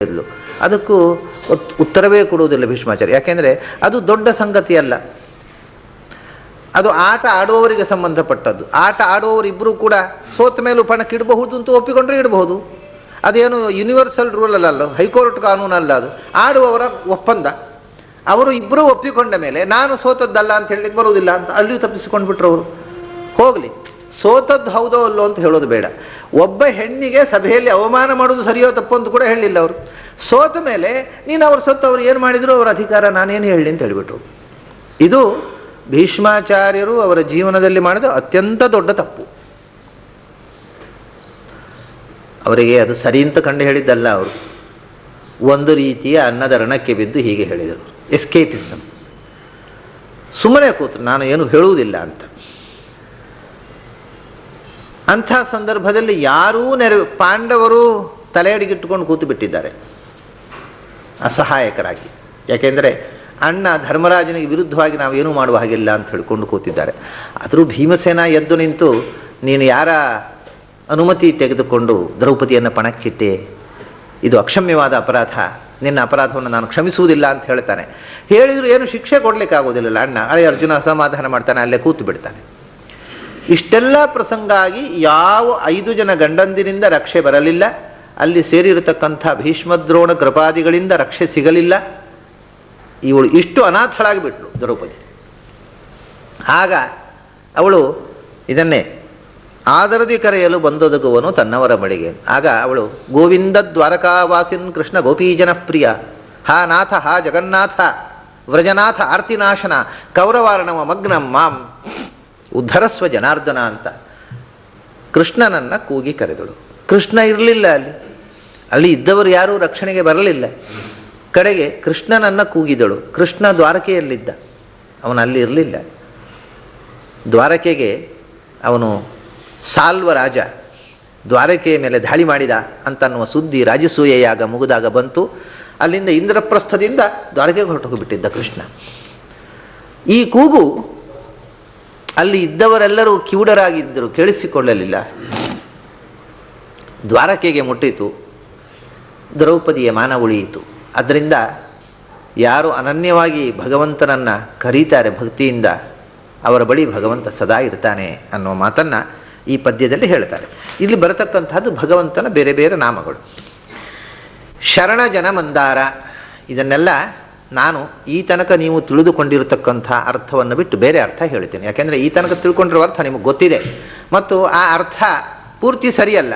ಹೇಳಿದ್ಲು. ಅದಕ್ಕೂ ಉತ್ತರವೇ ಕೊಡುವುದಿಲ್ಲ ಭೀಷ್ಮಾಚಾರ್ಯ. ಯಾಕೆಂದರೆ ಅದು ದೊಡ್ಡ ಸಂಗತಿ ಅಲ್ಲ, ಅದು ಆಟ ಆಡುವವರಿಗೆ ಸಂಬಂಧಪಟ್ಟದ್ದು. ಆಟ ಆಡುವವರಿಬ್ಬರೂ ಕೂಡ ಸೋತ ಮೇಲೂ ಪಣಕ್ಕೆ ಇಡಬಹುದು ಅಂತ ಒಪ್ಪಿಕೊಂಡ್ರೆ ಇಡಬಹುದು. ಅದೇನು ಯೂನಿವರ್ಸಲ್ ರೂಲ್ ಅಲ್ಲ, ಹೈಕೋರ್ಟ್ ಕಾನೂನು ಅಲ್ಲ, ಅದು ಆಡುವವರ ಒಪ್ಪಂದ. ಅವರು ಇಬ್ಬರೂ ಒಪ್ಪಿಕೊಂಡ ಮೇಲೆ ನಾನು ಸೋತದ್ದಲ್ಲ ಅಂತ ಹೇಳಲಿಕ್ಕೆ ಬರುವುದಿಲ್ಲ ಅಂತ ಅಲ್ಲಿಯೂ ತಪ್ಪಿಸಿಕೊಂಡು ಬಿಟ್ರು ಅವರು. ಹೋಗಲಿ, ಸೋತದ್ದು ಹೌದೋ ಅಲ್ಲೋ ಅಂತ ಹೇಳೋದು ಬೇಡ. ಒಬ್ಬ ಹೆಣ್ಣಿಗೆ ಸಭೆಯಲ್ಲಿ ಅವಮಾನ ಮಾಡೋದು ಸರಿಯೋ ತಪ್ಪು ಅಂತ ಕೂಡ ಹೇಳಲಿಲ್ಲ ಅವರು. ಸೋತ ಮೇಲೆ ನೀನು ಅವ್ರು ಸೊತ್ತು ಅವ್ರು ಏನು ಮಾಡಿದ್ರು ಅವರ ಅಧಿಕಾರ, ನಾನೇನು ಹೇಳಿ ಅಂತ ಹೇಳಿಬಿಟ್ರು. ಇದು ಭೀಷ್ಮಾಚಾರ್ಯರು ಅವರ ಜೀವನದಲ್ಲಿ ಮಾಡಿದ ಅತ್ಯಂತ ದೊಡ್ಡ ತಪ್ಪು. ಅವರಿಗೆ ಅದು ಸರಿ ಅಂತ ಕಂಡು ಹೇಳಿದ್ದಲ್ಲ. ಅವರು ಒಂದು ರೀತಿಯ ಅನ್ನದ ರಣಕ್ಕೆ ಬಿದ್ದು ಹೀಗೆ ಹೇಳಿದರು, ಎಸ್ಕೇಪಿಸಮ್. ಸುಮ್ಮನೆ ಕೂತರು, ನಾನು ಏನು ಹೇಳುವುದಿಲ್ಲ ಅಂತ. ಅಂಥ ಸಂದರ್ಭದಲ್ಲಿ ಯಾರೂ ಪಾಂಡವರು ತಲೆಯಡಿಗಿಟ್ಟುಕೊಂಡು ಕೂತು ಬಿಟ್ಟಿದ್ದಾರೆ ಅಸಹಾಯಕರಾಗಿ. ಯಾಕೆಂದರೆ ಅಣ್ಣ ಧರ್ಮರಾಜನಿಗೆ ವಿರುದ್ಧವಾಗಿ ನಾವೇನೂ ಮಾಡುವ ಹಾಗಿಲ್ಲ ಅಂತ ಹೇಳ್ಕೊಂಡು ಕೂತಿದ್ದಾರೆ. ಆದರೂ ಭೀಮಸೇನ ಎದ್ದು ನಿಂತು, ನೀನು ಯಾರ ಅನುಮತಿ ತೆಗೆದುಕೊಂಡು ದ್ರೌಪದಿಯನ್ನು ಪಣಕ್ಕಿಟ್ಟೆ, ಇದು ಅಕ್ಷಮ್ಯವಾದ ಅಪರಾಧ, ನಿನ್ನ ಅಪರಾಧವನ್ನು ನಾನು ಕ್ಷಮಿಸುವುದಿಲ್ಲ ಅಂತ ಹೇಳ್ತಾನೆ. ಹೇಳಿದರೂ ಏನು ಶಿಕ್ಷೆ ಕೊಡಲಿಕ್ಕಾಗೋದಿಲ್ಲ. ಅಣ್ಣ ಹಳೆ ಅರ್ಜುನ ಅಸಮಾಧಾನ ಮಾಡ್ತಾನೆ, ಅಲ್ಲೇ ಕೂತು ಬಿಡ್ತಾನೆ. ಇಷ್ಟೆಲ್ಲ ಪ್ರಸಂಗ ಆಗಿ ಯಾವ 5 ಜನ ಗಂಡಂದಿರಿಂದ ರಕ್ಷೆ ಬರಲಿಲ್ಲ. ಅಲ್ಲಿ ಸೇರಿರತಕ್ಕಂಥ ಭೀಷ್ಮದ್ರೋಣ ಕೃಪಾದಿಗಳಿಂದ ರಕ್ಷೆ ಸಿಗಲಿಲ್ಲ. ಇವಳು ಇಷ್ಟು ಅನಾಥಳಾಗಿಬಿಟ್ಲು ದ್ರೌಪದಿ. ಆಗ ಅವಳು ಇದನ್ನೇ ಆದರದಿ ಕರೆಯಲು ಬಂದೊದಗುವನು ತನ್ನವರ ಬಳಿಗೆ. ಆಗ ಅವಳು ಗೋವಿಂದ ದ್ವಾರಕಾವಾಸಿನ್ ಕೃಷ್ಣ ಗೋಪೀಜನ ಪ್ರಿಯ, ಹಾ ನಾಥ ಹಾ ಜಗನ್ನಾಥ ವ್ರಜನಾಥ ಆರ್ತಿನಾಶನ ಕೌರವಾರ್ಣವ ಮಗ್ನಂ ಮಾಂ ಉದ್ಧರಸ್ವ ಜನಾರ್ದನ ಅಂತ ಕೃಷ್ಣನನ್ನು ಕೂಗಿ ಕರೆದಳು. ಕೃಷ್ಣ ಇರಲಿಲ್ಲ ಅಲ್ಲಿ ಇದ್ದವರು ಯಾರೂ ರಕ್ಷಣೆಗೆ ಬರಲಿಲ್ಲ. ಕಡೆಗೆ ಕೃಷ್ಣನನ್ನು ಕೂಗಿದಳು. ಕೃಷ್ಣ ದ್ವಾರಕೆಯಲ್ಲಿದ್ದ, ಅವನಲ್ಲಿ ಇರಲಿಲ್ಲ. ದ್ವಾರಕೆಗೆ ಅವನು ಸಾಲ್ವ ರಾಜ ದ್ವಾರಕೆಯ ಮೇಲೆ ದಾಳಿ ಮಾಡಿದ ಅಂತನ್ನುವ ಸುದ್ದಿ ರಾಜಸೂಯ ಯಾಗ ಮುಗಿದಾಗ ಬಂತು. ಅಲ್ಲಿಂದ ಇಂದ್ರಪ್ರಸ್ಥದಿಂದ ದ್ವಾರಕೆಗೆ ಹೊರಟೋಗಿಬಿಟ್ಟಿದ್ದ ಕೃಷ್ಣ. ಈ ಕೂಗು ಅಲ್ಲಿ ಇದ್ದವರೆಲ್ಲರೂ ಕಿವುಡರಾಗಿದ್ದರು, ಕೇಳಿಸಿಕೊಳ್ಳಲಿಲ್ಲ. ದ್ವಾರಕೆಗೆ ಮುಟ್ಟಿತು, ದ್ರೌಪದಿಯ ಮಾನ ಉಳಿಯಿತು. ಅದರಿಂದ ಯಾರು ಅನನ್ಯವಾಗಿ ಭಗವಂತನನ್ನು ಕರೀತಾರೆ ಭಕ್ತಿಯಿಂದ, ಅವರ ಬಳಿ ಭಗವಂತ ಸದಾ ಇರ್ತಾನೆ ಅನ್ನುವ ಮಾತನ್ನು ಈ ಪದ್ಯದಲ್ಲಿ ಹೇಳ್ತಾರೆ. ಇಲ್ಲಿ ಬರತಕ್ಕಂಥದ್ದು ಭಗವಂತನ ಬೇರೆ ಬೇರೆ ನಾಮಗಳು. ಶರಣ ಜನ ಮಂದಾರ, ಇದನ್ನೆಲ್ಲ ನಾನು ಈ ತನಕ ನೀವು ತಿಳಿದುಕೊಂಡಿರತಕ್ಕಂಥ ಅರ್ಥವನ್ನು ಬಿಟ್ಟು ಬೇರೆ ಅರ್ಥ ಹೇಳ್ತೇನೆ. ಯಾಕೆಂದರೆ ಈ ತನಕ ತಿಳ್ಕೊಂಡಿರೋ ಅರ್ಥ ನಿಮಗೆ ಗೊತ್ತಿದೆ ಮತ್ತು ಆ ಅರ್ಥ ಪೂರ್ತಿ ಸರಿಯಲ್ಲ.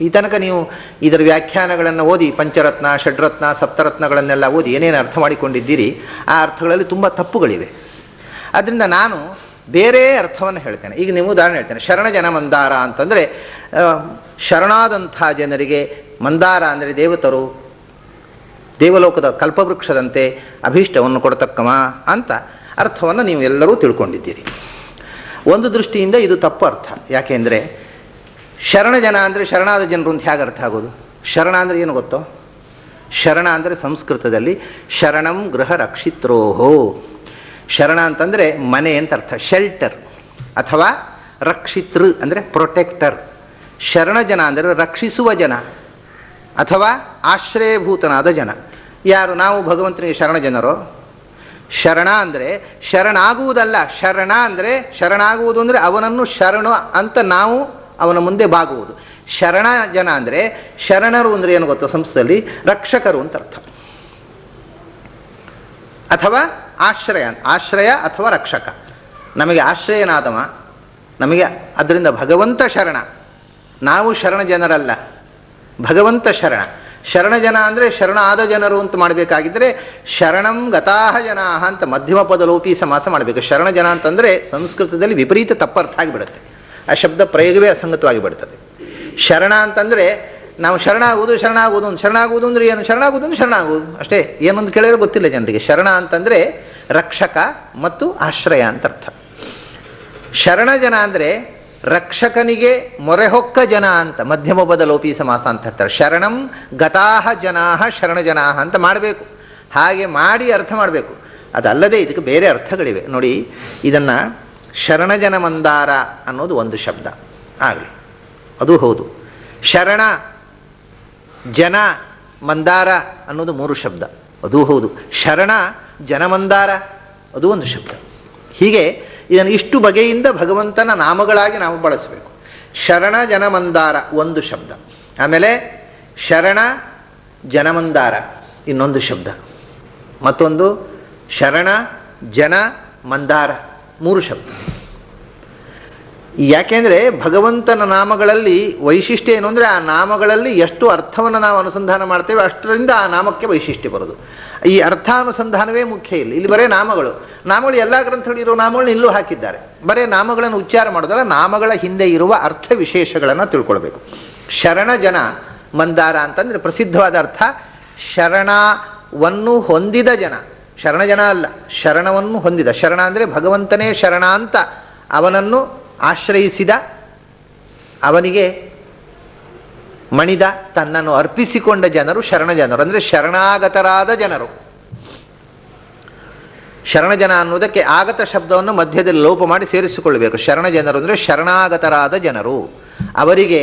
ಈ ತನಕ ನೀವು ಇದರ ವ್ಯಾಖ್ಯಾನಗಳನ್ನು ಓದಿ, ಪಂಚರತ್ನ ಷಡ್ರತ್ನ ಸಪ್ತರತ್ನಗಳನ್ನೆಲ್ಲ ಓದಿ ಏನೇನು ಅರ್ಥ ಮಾಡಿಕೊಂಡಿದ್ದೀರಿ, ಆ ಅರ್ಥಗಳಲ್ಲಿ ತುಂಬ ತಪ್ಪುಗಳಿವೆ. ಅದರಿಂದ ನಾನು ಬೇರೆ ಅರ್ಥವನ್ನು ಹೇಳ್ತೇನೆ. ಈಗ ನೀವು ಉದಾಹರಣೆ ಹೇಳ್ತೇನೆ. ಶರಣ ಜನ ಮಂದಾರ ಅಂತಂದರೆ ಶರಣಾದಂಥ ಜನರಿಗೆ, ಮಂದಾರ ಅಂದರೆ ದೇವತರು, ದೇವಲೋಕದ ಕಲ್ಪವೃಕ್ಷದಂತೆ ಅಭೀಷ್ಟವನ್ನು ಕೊಡತಕ್ಕಮ ಅಂತ ಅರ್ಥವನ್ನು ನೀವು ಎಲ್ಲರೂ ತಿಳ್ಕೊಂಡಿದ್ದೀರಿ. ಒಂದು ದೃಷ್ಟಿಯಿಂದ ಇದು ತಪ್ಪು ಅರ್ಥ. ಯಾಕೆಂದರೆ ಶರಣ ಜನ ಅಂದರೆ ಶರಣಾದ ಜನರು ಅಂತ ಹೇಗೆ ಅರ್ಥ ಆಗೋದು? ಶರಣ ಅಂದರೆ ಏನು ಗೊತ್ತೋ? ಶರಣ ಅಂದರೆ ಸಂಸ್ಕೃತದಲ್ಲಿ ಶರಣಂ ಗೃಹ ರಕ್ಷಿತ್ರೋಹೋ. ಶರಣ ಅಂತಂದರೆ ಮನೆ ಅಂತ ಅರ್ಥ, ಶೆಲ್ಟರ್, ಅಥವಾ ರಕ್ಷಿತೃ ಅಂದರೆ ಪ್ರೊಟೆಕ್ಟರ್. ಶರಣ ಜನ ಅಂದರೆ ರಕ್ಷಿಸುವ ಜನ ಅಥವಾ ಆಶ್ರಯಭೂತನಾದ ಜನ. ಯಾರು? ನಾವು ಭಗವಂತನಿಗೆ ಶರಣ ಜನರೋ? ಶರಣ ಅಂದರೆ ಶರಣಾಗುವುದಲ್ಲ. ಶರಣ ಅಂದರೆ ಶರಣಾಗುವುದು ಅಂದರೆ ಅವನನ್ನು ಶರಣು ಅಂತ ನಾವು ಅವನ ಮುಂದೆ ಬಾಗುವುದು. ಶರಣ ಜನ ಅಂದರೆ ಶರಣರು ಅಂದರೆ ಏನು ಗೊತ್ತೋ? ಸಂಸ್ಥೆಯಲ್ಲಿ ರಕ್ಷಕರು ಅಂತ ಅರ್ಥ, ಅಥವಾ ಆಶ್ರಯ ಅಥವಾ ರಕ್ಷಕ. ನಮಗೆ ಆಶ್ರಯನಾದವ, ನಮಗೆ ಅದರಿಂದ ಭಗವಂತ ಶರಣ. ನಾವು ಶರಣ ಜನರಲ್ಲ, ಭಗವಂತ ಶರಣ. ಶರಣ ಜನ ಅಂದರೆ ಶರಣ ಆದ ಜನರು ಅಂತ ಮಾಡಬೇಕಾಗಿದ್ದರೆ ಶರಣಂ ಗತಾಹ ಜನಾಹ ಅಂತ ಮಧ್ಯಮ ಪದ ಲೋಪಿ ಸಮಾಸ ಮಾಡಬೇಕು. ಶರಣ ಜನ ಅಂತಂದರೆ ಸಂಸ್ಕೃತದಲ್ಲಿ ವಿಪರೀತ ತಪ್ಪರ್ಥ ಆಗಿಬಿಡುತ್ತೆ. ಆ ಶಬ್ದ ಪ್ರಯೋಗವೇ ಅಸಂಗತವಾಗಿ ಬಿಡ್ತದೆ. ಶರಣ ಅಂತಂದರೆ ನಾವು ಶರಣಾಗುವುದು ಅಂದರೆ ಏನು? ಶರಣಾಗುವುದು ಅಷ್ಟೇ. ಏನೊಂದು ಕೇಳಿದ್ರೆ ಗೊತ್ತಿಲ್ಲ ಜನರಿಗೆ. ಶರಣ ಅಂತಂದರೆ ರಕ್ಷಕ ಮತ್ತು ಆಶ್ರಯ ಅಂತ ಅರ್ಥ. ಶರಣ ಜನ ಅಂದರೆ ರಕ್ಷಕನಿಗೆ ಮೊರೆಹೊಕ್ಕ ಜನ ಅಂತ ಮಧ್ಯಮ ಪದ ಲೋಪಿ ಸಮಾಸ ಅಂತ ಹೇಳ್ತಾರೆ. ಶರಣಂ ಗತಾಹ ಜನಾಹ ಶರಣ ಜನಾಹ ಅಂತ ಮಾಡಬೇಕು. ಹಾಗೆ ಮಾಡಿ ಅರ್ಥ ಮಾಡಬೇಕು. ಅದಲ್ಲದೆ ಇದಕ್ಕೆ ಬೇರೆ ಅರ್ಥಗಳಿವೆ ನೋಡಿ. ಇದನ್ನು ಶರಣಜನ ಮಂದಾರ ಅನ್ನೋದು ಒಂದು ಶಬ್ದ ಆಗಲಿ, ಅದು ಹೌದು. ಶರಣ ಜನ ಮಂದಾರ ಅನ್ನೋದು 3 ಶಬ್ದ, ಅದೂ ಹೌದು. ಶರಣ ಜನಮಂದಾರ ಅದು ಒಂದು ಶಬ್ದ. ಹೀಗೆ ಇದನ್ನು ಇಷ್ಟು ಬಗೆಯಿಂದ ಭಗವಂತನ ನಾಮಗಳಾಗಿ ನಾವು ಬಳಸಬೇಕು. ಶರಣ ಜನಮಂದಾರ ಒಂದು ಶಬ್ದ, ಆಮೇಲೆ ಶರಣ ಜನಮಂದಾರ ಇನ್ನೊಂದು ಶಬ್ದ, ಮತ್ತೊಂದು ಶರಣ ಜನ ಮಂದಾರ 3 ಶಬ್ದ. ಯಾಕೆಂದರೆ ಭಗವಂತನ ನಾಮಗಳಲ್ಲಿ ವೈಶಿಷ್ಟ್ಯ ಏನು ಅಂದರೆ, ಆ ನಾಮಗಳಲ್ಲಿ ಎಷ್ಟು ಅರ್ಥವನ್ನು ನಾವು ಅನುಸಂಧಾನ ಮಾಡ್ತೇವೆ ಅಷ್ಟರಿಂದ ಆ ನಾಮಕ್ಕೆ ವೈಶಿಷ್ಟ್ಯ ಬರೋದು. ಈ ಅರ್ಥಾನುಸಂಧಾನವೇ ಮುಖ್ಯ. ಇಲ್ಲಿ ಬರೇ ನಾಮಗಳು ಎಲ್ಲ ಗ್ರಂಥಗಳು ಇರೋ ನಾಮಗಳನ್ನ ಇಲ್ಲೂ ಹಾಕಿದ್ದಾರೆ. ಬರೇ ನಾಮಗಳನ್ನು ಉಚ್ಚಾರ ಮಾಡೋದಲ್ಲ, ನಾಮಗಳ ಹಿಂದೆ ಇರುವ ಅರ್ಥ ವಿಶೇಷಗಳನ್ನು ತಿಳ್ಕೊಳ್ಬೇಕು. ಶರಣ ಜನ ಮಂದಾರ ಅಂತಂದರೆ ಪ್ರಸಿದ್ಧವಾದ ಅರ್ಥ ಶರಣವನ್ನು ಹೊಂದಿದ ಜನ. ಶರಣ ಜನ ಅಲ್ಲ, ಶರಣವನ್ನು ಹೊಂದಿದ. ಶರಣ ಅಂದರೆ ಭಗವಂತನೇ ಶರಣ ಅಂತ ಅವನನ್ನು ಆಶ್ರಯಿಸಿದ, ಅವನಿಗೆ ಮಣಿದ, ತನ್ನನ್ನು ಅರ್ಪಿಸಿಕೊಂಡ ಜನರು ಶರಣ ಜನರು. ಅಂದರೆ ಶರಣಾಗತರಾದ ಜನರು. ಶರಣ ಜನ ಅನ್ನೋದಕ್ಕೆ ಆಗತ ಶಬ್ದವನ್ನು ಮಧ್ಯದಲ್ಲಿ ಲೋಪ ಮಾಡಿ ಸೇರಿಸಿಕೊಳ್ಳಬೇಕು. ಶರಣ ಜನರು ಅಂದರೆ ಶರಣಾಗತರಾದ ಜನರು. ಅವರಿಗೆ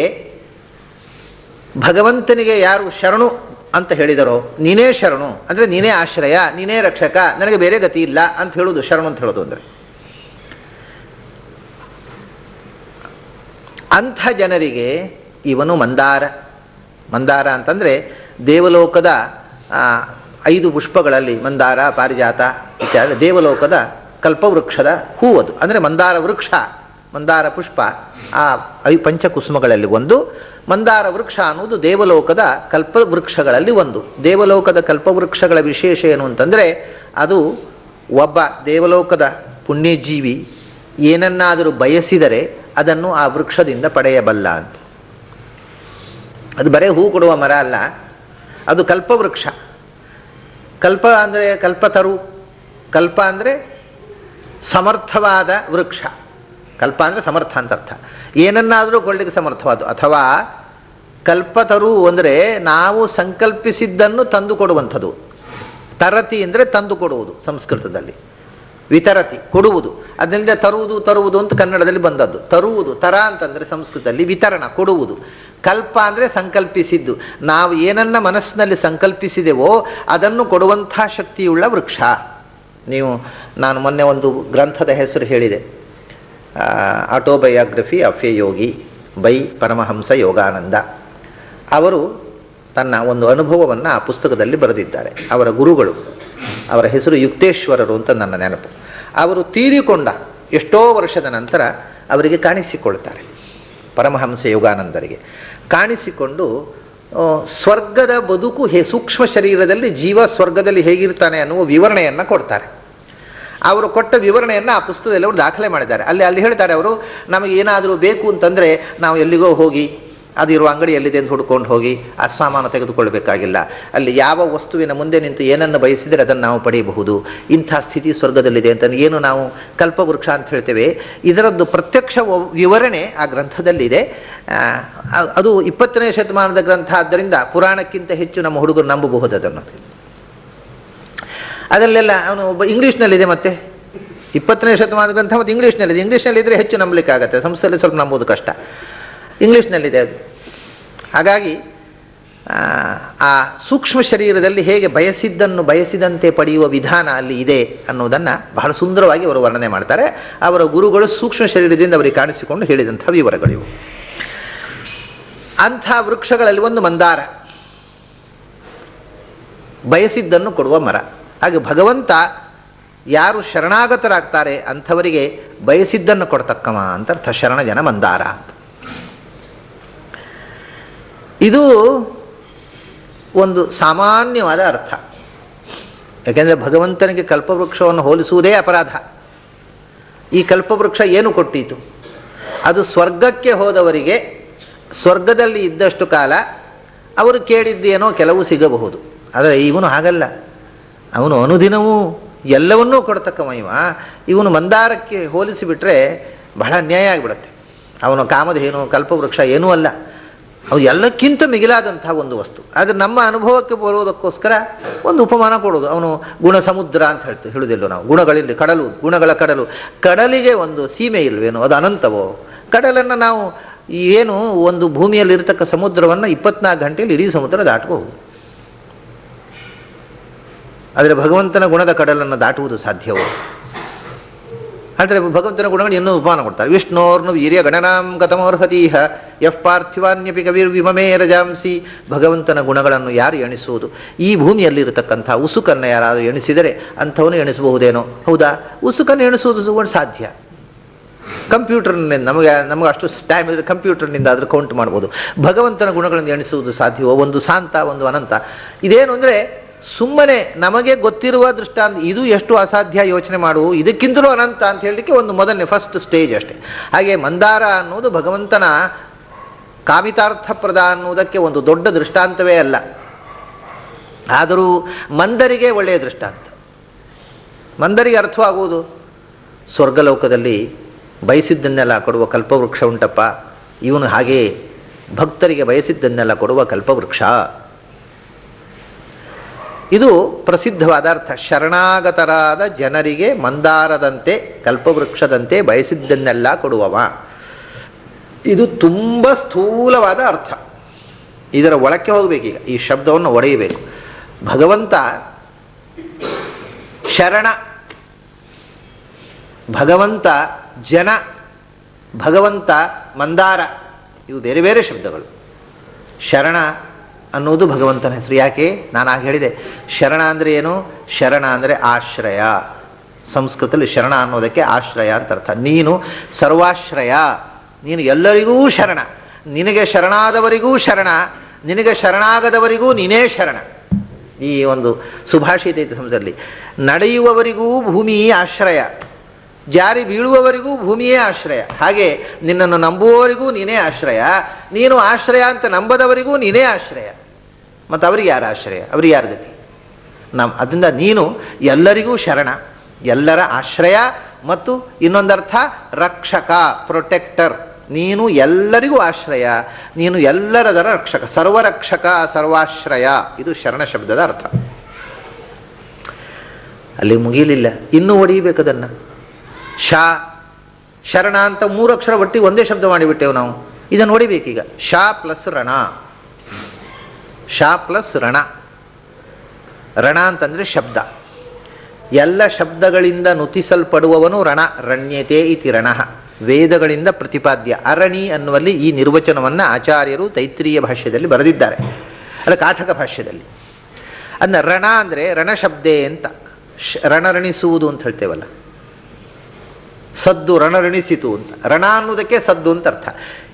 ಭಗವಂತನಿಗೆ ಯಾರು ಶರಣು ಅಂತ ಹೇಳಿದರೋ, ನೀನೇ ಶರಣು ಅಂದರೆ ನೀನೇ ಆಶ್ರಯ, ನೀನೇ ರಕ್ಷಕ, ನನಗೆ ಬೇರೆ ಗತಿ ಇಲ್ಲ ಅಂತ ಹೇಳೋದು ಶರಣು ಅಂತ ಹೇಳೋದು. ಅಂದರೆ ಅಂಥ ಜನರಿಗೆ ಇವನು ಮಂದಾರ. ಮಂದಾರ ಅಂತಂದರೆ ದೇವಲೋಕದ 5 ಪುಷ್ಪಗಳಲ್ಲಿ ಮಂದಾರ, ಪಾರಿಜಾತ ಇತ್ಯಾದಿ ದೇವಲೋಕದ ಕಲ್ಪವೃಕ್ಷದ ಹೂವದು. ಅಂದರೆ ಮಂದಾರ ವೃಕ್ಷ, ಮಂದಾರ ಪುಷ್ಪ ಆ 5 ಪಂಚಕುಸುಮಗಳಲ್ಲಿ ಒಂದು. ಮಂದಾರ ವೃಕ್ಷ ಅನ್ನುವುದು ದೇವಲೋಕದ ಕಲ್ಪವೃಕ್ಷಗಳಲ್ಲಿ ಒಂದು. ದೇವಲೋಕದ ಕಲ್ಪವೃಕ್ಷಗಳ ವಿಶೇಷ ಏನು ಅಂತಂದರೆ, ಅದು ಒಬ್ಬ ದೇವಲೋಕದ ಪುಣ್ಯಜೀವಿ ಏನನ್ನಾದರೂ ಬಯಸಿದರೆ ಅದನ್ನು ಆ ವೃಕ್ಷದಿಂದ ಪಡೆಯಬಲ್ಲ ಅಂತ. ಅದು ಬರೇ ಹೂ ಕೊಡುವ ಮರ ಅಲ್ಲ, ಅದು ಕಲ್ಪವೃಕ್ಷ. ಕಲ್ಪ ಅಂದರೆ ಕಲ್ಪತರು, ಕಲ್ಪ ಅಂದರೆ ಸಮರ್ಥವಾದ ವೃಕ್ಷ. ಕಲ್ಪ ಅಂದರೆ ಸಮರ್ಥ ಅಂತ ಅರ್ಥ. ಏನನ್ನಾದರೂ ಕೊಳ್ಳಿಕ್ಕೆ ಸಮರ್ಥವಾದ. ಅಥವಾ ಕಲ್ಪತರು ಅಂದರೆ ನಾವು ಸಂಕಲ್ಪಿಸಿದ್ದನ್ನು ತಂದು ಕೊಡುವಂಥದ್ದು. ತರತಿ ಅಂದರೆ ತಂದು ಕೊಡುವುದು ಸಂಸ್ಕೃತದಲ್ಲಿ. ವಿತರತಿ ಕೊಡುವುದು, ಅದರಿಂದ ತರುವುದು ಅಂತ ಕನ್ನಡದಲ್ಲಿ ಬಂದದ್ದು. ತರುವುದು, ತರ ಅಂತಂದರೆ ಸಂಸ್ಕೃತದಲ್ಲಿ ವಿತರಣ, ಕೊಡುವುದು. ಕಲ್ಪ ಅಂದರೆ ಸಂಕಲ್ಪಿಸಿದ್ದು. ನಾವು ಏನನ್ನ ಮನಸ್ಸಿನಲ್ಲಿ ಸಂಕಲ್ಪಿಸಿದೆವೋ ಅದನ್ನು ಕೊಡುವಂಥ ಶಕ್ತಿಯುಳ್ಳ ವೃಕ್ಷ. ನಾನು ಮೊನ್ನೆ ಒಂದು ಗ್ರಂಥದ ಹೆಸರು ಹೇಳಿದೆ, autobiography of A Yogi by Paramahamsa Yogananda. ಅವರು ತನ್ನ ಒಂದು ಅನುಭವವನ್ನು ಆ ಪುಸ್ತಕದಲ್ಲಿ ಬರೆದಿದ್ದಾರೆ. ಅವರ ಗುರುಗಳು, ಅವರ ಹೆಸರು ಯುಕ್ತೇಶ್ವರರು ಅಂತ ನನ್ನ ನೆನಪು. ಅವರು ತೀರಿಕೊಂಡ ಎಷ್ಟೋ ವರ್ಷದ ನಂತರ ಅವರಿಗೆ ಕಾಣಿಸಿಕೊಳ್ತಾರೆ, ಪರಮಹಂಸ ಯೋಗಾನಂದರಿಗೆ ಕಾಣಿಸಿಕೊಂಡು ಸ್ವರ್ಗದ ಬದುಕು ಸೂಕ್ಷ್ಮ ಶರೀರದಲ್ಲಿ ಜೀವ ಸ್ವರ್ಗದಲ್ಲಿ ಹೇಗಿರ್ತಾನೆ ಅನ್ನುವ ವಿವರಣೆಯನ್ನು ಕೊಡ್ತಾರೆ. ಅವರು ಕೊಟ್ಟ ವಿವರಣೆಯನ್ನು ಆ ಪುಸ್ತಕದಲ್ಲಿ ಅವರು ದಾಖಲೆ ಮಾಡಿದ್ದಾರೆ. ಅಲ್ಲಿ ಹೇಳ್ತಾರೆ ಅವರು, ನಮಗೆ ಏನಾದರೂ ಬೇಕು ಅಂತಂದರೆ ನಾವು ಎಲ್ಲಿಗೋ ಹೋಗಿ ಅದಿರುವ ಅಂಗಡಿ ಎಲ್ಲಿದೆ ಅಂತ ಹುಡ್ಕೊಂಡು ಹೋಗಿ ಆ ಸಾಮಾನು ತೆಗೆದುಕೊಳ್ಬೇಕಾಗಿಲ್ಲ. ಅಲ್ಲಿ ಯಾವ ವಸ್ತುವಿನ ಮುಂದೆ ನಿಂತು ಏನನ್ನು ಬಯಸಿದರೆ ಅದನ್ನು ನಾವು ಪಡೆಯಬಹುದು. ಇಂಥ ಸ್ಥಿತಿ ಸ್ವರ್ಗದಲ್ಲಿದೆ ಅಂತ ಏನು ನಾವು ಕಲ್ಪವೃಕ್ಷ ಅಂತ ಹೇಳ್ತೇವೆ. ಇದರದ್ದು ಪ್ರತ್ಯಕ್ಷ ವಿವರಣೆ ಆ ಗ್ರಂಥದಲ್ಲಿದೆ. ಅದು 20ನೇ ಶತಮಾನದ ಗ್ರಂಥ ಆದ್ದರಿಂದ ಪುರಾಣಕ್ಕಿಂತ ಹೆಚ್ಚು ನಮ್ಮ ಹುಡುಗರು ನಂಬಬಹುದು ಅದನ್ನು. ಅದರಲ್ಲೆಲ್ಲ ಅವನು ಇಂಗ್ಲೀಷ್ನಲ್ಲಿದೆ, ಮತ್ತೆ 20ನೇ ಶತಮಾನದ ಗ್ರಂಥ ಮತ್ತು ಇಂಗ್ಲೀಷ್ನಲ್ಲಿದೆ. ಇಂಗ್ಲೀಷ್ನಲ್ಲಿದ್ದರೆ ಹೆಚ್ಚು ನಂಬಲಿಕ್ಕಾಗತ್ತೆ, ಸಂಸ್ಥೆಯಲ್ಲಿ ಸ್ವಲ್ಪ ನಂಬೋದು ಕಷ್ಟ. ಇಂಗ್ಲೀಷ್ನಲ್ಲಿದೆ ಅದು. ಹಾಗಾಗಿ ಆ ಸೂಕ್ಷ್ಮ ಶರೀರದಲ್ಲಿ ಹೇಗೆ ಬಯಸಿದ್ದನ್ನು ಬಯಸಿದಂತೆ ಪಡೆಯುವ ವಿಧಾನ ಅಲ್ಲಿ ಇದೆ ಅನ್ನೋದನ್ನು ಬಹಳ ಸುಂದರವಾಗಿ ಅವರು ವರ್ಣನೆ ಮಾಡ್ತಾರೆ. ಅವರ ಗುರುಗಳು ಸೂಕ್ಷ್ಮ ಶರೀರದಿಂದ ಅವರಿಗೆ ಕಾಣಿಸಿಕೊಂಡು ಹೇಳಿದಂಥ ವಿವರಗಳಿವು. ಅಂಥ ವೃಕ್ಷಗಳಲ್ಲಿ ಒಂದು ಮಂದಾರ, ಬಯಸಿದ್ದನ್ನು ಕೊಡುವ ಮರ. ಹಾಗೆ ಭಗವಂತ ಯಾರು ಶರಣಾಗತರಾಗ್ತಾರೆ ಅಂಥವರಿಗೆ ಬಯಸಿದ್ದನ್ನು ಕೊಡ್ತಕ್ಕವ ಅಂತ ಅರ್ಥ. ಶರಣ ಜನ ಮಂದಾರ ಅಂತ. ಇದು ಒಂದು ಸಾಮಾನ್ಯವಾದ ಅರ್ಥ. ಯಾಕೆಂದರೆ ಭಗವಂತನಿಗೆ ಕಲ್ಪವೃಕ್ಷವನ್ನು ಹೋಲಿಸುವುದೇ ಅಪರಾಧ. ಈ ಕಲ್ಪವೃಕ್ಷ ಏನು ಕೊಟ್ಟೀತು? ಅದು ಸ್ವರ್ಗಕ್ಕೆ ಹೋದವರಿಗೆ ಸ್ವರ್ಗದಲ್ಲಿ ಇದ್ದಷ್ಟು ಕಾಲ ಅವರು ಕೇಳಿದ್ದೇನೋ ಕೆಲವು ಸಿಗಬಹುದು. ಆದರೆ ಇವನು ಹಾಗಲ್ಲ, ಅವನು ಅನುದಿನವೂ ಎಲ್ಲವನ್ನೂ ಕೊಡ್ತಕ್ಕವ. ಇವನು ಮಂದಾರಕ್ಕೆ ಹೋಲಿಸಿಬಿಟ್ರೆ ಬಹಳ ಅನ್ಯಾಯ ಆಗಿಬಿಡುತ್ತೆ. ಅವನು ಕಾಮಧೇನು ಕಲ್ಪವೃಕ್ಷ ಏನೂ ಅಲ್ಲ, ಅವು ಎಲ್ಲಕ್ಕಿಂತ ಮಿಗಿಲಾದಂಥ ಒಂದು ವಸ್ತು. ಆದರೆ ನಮ್ಮ ಅನುಭವಕ್ಕೆ ಬರುವುದಕ್ಕೋಸ್ಕರ ಒಂದು ಉಪಮಾನ ಕೊಡೋದು. ಅವನು ಗುಣ ಸಮುದ್ರ ಅಂತ ಹೇಳುವುದಿಲ್ಲ ನಾವು. ಗುಣಗಳಲ್ಲಿ ಕಡಲು, ಗುಣಗಳ ಕಡಲು. ಕಡಲಿಗೆ ಒಂದು ಸೀಮೆ ಇಲ್ವೇನೋ, ಅದು ಅನಂತವೋ? ಕಡಲನ್ನು ನಾವು ಏನು ಒಂದು ಭೂಮಿಯಲ್ಲಿ ಇರತಕ್ಕ ಸಮುದ್ರವನ್ನು 24 ಗಂಟೆಯಲ್ಲಿ ಇಡೀ ಸಮುದ್ರ ದಾಟಬಹುದು. ಆದರೆ ಭಗವಂತನ ಗುಣದ ಕಡಲನ್ನು ದಾಟುವುದು ಸಾಧ್ಯವೋ? ಆದರೆ ಭಗವಂತನ ಗುಣಗಳು ಇನ್ನೂ ಉಪಮಾನ ಕೊಡ್ತಾರೆ. ವಿಷ್ಣೋರ್ನು ವೀರ್ಯ ಗಣನಾಂ ಗತಮೋರ್ಹತೀಹ ಯಃ ಪಾರ್ಥಿವಾನ್ಯಪಿ ಕವಿರ್ ವಿಮಮೇ ರಜಾಂಸಿ. ಭಗವಂತನ ಗುಣಗಳನ್ನು ಯಾರು ಎಣಿಸುವುದು? ಈ ಭೂಮಿಯಲ್ಲಿರತಕ್ಕಂಥ ಉಸುಕನ್ನು ಯಾರಾದರೂ ಎಣಿಸಿದರೆ ಅಂಥವನು ಎಣಿಸಬಹುದೇನೋ? ಹೌದಾ? ಉಸುಕನ್ನು ಎಣಿಸುವುದು ಸಾಧ್ಯ. ಕಂಪ್ಯೂಟರ್ನಿಂದ ನಮಗೆ ಅಷ್ಟು ಟೈಮ್ ಇದ್ದರೆ ಕಂಪ್ಯೂಟರ್ನಿಂದ ಆದರೂ ಕೌಂಟ್ ಮಾಡ್ಬೋದು. ಭಗವಂತನ ಗುಣಗಳನ್ನು ಎಣಿಸುವುದು ಸಾಧ್ಯವೋ? ಒಂದು ಶಾಂತ, ಒಂದು ಅನಂತ. ಇದೇನು ಅಂದರೆ ಸುಮ್ಮನೆ ನಮಗೆ ಗೊತ್ತಿರುವ ದೃಷ್ಟಾಂತ. ಇದು ಎಷ್ಟು ಅಸಾಧ್ಯ ಯೋಚನೆ ಮಾಡುವು, ಇದಕ್ಕಿಂತಲೂ ಅನಂತ ಅಂತ ಹೇಳಲಿಕ್ಕೆ ಒಂದು ಮೊದಲನೇ ಫಸ್ಟ್ ಸ್ಟೇಜ್ ಅಷ್ಟೇ. ಹಾಗೆ ಮಂದಾರ ಅನ್ನೋದು ಭಗವಂತನ ಕಾಮಿತಾರ್ಥಪ್ರದ ಅನ್ನುವುದಕ್ಕೆ ಒಂದು ದೊಡ್ಡ ದೃಷ್ಟಾಂತವೇ ಅಲ್ಲ. ಆದರೂ ಮಂದರಿಗೆ ಒಳ್ಳೆಯ ದೃಷ್ಟಾಂತ. ಮಂದರಿಗೆ ಅರ್ಥವಾಗುವುದು ಸ್ವರ್ಗಲೋಕದಲ್ಲಿ ಬಯಸಿದ್ದನ್ನೆಲ್ಲ ಕೊಡುವ ಕಲ್ಪವೃಕ್ಷ ಉಂಟಪ್ಪ, ಇವನು ಹಾಗೆ ಭಕ್ತರಿಗೆ ಬಯಸಿದ್ದನ್ನೆಲ್ಲ ಕೊಡುವ ಕಲ್ಪವೃಕ್ಷ. ಇದು ಪ್ರಸಿದ್ಧವಾದ ಅರ್ಥ. ಶರಣಾಗತರಾದ ಜನರಿಗೆ ಮಂದಾರದಂತೆ ಕಲ್ಪವೃಕ್ಷದಂತೆ ಬಯಸಿದ್ದನ್ನೆಲ್ಲ ಕೊಡುವವ. ಇದು ತುಂಬ ಸ್ಥೂಲವಾದ ಅರ್ಥ. ಇದರ ಒಳಕ್ಕೆ ಹೋಗಬೇಕೀಗ, ಈ ಶಬ್ದವನ್ನು ಒಡೆಯಬೇಕು. ಭಗವಂತ ಶರಣ, ಭಗವಂತ ಜನ, ಭಗವಂತ ಮಂದಾರ, ಇವು ಬೇರೆ ಬೇರೆ ಶಬ್ದಗಳು. ಶರಣ ಅನ್ನೋದು ಭಗವಂತನ ಹೆಸರು. ಯಾಕೆ? ನಾನು ಆಗ ಹೇಳಿದೆ, ಶರಣ ಅಂದರೆ ಏನು? ಶರಣ ಅಂದರೆ ಆಶ್ರಯ. ಸಂಸ್ಕೃತದಲ್ಲಿ ಶರಣ ಅನ್ನೋದಕ್ಕೆ ಆಶ್ರಯ ಅಂತ ಅರ್ಥ. ನೀನು ಸರ್ವಾಶ್ರಯ, ನೀನು ಎಲ್ಲರಿಗೂ ಶರಣ. ನಿನಗೆ ಶರಣಾದವರಿಗೂ ಶರಣ, ನಿನಗೆ ಶರಣಾಗದವರಿಗೂ ನೀನೇ ಶರಣ. ಈ ಒಂದು ಸುಭಾಷಿತ ಐತೆ ಸಂಸ್ಕೃತದಲ್ಲಿ. ನಡೆಯುವವರಿಗೂ ಭೂಮಿ ಆಶ್ರಯ, ಜಾರಿ ಬೀಳುವವರಿಗೂ ಭೂಮಿಯೇ ಆಶ್ರಯ. ಹಾಗೆ ನಿನ್ನನ್ನು ನಂಬುವವರಿಗೂ ನೀನೇ ಆಶ್ರಯ, ನೀನು ಆಶ್ರಯ ಅಂತ ನಂಬದವರಿಗೂ ನೀನೇ ಆಶ್ರಯ. ಮತ್ತು ಅವರಿಗೆ ಯಾರ ಆಶ್ರಯ? ಅವರಿಗೆ ಯಾರ ಗತಿ? ಅದರಿಂದ ನೀನು ಎಲ್ಲರಿಗೂ ಶರಣ, ಎಲ್ಲರ ಆಶ್ರಯ. ಮತ್ತು ಇನ್ನೊಂದರ್ಥ ರಕ್ಷಕ, ಪ್ರೊಟೆಕ್ಟರ್. ನೀನು ಎಲ್ಲರಿಗೂ ಆಶ್ರಯ, ನೀನು ಎಲ್ಲರದರ ರಕ್ಷಕ, ಸರ್ವರಕ್ಷಕ, ಸರ್ವಾಶ್ರಯ. ಇದು ಶರಣ ಶಬ್ದದ ಅರ್ಥ. ಅಲ್ಲಿ ಮುಗಿಯಲಿಲ್ಲ, ಇನ್ನೂ ಹೊಡೆಯಬೇಕದನ್ನು. ಶರಣ ಅಂತ 3 ಅಕ್ಷರ ಒಟ್ಟಿಗೆ ಒಂದೇ ಶಬ್ದ ಮಾಡಿಬಿಟ್ಟೆವು ನಾವು. ಇದನ್ನು ನೋಡಿಬೇಕೀಗ. ಪ್ಲಸ್ ರಣ. ಪ್ಲಸ್ ರಣ. ರಣ ಅಂತಂದರೆ ಶಬ್ದ. ಎಲ್ಲ ಶಬ್ದಗಳಿಂದ ನುತಿಸಲ್ಪಡುವವನು ರಣ. ರಣ್ಯತೆ ಇತಿ ರಣಃ. ವೇದಗಳಿಂದ ಪ್ರತಿಪಾದ್ಯ. ಅರಣಿ ಅನ್ನುವಲ್ಲಿ ಈ ನಿರ್ವಚನವನ್ನು ಆಚಾರ್ಯರು ತೈತ್ರೀಯ ಭಾಷ್ಯದಲ್ಲಿ ಬರೆದಿದ್ದಾರೆ, ಅಲ್ಲ ಕಾಠಕ ಭಾಷ್ಯದಲ್ಲಿ. ಅದನ್ನ ರಣ ಅಂದರೆ ರಣಶಬ್ದೇ ಅಂತ. ರಣರಣಿಸುವುದು ಅಂತ ಹೇಳ್ತೇವಲ್ಲ, ಸದ್ದು ರಣರಣಿಸಿತು ಅಂತ. ರಣ ಅನ್ನೋದಕ್ಕೆ ಸದ್ದು ಅಂತ ಅರ್ಥ.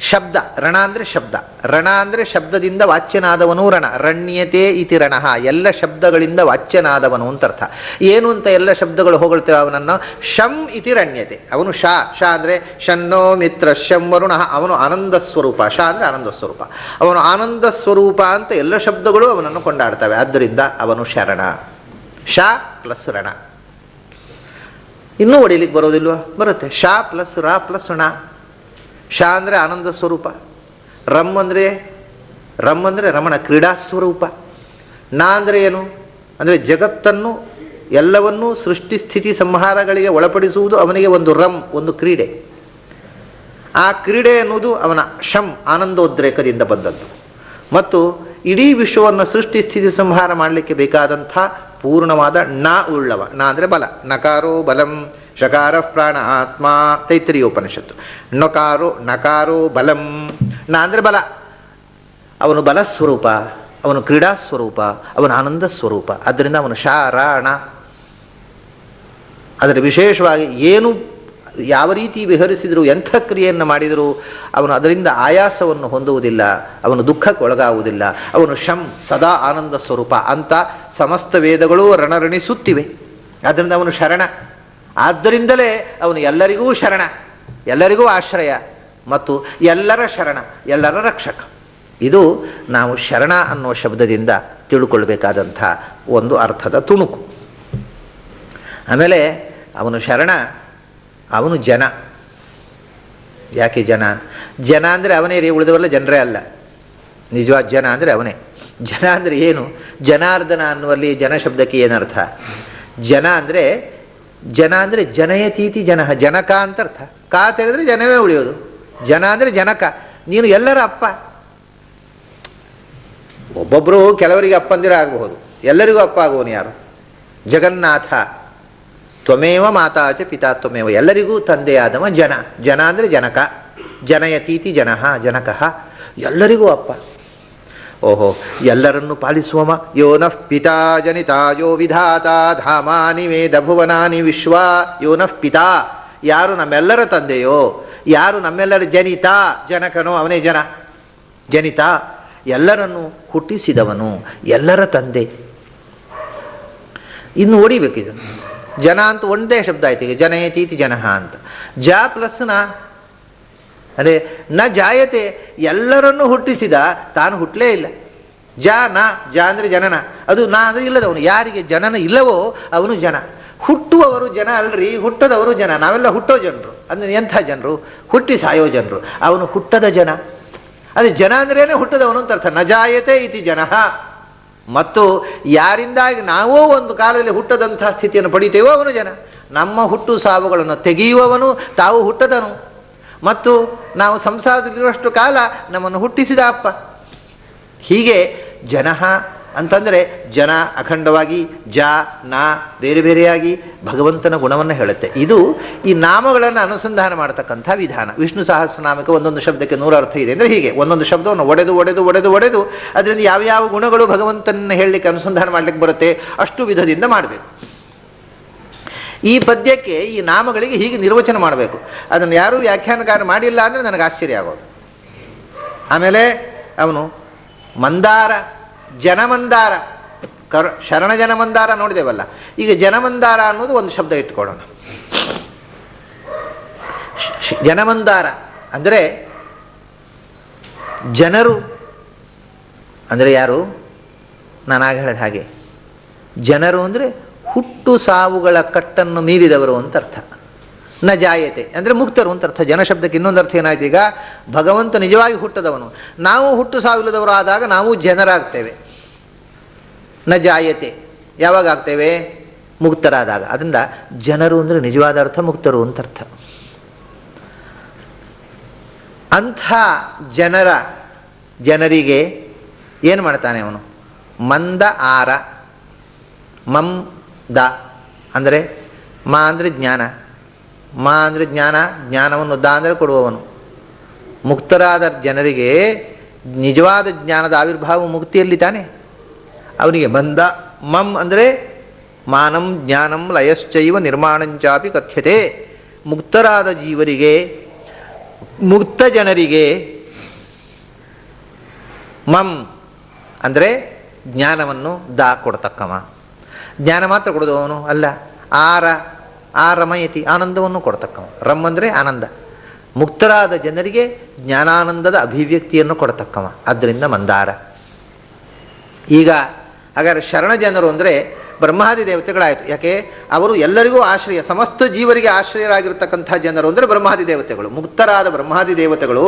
ಶಬ್ದ ರಣ ಅಂದರೆ ಶಬ್ದ. ರಣ ಅಂದರೆ ಶಬ್ದದಿಂದ ವಾಚ್ಯನಾದವನು ರಣ. ರಣ್ಯತೆ ಇತಿ ರಣಃ. ಎಲ್ಲ ಶಬ್ದಗಳಿಂದ ವಾಚ್ಯನಾದವನು ಅಂತ ಅರ್ಥ. ಏನು ಅಂತ ಎಲ್ಲ ಶಬ್ದಗಳು ಹೊಗಳ್ತೇವೆ ಅವನನ್ನು? ಶಂ ಇತಿ ರಣ್ಯತೆ. ಅವನು ಶಾ ಅಂದರೆ ಶನ್ನೋ ಮಿತ್ರ ಶಂ ವರುಣ. ಅವನು ಆನಂದ ಸ್ವರೂಪ. ಅಂದರೆ ಆನಂದ ಸ್ವರೂಪ. ಅವನು ಆನಂದ ಸ್ವರೂಪ ಅಂತ ಎಲ್ಲ ಶಬ್ದಗಳು ಅವನನ್ನು ಕೊಂಡಾಡ್ತವೆ. ಆದ್ದರಿಂದ ಅವನು ಶರಣ. ಪ್ಲಸ್ ರಣ. ಇನ್ನೂ ಹೊಡಿಲಿಕ್ಕೆ ಬರೋದಿಲ್ವ? ಬರುತ್ತೆ. ಪ್ಲಸ್ ರ ಪ್ಲಸ್ ಣ. ಅಂದರೆ ಆನಂದ ಸ್ವರೂಪ. ರಮ್ ಅಂದರೆ ರಮಣ, ಕ್ರೀಡಾ ಸ್ವರೂಪ. ಅಂದರೆ ಏನು? ಅಂದರೆ ಜಗತ್ತನ್ನು ಎಲ್ಲವನ್ನೂ ಸೃಷ್ಟಿ ಸ್ಥಿತಿ ಸಂಹಾರಗಳಿಗೆ ಒಳಪಡಿಸುವುದು ಅವನಿಗೆ ಒಂದು ಒಂದು ಕ್ರೀಡೆ. ಆ ಕ್ರೀಡೆ ಎನ್ನುವುದು ಅವನ ಆನಂದೋದ್ರೇಕದಿಂದ ಬಂದದ್ದು. ಮತ್ತು ಇಡೀ ವಿಶ್ವವನ್ನು ಸೃಷ್ಟಿ ಸ್ಥಿತಿ ಸಂಹಾರ ಮಾಡಲಿಕ್ಕೆ ಬೇಕಾದಂಥ ಪೂರ್ಣವಾದ ಉಳ್ಳವ. ಅಂದರೆ ಬಲ. ನಕಾರೋ ಬಲಂ ಶಕಾರ ಪ್ರಾಣ ಆತ್ಮ, ತೈತ್ರೀಯ ಉಪನಿಷತ್ತು. ನಕಾರೋ ಬಲಂ. ಅಂದರೆ ಬಲ. ಅವನು ಬಲ ಸ್ವರೂಪ, ಅವನು ಕ್ರೀಡಾ ಸ್ವರೂಪ, ಅವನು ಆನಂದ ಸ್ವರೂಪ. ಆದ್ದರಿಂದ ಅವನು ಣ. ಅದರ ವಿಶೇಷವಾಗಿ ಏನು ಯಾವ ರೀತಿ ವಿಹರಿಸಿದರೂ, ಎಂಥ ಕ್ರಿಯೆಯನ್ನು ಮಾಡಿದರೂ ಅವನು ಅದರಿಂದ ಆಯಾಸವನ್ನು ಹೊಂದುವುದಿಲ್ಲ, ಅವನು ದುಃಖಕ್ಕೆ ಒಳಗಾಗುವುದಿಲ್ಲ. ಅವನು ಸದಾ ಆನಂದ ಸ್ವರೂಪ ಅಂತ ಸಮಸ್ತ ವೇದಗಳು ರಣರಣಿಸುತ್ತಿವೆ. ಆದ್ದರಿಂದ ಅವನು ಶರಣ. ಆದ್ದರಿಂದಲೇ ಅವನು ಎಲ್ಲರಿಗೂ ಶರಣ, ಎಲ್ಲರಿಗೂ ಆಶ್ರಯ ಮತ್ತು ಎಲ್ಲರ ಶರಣ, ಎಲ್ಲರ ರಕ್ಷಕ. ಇದು ನಾವು ಶರಣ ಅನ್ನುವ ಶಬ್ದದಿಂದ ತಿಳ್ಕೊಳ್ಬೇಕಾದಂಥ ಒಂದು ಅರ್ಥದ ತುಣುಕು. ಆಮೇಲೆ ಅವನು ಶರಣ, ಅವನು ಜನ. ಯಾಕೆ ಜನ? ಜನ ಅಂದರೆ ಅವನೇ ರೀ, ಉಳಿದವರೆಲ್ಲ ಜನರೇ ಅಲ್ಲ. ನಿಜವಾದ ಜನ ಅಂದರೆ ಅವನೇ. ಜನ ಅಂದರೆ ಏನು? ಜನಾರ್ದನ ಅನ್ನುವಲ್ಲಿ ಜನ ಶಬ್ದಕ್ಕೆ ಏನರ್ಥ? ಜನ ಅಂದರೆ ಜನಯತೀತಿ ಜನ, ಜನಕ ಅಂತ ಅರ್ಥ. ಕಾ ತೆಗೆದ್ರೆ ಜನವೇ ಉಳಿಯೋದು. ಜನ ಅಂದರೆ ಜನಕ. ನೀನು ಎಲ್ಲರ ಅಪ್ಪ. ಒಬ್ಬೊಬ್ಬರು ಕೆಲವರಿಗೆ ಅಪ್ಪಂದಿರ ಆಗಬಹುದು, ಎಲ್ಲರಿಗೂ ಅಪ್ಪ ಆಗುವನು ಯಾರು? ಜಗನ್ನಾಥ ತ್ವಮೇವ ಮಾತಾ ಚ ಪಿತಾ ತ್ವಮೇವ, ಎಲ್ಲರಿಗೂ ತಂದೆಯಾದವ ಜನ. ಜನ ಅಂದರೆ ಜನಕ. ಜನಯತೀತಿ ಜನಃ ಜನಕಃ, ಎಲ್ಲರಿಗೂ ಅಪ್ಪ. ಓಹೋ, ಎಲ್ಲರನ್ನು ಪಾಲಿಸುವಮ. ಯೋ ನಃ ಪಿತಾ ಜನಿತಾ ಯೋ ವಿಧಾತಾ ಧಾಮಾನಿ ವೇದ ಭುವನಾನಿ ವಿಶ್ವ. ಯೋ ನಃ ಪಿತಾ, ಯಾರು ನಮ್ಮೆಲ್ಲರ ತಂದೆಯೋ, ಯಾರು ನಮ್ಮೆಲ್ಲರ ಜನಿತ, ಜನಕನೋ ಅವನೇ ಜನ. ಜನಿತ, ಎಲ್ಲರನ್ನು ಹುಟ್ಟಿಸಿದವನು, ಎಲ್ಲರ ತಂದೆ. ಇನ್ನು ಹೊಡಿಬೇಕಿದು. ಜನ ಅಂತ ಒಂದೇ ಶಬ್ದ ಆಯ್ತು ಈಗ, ಜನಯತೀತಿ ಜನಃ ಅಂತ. ಜ ಪ್ಲಸ್ ನ, ಅದೇ ನ ಜಾಯತೆ, ಎಲ್ಲರನ್ನು ಹುಟ್ಟಿಸಿದ, ತಾನು ಹುಟ್ಟಲೇ ಇಲ್ಲ. ಜ ನ, ಜ ಅಂದರೆ ಜನನ, ಅದು ನಾ ಅಂದರೆ ಇಲ್ಲದವನು. ಯಾರಿಗೆ ಜನನ ಇಲ್ಲವೋ ಅವನು ಜನ. ಹುಟ್ಟುವವರು ಜನ ಅಲ್ರಿ, ಹುಟ್ಟದವರು ಜನ. ನಾವೆಲ್ಲ ಹುಟ್ಟೋ ಜನರು. ಅಂದರೆ ಎಂಥ ಜನರು? ಹುಟ್ಟಿ ಸಾಯೋ ಜನರು. ಅವನು ಹುಟ್ಟದ ಜನ. ಅದೇ ಜನ ಅಂದ್ರೇನೆ ಹುಟ್ಟದವನು ಅಂತ ಅರ್ಥ. ನ ಜಾಯತೆ ಇತಿ ಜನಃ. ಮತ್ತು ಯಾರಿಂದಾಗಿ ನಾವೋ ಒಂದು ಕಾಲದಲ್ಲಿ ಹುಟ್ಟದಂಥ ಸ್ಥಿತಿಯನ್ನು ಪಡಿತೇವೋ ಅವನು ಜನ. ನಮ್ಮ ಹುಟ್ಟು ಸಾವುಗಳನ್ನು ತೆಗೆಯುವವನು ತಾವು ಹುಟ್ಟದನು. ಮತ್ತು ನಾವು ಸಂಸಾರದಲ್ಲಿರುವಷ್ಟು ಕಾಲ ನಮ್ಮನ್ನು ಹುಟ್ಟಿಸಿದ ಅಪ್ಪ. ಹೀಗೆ ಜನಃ ಅಂತಂದರೆ ಜನ ಅಖಂಡವಾಗಿ, ಜ ನ ಬೇರೆ ಬೇರೆಯಾಗಿ ಭಗವಂತನ ಗುಣವನ್ನು ಹೇಳುತ್ತೆ. ಇದು ಈ ನಾಮಗಳನ್ನು ಅನುಸಂಧಾನ ಮಾಡತಕ್ಕಂಥ ವಿಧಾನ. ವಿಷ್ಣು ಸಹಸ್ರನಾಮಕ್ಕೆ ಒಂದೊಂದು ಶಬ್ದಕ್ಕೆ 100 ಅರ್ಥ ಇದೆ ಅಂದರೆ ಹೀಗೆ ಒಂದೊಂದು ಶಬ್ದವನ್ನು ಒಡೆದು ಒಡೆದು ಒಡೆದು ಒಡೆದು ಅದರಿಂದ ಯಾವ್ಯಾವ ಗುಣಗಳು ಭಗವಂತನನ್ನು ಹೇಳಲಿಕ್ಕೆ ಅನುಸಂಧಾನ ಮಾಡಲಿಕ್ಕೆ ಬರುತ್ತೆ ಅಷ್ಟು ವಿಧದಿಂದ ಮಾಡಬೇಕು. ಈ ಪದ್ಯಕ್ಕೆ ಈ ನಾಮಗಳಿಗೆ ಹೀಗೆ ನಿರ್ವಚನ ಮಾಡಬೇಕು. ಅದನ್ನು ಯಾರೂ ವ್ಯಾಖ್ಯಾನಕಾರ ಮಾಡಿಲ್ಲ ಅಂದರೆ ನನಗೆ ಆಶ್ಚರ್ಯ ಆಗೋದು. ಆಮೇಲೆ ಅವನು ಮಂದಾರ, ಜನಮಂದಾರ, ಶರಣ ಜನಮಂದಾರ ನೋಡಿದೆವಲ್ಲ. ಈಗ ಜನಮಂದಾರ ಅನ್ನೋದು ಒಂದು ಶಬ್ದ ಇಟ್ಕೊಳ್ಳೋಣ. ಜನಮಂದಾರ ಅಂದರೆ ಜನರು ಅಂದರೆ ಯಾರು? ನಾನಾಗ ಹೇಳಿದ ಹಾಗೆ ಜನರು ಅಂದರೆ ಹುಟ್ಟು ಸಾವುಗಳ ಕಟ್ಟನ್ನು ಮೀರಿದವರು ಅಂತ ಅರ್ಥ. ನ ಜಾಯತೆ ಅಂದರೆ ಮುಕ್ತರು ಅಂತ ಅರ್ಥ. ಜನ ಶಬ್ದಕ್ಕೆ ಇನ್ನೊಂದು ಅರ್ಥ ಏನಾಯ್ತು ಈಗ? ಭಗವಂತ ನಿಜವಾಗಿ ಹುಟ್ಟದವನು. ನಾವು ಹುಟ್ಟು ಸಾವಿಲ್ಲದವರು ಆದಾಗ ನಾವು ಜನರಾಗ್ತೇವೆ. ನ ಜಾಯತೆ ಯಾವಾಗ ಆಗ್ತೇವೆ? ಮುಕ್ತರಾದಾಗ. ಅದರಿಂದ ಜನರು ಅಂದರೆ ನಿಜವಾದ ಅರ್ಥ ಮುಕ್ತರು ಅಂತ ಅರ್ಥ. ಅಂಥ ಜನರಿಗೆ ಏನು ಮಾಡ್ತಾನೆ ಅವನು? ಮಂದ ಆರ, ಮಂ ದ ಅಂದರೆ ಮಾ ಅಂದರೆ ಜ್ಞಾನ, ಮಾ ಅಂದರೆ ಜ್ಞಾನ, ಜ್ಞಾನವನ್ನು ದ ಅಂದರೆ ಕೊಡುವವನು. ಮುಕ್ತರಾದ ಜನರಿಗೆ ನಿಜವಾದ ಜ್ಞಾನದ ಆವಿರ್ಭಾವ ಮುಕ್ತಿಯಲ್ಲಿ ತಾನೆ. ಅವನಿಗೆ ಮಂದ. ಮಂ ಅಂದರೆ ಮಾನಂ ಜ್ಞಾನಂ ಲಯಶ್ಚೈವ ನಿರ್ಮಾಣಂಚಾಪಿ ಕಥ್ಯತೆ. ಮುಕ್ತರಾದ ಜೀವರಿಗೆ, ಮುಕ್ತ ಜನರಿಗೆ ಮಂ ಅಂದರೆ ಜ್ಞಾನವನ್ನು ದ ಕೊಡ್ತಕ್ಕವ. ಜ್ಞಾನ ಮಾತ್ರ ಕೊಡೋದವನು ಅಲ್ಲ. ರಮಯತಿ ಆನಂದವನ್ನು ಕೊಡ್ತಕ್ಕವ. ರಮ್ ಅಂದರೆ ಆನಂದ. ಮುಕ್ತರಾದ ಜನರಿಗೆ ಜ್ಞಾನಾನಂದದ ಅಭಿವ್ಯಕ್ತಿಯನ್ನು ಕೊಡತಕ್ಕವ. ಆದ್ದರಿಂದ ಮಂದಾರ. ಈಗ ಹಾಗಾದರೆ ಶರಣ ಜನರು ಅಂದರೆ ಬ್ರಹ್ಮಾದಿ ದೇವತೆಗಳಾಯಿತು. ಯಾಕೆ? ಅವರು ಎಲ್ಲರಿಗೂ ಆಶ್ರಯ, ಸಮಸ್ತ ಜೀವರಿಗೆ ಆಶ್ರಯರಾಗಿರ್ತಕ್ಕಂಥ ಜನರು ಅಂದರೆ ಬ್ರಹ್ಮಾದಿ ದೇವತೆಗಳು. ಮುಕ್ತರಾದ ಬ್ರಹ್ಮಾದಿ ದೇವತೆಗಳು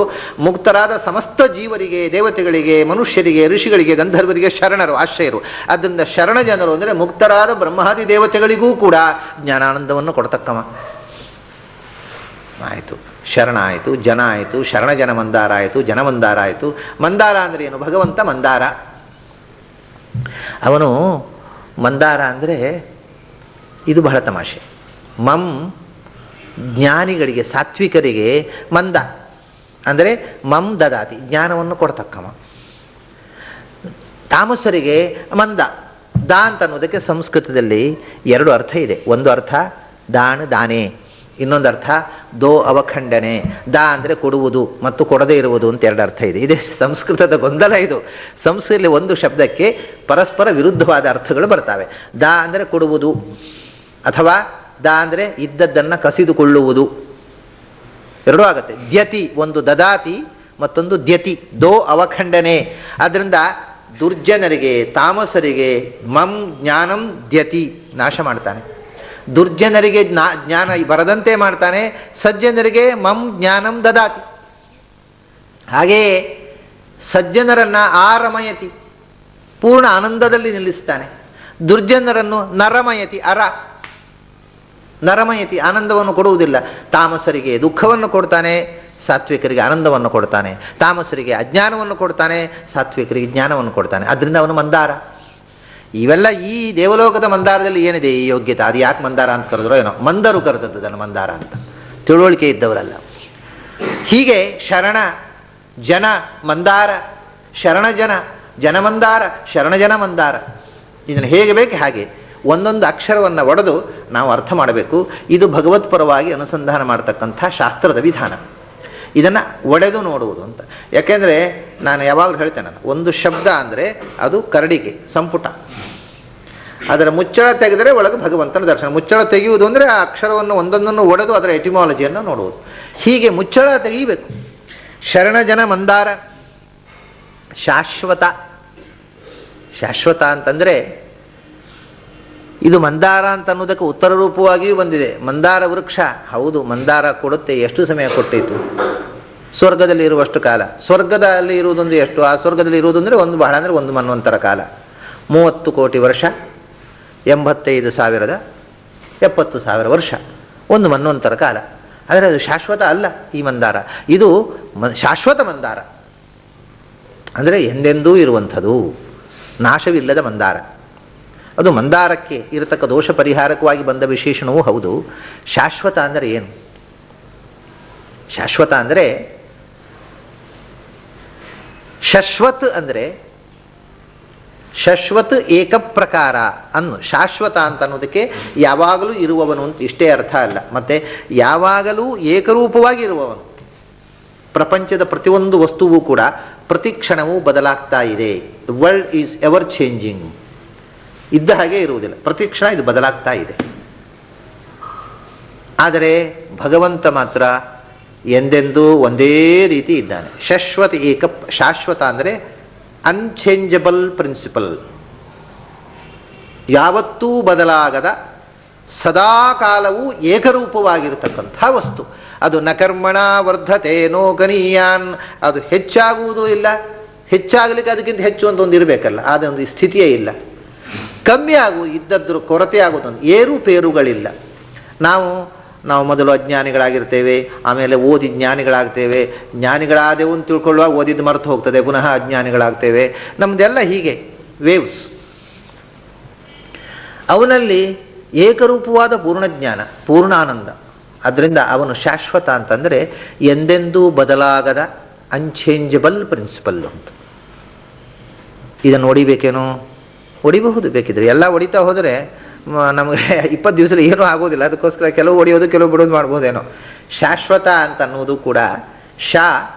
ಮುಕ್ತರಾದ ಸಮಸ್ತ ಜೀವರಿಗೆ, ದೇವತೆಗಳಿಗೆ, ಮನುಷ್ಯರಿಗೆ, ಋಷಿಗಳಿಗೆ, ಗಂಧರ್ವರಿಗೆ ಶರಣರು, ಆಶ್ರಯರು. ಆದ್ದರಿಂದ ಶರಣ ಜನರು ಅಂದರೆ ಮುಕ್ತರಾದ ಬ್ರಹ್ಮಾದಿ ದೇವತೆಗಳಿಗೂ ಕೂಡ ಜ್ಞಾನಾನಂದವನ್ನು ಕೊಡ್ತಕ್ಕವ. ಆಯಿತು, ಶರಣ ಆಯಿತು, ಜನ ಆಯಿತು, ಶರಣ ಜನ ಮಂದಾರ ಆಯಿತು, ಜನಮಂದಾರ ಆಯಿತು. ಮಂದಾರ ಅಂದರೆ ಏನು? ಭಗವಂತ ಮಂದಾರ. ಅವನು ಮಂದಾರ ಅಂದರೆ ಇದು ಬಹಳ ತಮಾಷೆ. ಮಂ ಜ್ಞಾನಿಗಳಿಗೆ, ಸಾತ್ವಿಕರಿಗೆ ಮಂದ ಅಂದರೆ ಮಂ ದದಾತಿ ಜ್ಞಾನವನ್ನು ಕೊಡ್ತಕ್ಕವ. ತಾಮಸರಿಗೆ ಮಂದ. ದಾ ಅಂತ ಅನ್ನೋದಕ್ಕೆ ಸಂಸ್ಕೃತದಲ್ಲಿ 2 ಅರ್ಥ ಇದೆ. ಒಂದು ಅರ್ಥ ದಾನ್ ದಾನೆ, ಇನ್ನೊಂದು ಅರ್ಥ ದೋ ಅವಖಂಡನೆ. ದಾ ಅಂದರೆ ಕೊಡುವುದು ಮತ್ತು ಕೊಡದೇ ಇರುವುದು ಅಂತ 2 ಅರ್ಥ ಇದೆ. ಇದೇ ಸಂಸ್ಕೃತದ ಗೊಂದಲ ಇದು. ಸಂಸ್ಕೃತದಲ್ಲಿ ಒಂದು ಶಬ್ದಕ್ಕೆ ಪರಸ್ಪರ ವಿರುದ್ಧವಾದ ಅರ್ಥಗಳು ಬರ್ತವೆ. ದಾ ಅಂದರೆ ಕೊಡುವುದು, ಅಥವಾ ದಾ ಅಂದರೆ ಇದ್ದದ್ದನ್ನು ಕಸಿದುಕೊಳ್ಳುವುದು, ಎರಡೂ ಆಗುತ್ತೆ. ದ್ಯತಿ, ಒಂದು ದದಾತಿ, ಮತ್ತೊಂದು ದ್ಯತಿ, ದೋ ಅವಖಂಡನೆ. ಆದ್ದರಿಂದ ದುರ್ಜನರಿಗೆ, ತಾಮಸರಿಗೆ ಮಂ ಜ್ಞಾನಂ ದ್ಯತಿ, ನಾಶ ಮಾಡ್ತಾನೆ. ದುರ್ಜನರಿಗೆ ಜ್ಞಾನ ಬರದಂತೆ ಮಾಡ್ತಾನೆ, ಸಜ್ಜನರಿಗೆ ಮಂ ಜ್ಞಾನಂ ದದಾತಿ. ಹಾಗೆಯೇ ಸಜ್ಜನರನ್ನು ಆರಮಯತಿ, ಪೂರ್ಣ ಆನಂದದಲ್ಲಿ ನಿಲ್ಲಿಸ್ತಾನೆ. ದುರ್ಜನರನ್ನು ನರಮಯತಿ, ನರಮಯತಿ ಆನಂದವನ್ನು ಕೊಡುವುದಿಲ್ಲ. ತಾಮಸರಿಗೆ ದುಃಖವನ್ನು ಕೊಡ್ತಾನೆ, ಸಾತ್ವಿಕರಿಗೆ ಆನಂದವನ್ನು ಕೊಡ್ತಾನೆ. ತಾಮಸರಿಗೆ ಅಜ್ಞಾನವನ್ನು ಕೊಡ್ತಾನೆ, ಸಾತ್ವಿಕರಿಗೆ ಜ್ಞಾನವನ್ನು ಕೊಡ್ತಾನೆ. ಅದರಿಂದ ಅವನು ಮಂದಾರ. ಇವೆಲ್ಲ ಈ ದೇವಲೋಕದ ಮಂದಾರದಲ್ಲಿ ಏನಿದೆ ಈ ಯೋಗ್ಯತೆ, ಅದು ಯಾಕೆ ಮಂದಾರ ಅಂತ ಕರೆದ್ರೋ ಏನೋ, ಮಂದರು ಕರೆದದ್ದು ಅದನ್ನು ಮಂದಾರ ಅಂತ, ತಿಳುವಳಿಕೆ ಇದ್ದವರಲ್ಲ. ಹೀಗೆ ಶರಣ ಜನ ಮಂದಾರ, ಶರಣ ಜನ ಜನಮಂದಾರ, ಶರಣಜನ ಮಂದಾರ, ಇದನ್ನು ಹೇಗೆ ಬೇಕು ಹಾಗೆ ಒಂದೊಂದು ಅಕ್ಷರವನ್ನು ಒಡೆದು ನಾವು ಅರ್ಥ ಮಾಡಬೇಕು. ಇದು ಭಗವತ್ಪರವಾಗಿ ಅನುಸಂಧಾನ ಮಾಡತಕ್ಕಂಥ ಶಾಸ್ತ್ರದ ವಿಧಾನ. ಇದನ್ನು ಒಡೆದು ನೋಡುವುದು ಅಂತ. ಯಾಕೆಂದರೆ ನಾನು ಯಾವಾಗಲೂ ಹೇಳ್ತೇನೆ, ಒಂದು ಶಬ್ದ ಅಂದರೆ ಅದು ಕರಡಿಗೆ ಸಂಪುಟ, ಅದರ ಮುಚ್ಚಳ ತೆಗೆದರೆ ಒಳಗೆ ಭಗವಂತನ ದರ್ಶನ. ಮುಚ್ಚಳ ತೆಗೆಯುವುದು ಅಂದರೆ ಆ ಅಕ್ಷರವನ್ನು ಒಂದೊಂದನ್ನು ಒಡೆದು ಅದರ ಎಟಿಮಾಲಜಿಯನ್ನು ನೋಡುವುದು. ಹೀಗೆ ಮುಚ್ಚಳ ತೆಗೆಯಬೇಕು. ಶರಣಜನ ಮಂದಾರ ಶಾಶ್ವತ. ಶಾಶ್ವತ ಅಂತಂದರೆ ಇದು ಮಂದಾರ ಅಂತ ಅನ್ನೋದಕ್ಕೆ ಉತ್ತರ ರೂಪವಾಗಿಯೂ ಬಂದಿದೆ. ಮಂದಾರ ವೃಕ್ಷ, ಹೌದು ಮಂದಾರ ಕೊಡುತ್ತೆ. ಎಷ್ಟು ಸಮಯ ಕೊಟ್ಟಿತು? ಸ್ವರ್ಗದಲ್ಲಿ ಇರುವಷ್ಟು ಕಾಲ. ಸ್ವರ್ಗದಲ್ಲಿ ಇರುವುದೊಂದು ಎಷ್ಟು? ಆ ಸ್ವರ್ಗದಲ್ಲಿ ಇರುವುದಂದರೆ ಒಂದು ಬಹಳ ಅಂದರೆ ಒಂದು ಮನ್ವಂತರ ಕಾಲ, 30 ಕೋಟಿ ವರ್ಷ, 85,070 ವರ್ಷ, ಒಂದು ಮನ್ವಂತರ ಕಾಲ. ಆದರೆ ಅದು ಶಾಶ್ವತ ಅಲ್ಲ ಈ ಮಂದಾರ. ಇದು ಶಾಶ್ವತ ಮಂದಾರ ಅಂದರೆ ಎಂದೆಂದೂ ಇರುವಂಥದ್ದು, ನಾಶವಿಲ್ಲದ ಮಂದಾರ. ಅದು ಮಂದಾರಕ್ಕೆ ಇರತಕ್ಕ ದೋಷ ಪರಿಹಾರಕವಾಗಿ ಬಂದ ವಿಶೇಷಣವೂ ಹೌದು. ಶಾಶ್ವತ ಅಂದರೆ ಏನು? ಶಾಶ್ವತ ಅಂದರೆ ಶಶ್ವತ್ ಅಂದರೆ ಶಶ್ವತ್ ಏಕಪ್ರಕಾರ ಅನ್ನು. ಶಾಶ್ವತ ಅಂತ ಅನ್ನೋದಕ್ಕೆ ಯಾವಾಗಲೂ ಇರುವವನು ಅಂತ ಇಷ್ಟೇ ಅರ್ಥ ಅಲ್ಲ, ಮತ್ತು ಯಾವಾಗಲೂ ಏಕರೂಪವಾಗಿ ಇರುವವನು. ಪ್ರಪಂಚದ ಪ್ರತಿಯೊಂದು ವಸ್ತುವು ಕೂಡ ಪ್ರತಿ ಕ್ಷಣವೂ ಬದಲಾಗ್ತಾ ಇದೆ. The world is ever changing. ಇದ್ದ ಹಾಗೆ ಇರುವುದಿಲ್ಲ, ಪ್ರತಿ ಕ್ಷಣ ಇದು ಬದಲಾಗ್ತಾ ಇದೆ. ಆದರೆ ಭಗವಂತ ಮಾತ್ರ ಎಂದೆಂದೂ ಒಂದೇ ರೀತಿ ಇದ್ದಾನೆ. ಶಶ್ವತ ಶಾಶ್ವತ ಅಂದರೆ ಅನ್ಚೇಂಜಬಲ್ ಪ್ರಿನ್ಸಿಪಲ್, ಯಾವತ್ತೂ ಬದಲಾಗದ, ಸದಾ ಕಾಲವೂ ಏಕರೂಪವಾಗಿರತಕ್ಕಂಥ ವಸ್ತು. ಅದು ನ ಕರ್ಮಣ ವರ್ಧತೆ ನೋ ಗಣೀಯಾನ್. ಅದು ಹೆಚ್ಚಾಗುವುದೂ ಇಲ್ಲ, ಹೆಚ್ಚಾಗಲಿಕ್ಕೆ ಅದಕ್ಕಿಂತ ಹೆಚ್ಚು ಅಂತ ಒಂದು ಇರಬೇಕಲ್ಲ, ಅದೊಂದು ಸ್ಥಿತಿಯೇ ಇಲ್ಲ. ಕಮ್ಮಿ ಇದ್ದದ್ರ ಕೊರತೆ ಆಗೋದೊಂದು, ಏರುಪೇರುಗಳಿಲ್ಲ. ನಾವು ಮೊದಲು ಅಜ್ಞಾನಿಗಳಾಗಿರ್ತೇವೆ, ಆಮೇಲೆ ಓದಿ ಜ್ಞಾನಿಗಳಾಗ್ತೇವೆ, ಜ್ಞಾನಿಗಳಾದೆವು ಅಂತ ತಿಳ್ಕೊಳ್ಳುವಾಗ ಓದಿದ್ದು ಮರೆತು ಹೋಗ್ತದೆ, ಪುನಃ ಅಜ್ಞಾನಿಗಳಾಗ್ತೇವೆ. ನಮ್ಮದೆಲ್ಲ ಹೀಗೆ ವೇವ್ಸ್. ಅವನಲ್ಲಿ ಏಕರೂಪವಾದ ಪೂರ್ಣಜ್ಞಾನ, ಪೂರ್ಣಾನಂದ. ಅದರಿಂದ ಅವನು ಶಾಶ್ವತ ಅಂತಂದರೆ ಎಂದೆಂದೂ ಬದಲಾಗದ ಅನ್ಚೇಂಜಬಲ್ ಪ್ರಿನ್ಸಿಪಲ್ ಅಂತ. ಇದನ್ನು ಹೊಡಿಬೇಕೇನೋ? ಹೊಡಿಬಹುದು, ಬೇಕಿದ್ರೆ. ಎಲ್ಲ ಹೊಡಿತಾ ಹೋದರೆ ನಮಗೆ 20 ದಿವಸದಲ್ಲಿ ಏನೂ ಆಗೋದಿಲ್ಲ. ಅದಕ್ಕೋಸ್ಕರ ಕೆಲವು ಹೊಡೆಯೋದು, ಕೆಲವು ಬಿಡೋದು ಮಾಡ್ಬೋದೇನೋ. ಶಾಶ್ವತ ಅಂತ ಅನ್ನೋದು ಕೂಡ ಶಾ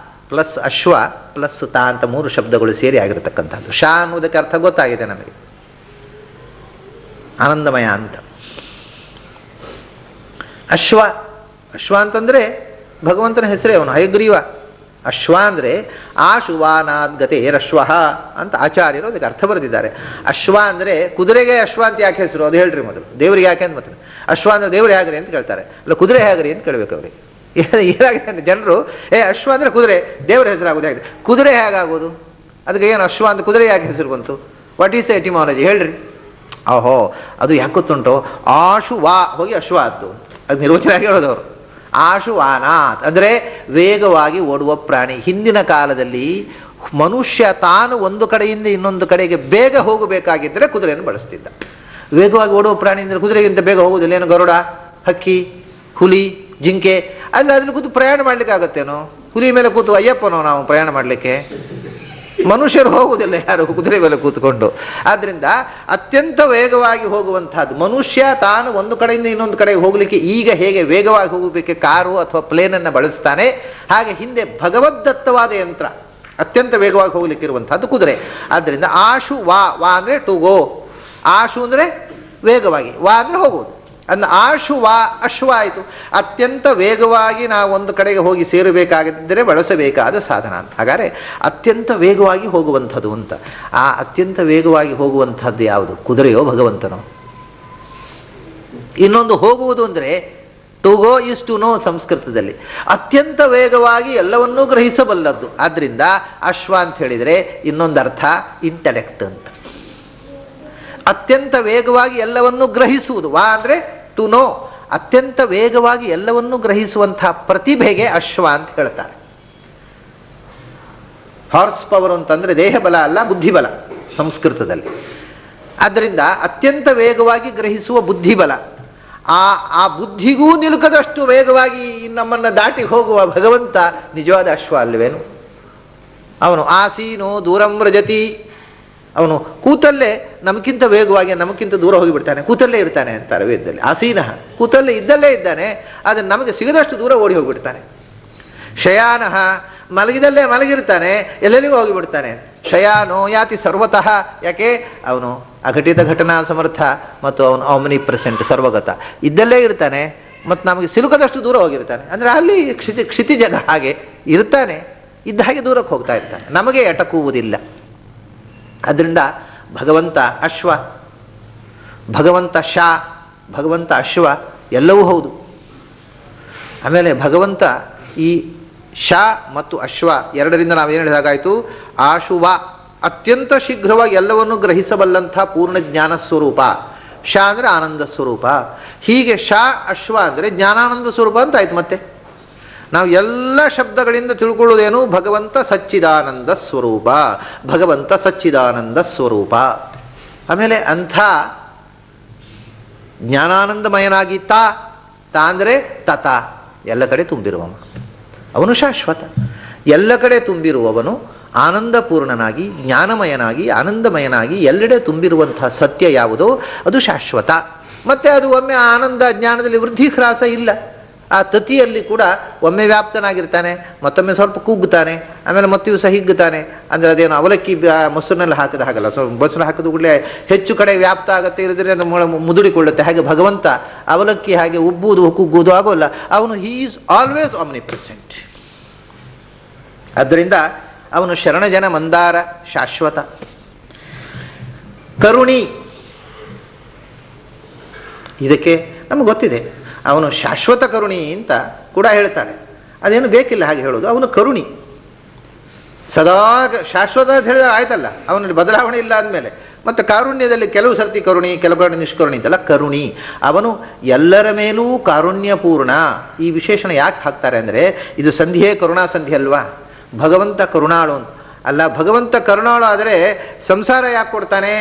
ಪ್ಲಸ್ ಅಶ್ವ ಪ್ಲಸ್ ತಾ ಅಂತ 3 ಶಬ್ದಗಳು ಸೇರಿ ಆಗಿರತಕ್ಕಂಥದ್ದು. ಶಾ ಅನ್ನೋದಕ್ಕೆ ಅರ್ಥ ಗೊತ್ತಾಗಿದೆ ನಮಗೆ, ಆನಂದಮಯ ಅಂತ. ಅಶ್ವ ಅಂತಂದರೆ ಭಗವಂತನ ಹೆಸರೇ ಅವನು, ಹಯಗ್ರೀವ. ಅಶ್ವ ಅಂದರೆ ಆಶುವಾನಾದ್ ಗತೇರಶ್ವ ಅಂತ ಆಚಾರ್ಯರು ಅದಕ್ಕೆ ಅರ್ಥ ಬರೆದಿದ್ದಾರೆ. ಅಶ್ವ ಅಂದರೆ ಕುದುರೆಗೆ ಅಶ್ವ ಅಂತ ಯಾಕೆ ಹೆಸರು ಅದು ಹೇಳ್ರಿ ಮೊದಲು. ದೇವರಿಗೆ ಯಾಕೆ ಅಂತ ಮತ್ತೆ ಅಶ್ವ ಅಂದರೆ ದೇವ್ರು ಹೇಗ್ರಿ ಅಂತ ಕೇಳ್ತಾರೆ, ಅಲ್ಲ ಕುದುರೆ ಹೇಗ್ರಿ ಅಂತ ಕೇಳಬೇಕು ಅವರಿಗೆ. ಏನಾಗಿದೆ ಅಂದರೆ ಜನರು ಅಶ್ವ ಅಂದರೆ ಕುದುರೆ, ದೇವರ ಹೆಸರಾಗೋದು ಹೇಗಿದೆ? ಕುದುರೆ ಹೇಗಾಗೋದು? ಅದಕ್ಕೆ ಏನು ಅಶ್ವ ಅಂತ ಕುದುರೆ ಯಾಕೆ ಹೆಸರು ಬಂತು? ವಾಟ್ ಈಸ್ ದ ಎಟಿಮಾಲಜಿ ಹೇಳ್ರಿ. ಓಹೋ, ಅದು ಯಾಕೆ ಗೊತ್ತುಂಟು? ಆಶು ವಾ ಹೋಗಿ ಅಶ್ವ ಆದ್ದು, ಅದು ನಿರ್ವಚನ ಆಗಿ ಹೇಳೋದವರು. ಆಶುವಾನಾಥ್ ಅಂದರೆ ವೇಗವಾಗಿ ಓಡುವ ಪ್ರಾಣಿ. ಹಿಂದಿನ ಕಾಲದಲ್ಲಿ ಮನುಷ್ಯ ತಾನು ಒಂದು ಕಡೆಯಿಂದ ಇನ್ನೊಂದು ಕಡೆಗೆ ಬೇಗ ಹೋಗಬೇಕಾಗಿದ್ದರೆ ಕುದುರೆಯನ್ನು ಬಳಸ್ತಿದ್ದ. ವೇಗವಾಗಿ ಓಡುವ ಪ್ರಾಣಿ ಅಂದರೆ ಕುದುರೆಗಿಂತ ಬೇಗ ಹೋಗುವುದಿಲ್ಲ. ಏನು ಗರುಡ, ಹಕ್ಕಿ, ಹುಲಿ, ಜಿಂಕೆ ಅದ್ರಲ್ಲಿ ಕೂತು ಪ್ರಯಾಣ ಮಾಡ್ಲಿಕ್ಕೆ ಆಗುತ್ತೇನೋ? ಹುಲಿ ಮೇಲೆ ಕೂತು ಅಯ್ಯಪ್ಪನೋ ನಾವು ಪ್ರಯಾಣ ಮಾಡಲಿಕ್ಕೆ? ಮನುಷ್ಯರು ಹೋಗುವುದಿಲ್ಲ ಯಾರು ಕುದುರೆ ಮೇಲೆ ಕೂತ್ಕೊಂಡು. ಆದ್ದರಿಂದ ಅತ್ಯಂತ ವೇಗವಾಗಿ ಹೋಗುವಂತಹದ್ದು. ಮನುಷ್ಯ ತಾನು ಒಂದು ಕಡೆಯಿಂದ ಇನ್ನೊಂದು ಕಡೆಗೆ ಹೋಗಲಿಕ್ಕೆ ಈಗ ಹೇಗೆ ವೇಗವಾಗಿ ಹೋಗಲಿಕ್ಕೆ ಕಾರು ಅಥವಾ ಪ್ಲೇನನ್ನು ಬಳಸ್ತಾನೆ, ಹಾಗೆ ಹಿಂದೆ ಭಗವದ್ದತ್ತವಾದ ಯಂತ್ರ ಅತ್ಯಂತ ವೇಗವಾಗಿ ಹೋಗ್ಲಿಕ್ಕೆ ಇರುವಂತಹದ್ದು ಕುದುರೆ. ಆದ್ದರಿಂದ ಆಶು ವಾ ಅಂದರೆ ಟು ಗೋ. ಆಶು ಅಂದರೆ ವೇಗವಾಗಿ, ವಾ ಅಂದರೆ ಹೋಗುವುದು. ಅದನ್ನ ಆಶು ವಾ ಅಶ್ವ ಆಯಿತು. ಅತ್ಯಂತ ವೇಗವಾಗಿ ನಾವು ಒಂದು ಕಡೆಗೆ ಹೋಗಿ ಸೇರಬೇಕಾಗಿದ್ದರೆ ಬಳಸಬೇಕಾದ ಸಾಧನ ಅಂತ. ಹಾಗಾದರೆ ಅತ್ಯಂತ ವೇಗವಾಗಿ ಹೋಗುವಂಥದ್ದು ಅಂತ. ಆ ಅತ್ಯಂತ ವೇಗವಾಗಿ ಹೋಗುವಂಥದ್ದು ಯಾವುದು? ಕುದುರೆಯೋ ಭಗವಂತನೋ? ಇನ್ನೊಂದು ಹೋಗುವುದು ಅಂದರೆ to go is to know ಸಂಸ್ಕೃತದಲ್ಲಿ. ಅತ್ಯಂತ ವೇಗವಾಗಿ ಎಲ್ಲವನ್ನೂ ಗ್ರಹಿಸಬಲ್ಲದ್ದು. ಆದ್ದರಿಂದ ಅಶ್ವ ಅಂತ ಹೇಳಿದರೆ ಇನ್ನೊಂದು ಅರ್ಥ ಇಂಟೆಲೆಕ್ಟ್ ಅಂತ. ಅತ್ಯಂತ ವೇಗವಾಗಿ ಎಲ್ಲವನ್ನೂ ಗ್ರಹಿಸುವುದು. ವಾ ಅಂದರೆ ಟು ನೋ. ಅತ್ಯಂತ ವೇಗವಾಗಿ ಎಲ್ಲವನ್ನೂ ಗ್ರಹಿಸುವಂತಹ ಪ್ರತಿಭೆಗೆ ಅಶ್ವ ಅಂತ ಹೇಳ್ತಾರೆ. ಹಾರ್ಸ್ ಪವರ್ ಅಂತಂದರೆ ದೇಹ ಬಲ ಅಲ್ಲ, ಬುದ್ಧಿಬಲ ಸಂಸ್ಕೃತದಲ್ಲಿ. ಆದ್ದರಿಂದ ಅತ್ಯಂತ ವೇಗವಾಗಿ ಗ್ರಹಿಸುವ ಬುದ್ಧಿಬಲ, ಆ ಬುದ್ಧಿಗೂ ನಿಲುಕದಷ್ಟು ವೇಗವಾಗಿ ನಮ್ಮನ್ನು ದಾಟಿ ಹೋಗುವ ಭಗವಂತ ನಿಜವಾದ ಅಶ್ವ ಅಲ್ವೇನು? ಅವನು ಆಸೀನೋ ದೂರಂ ವ್ರಜತಿ, ಅವನು ಕೂತಲ್ಲೇ ನಮಗಿಂತ ವೇಗವಾಗಿ ನಮಗಿಂತ ದೂರ ಹೋಗಿಬಿಡ್ತಾನೆ, ಕೂತಲ್ಲೇ ಇರ್ತಾನೆ ಅಂತಾರೆ ವೇದದಲ್ಲಿ. ಆಸೀನಃ, ಕೂತಲ್ಲೇ ಇದ್ದಲ್ಲೇ ಇದ್ದಾನೆ, ಆದರೆ ನಮಗೆ ಸಿಗದಷ್ಟು ದೂರ ಓಡಿ ಹೋಗಿಬಿಡ್ತಾನೆ. ಶಯಾನಃ, ಮಲಗಿದಲ್ಲೇ ಮಲಗಿರ್ತಾನೆ, ಎಲ್ಲೆಲ್ಲಿಗೂ ಹೋಗಿಬಿಡ್ತಾನೆ. ಶಯಾನೋ ಯಾತಿ ಸರ್ವತಃ, ಯಾಕೆ ಅವನು ಅಘಟಿತ ಘಟನಾ ಸಮರ್ಥ ಮತ್ತು ಅವನು ಆಮ್ನಿ ಪ್ರೆಸೆಂಟ್ ಸರ್ವಗತ, ಇದ್ದಲ್ಲೇ ಇರ್ತಾನೆ ಮತ್ತು ನಮಗೆ ಸಿಲುಕದಷ್ಟು ದೂರ ಹೋಗಿರ್ತಾನೆ. ಅಂದರೆ ಅಲ್ಲಿ ಕ್ಷಿತಿಜಗ ಹಾಗೆ ಇರ್ತಾನೆ, ಇದ್ದ ಹಾಗೆ ದೂರಕ್ಕೆ ಹೋಗ್ತಾ ಇರ್ತಾನೆ, ನಮಗೆ ಎಟಕುವುದಿಲ್ಲ. ಅದರಿಂದ ಭಗವಂತ ಅಶ್ವ, ಭಗವಂತ ಶಾ, ಭಗವಂತ ಅಶ್ವ ಎಲ್ಲವೂ ಹೌದು. ಆಮೇಲೆ ಭಗವಂತ ಈ ಶಾ ಮತ್ತು ಅಶ್ವ ಎರಡರಿಂದ ನಾವೇನು ಹೇಳಿದಾಗಾಯಿತು? ಆಶುವ, ಅತ್ಯಂತ ಶೀಘ್ರವಾಗಿ ಎಲ್ಲವನ್ನು ಗ್ರಹಿಸಬಲ್ಲಂಥ ಪೂರ್ಣ ಜ್ಞಾನ ಸ್ವರೂಪ. ಶಾ ಅಂದರೆ ಆನಂದ ಸ್ವರೂಪ. ಹೀಗೆ ಶಾ ಅಶ್ವ ಅಂದರೆ ಜ್ಞಾನಾನಂದ ಸ್ವರೂಪ ಅಂತ ಆಯ್ತು. ಮತ್ತೆ ನಾವು ಎಲ್ಲ ಶಬ್ದಗಳಿಂದ ತಿಳ್ಕೊಳ್ಳೋದೇನು? ಭಗವಂತ ಸಚ್ಚಿದಾನಂದ ಸ್ವರೂಪ, ಭಗವಂತ ಸಚ್ಚಿದಾನಂದ ಸ್ವರೂಪ. ಆಮೇಲೆ ಅಂಥ ಜ್ಞಾನಾನಂದಮಯನಾಗಿ ತಾ ಅಂದರೆ ತತ, ಎಲ್ಲ ಕಡೆ ತುಂಬಿರುವವನು ಅವನು ಶಾಶ್ವತ. ಎಲ್ಲ ಕಡೆ ತುಂಬಿರುವವನು ಆನಂದಪೂರ್ಣನಾಗಿ, ಜ್ಞಾನಮಯನಾಗಿ, ಆನಂದಮಯನಾಗಿ ಎಲ್ಲೆಡೆ ತುಂಬಿರುವಂಥ ಸತ್ಯ ಯಾವುದೋ ಅದು ಶಾಶ್ವತ. ಮತ್ತು ಅದು ಒಮ್ಮೆ ಆನಂದ ಜ್ಞಾನದಲ್ಲಿ ವೃದ್ಧಿ ಹ್ರಾಸ ಇಲ್ಲ. ಆ ತತಿಯಲ್ಲಿ ಕೂಡ ಒಮ್ಮೆ ವ್ಯಾಪ್ತನಾಗಿರ್ತಾನೆ, ಮತ್ತೊಮ್ಮೆ ಸ್ವಲ್ಪ ಕುಗ್ಗುತ್ತಾನೆ, ಆಮೇಲೆ ಮತ್ತೆ ದಿವಸ ಹಿಗ್ಗುತ್ತಾನೆ. ಅಂದರೆ ಅದೇನು ಅವಲಕ್ಕಿ ಮೊಸರಿನಲ್ಲಿ ಹಾಕಿದ ಹಾಗಲ್ಲ, ಮೊಸರು ಹಾಕಿದ ಕೂಡಲೇ ಹೆಚ್ಚು ಕಡೆ ವ್ಯಾಪ್ತ ಆಗುತ್ತೆ, ಇರಿದ್ರೆ ಅದು ಮುದುಡಿಕೊಳ್ಳುತ್ತೆ. ಹಾಗೆ ಭಗವಂತ ಅವಲಕ್ಕಿ ಹಾಗೆ ಉಬ್ಬುವುದು ಕುಗ್ಗುವುದು ಆಗೋಲ್ಲ. ಅವನು he is always Omni present. ಆದ್ದರಿಂದ ಅವನು ಶರಣಜನ ಮಂದಾರ ಶಾಶ್ವತ. ಕರುಣಿ, ಇದಕ್ಕೆ ನಮಗೆ ಗೊತ್ತಿದೆ, ಅವನು ಶಾಶ್ವತ ಕರುಣಿ ಅಂತ ಕೂಡ ಹೇಳ್ತಾರೆ. ಅದೇನು ಬೇಕಿಲ್ಲ ಹಾಗೆ ಹೇಳೋದು. ಅವನು ಕರುಣಿ, ಸದಾ ಶಾಶ್ವತ ಅಂತ ಹೇಳಿದ್ರೆ ಆಯ್ತಲ್ಲ, ಅವನಲ್ಲಿ ಬದಲಾವಣೆ ಇಲ್ಲ ಅಂದಮೇಲೆ. ಮತ್ತು ಕಾರುಣ್ಯದಲ್ಲಿ ಕೆಲವು ಸರ್ತಿ ಕರುಣಿ, ಕೆಲವು ಕಡೆ ನಿಷ್ಕರುಣಿ ಅಂತಲ್ಲ, ಕರುಣಿ. ಅವನು ಎಲ್ಲರ ಮೇಲೂ ಕಾರುಣ್ಯಪೂರ್ಣ. ಈ ವಿಶೇಷಣ ಯಾಕೆ ಹಾಕ್ತಾರೆ ಅಂದರೆ, ಇದು ಸಂಧಿಯೇ ಕರುಣಾ ಸಂಧಿ ಅಲ್ವಾ? ಭಗವಂತ ಕರುಣಾಳು ಅಲ್ಲ. ಭಗವಂತ ಕರುಣಾಳು ಆದರೆ ಸಂಸಾರ ಯಾಕೆ ಕೊಡ್ತಾನೆ?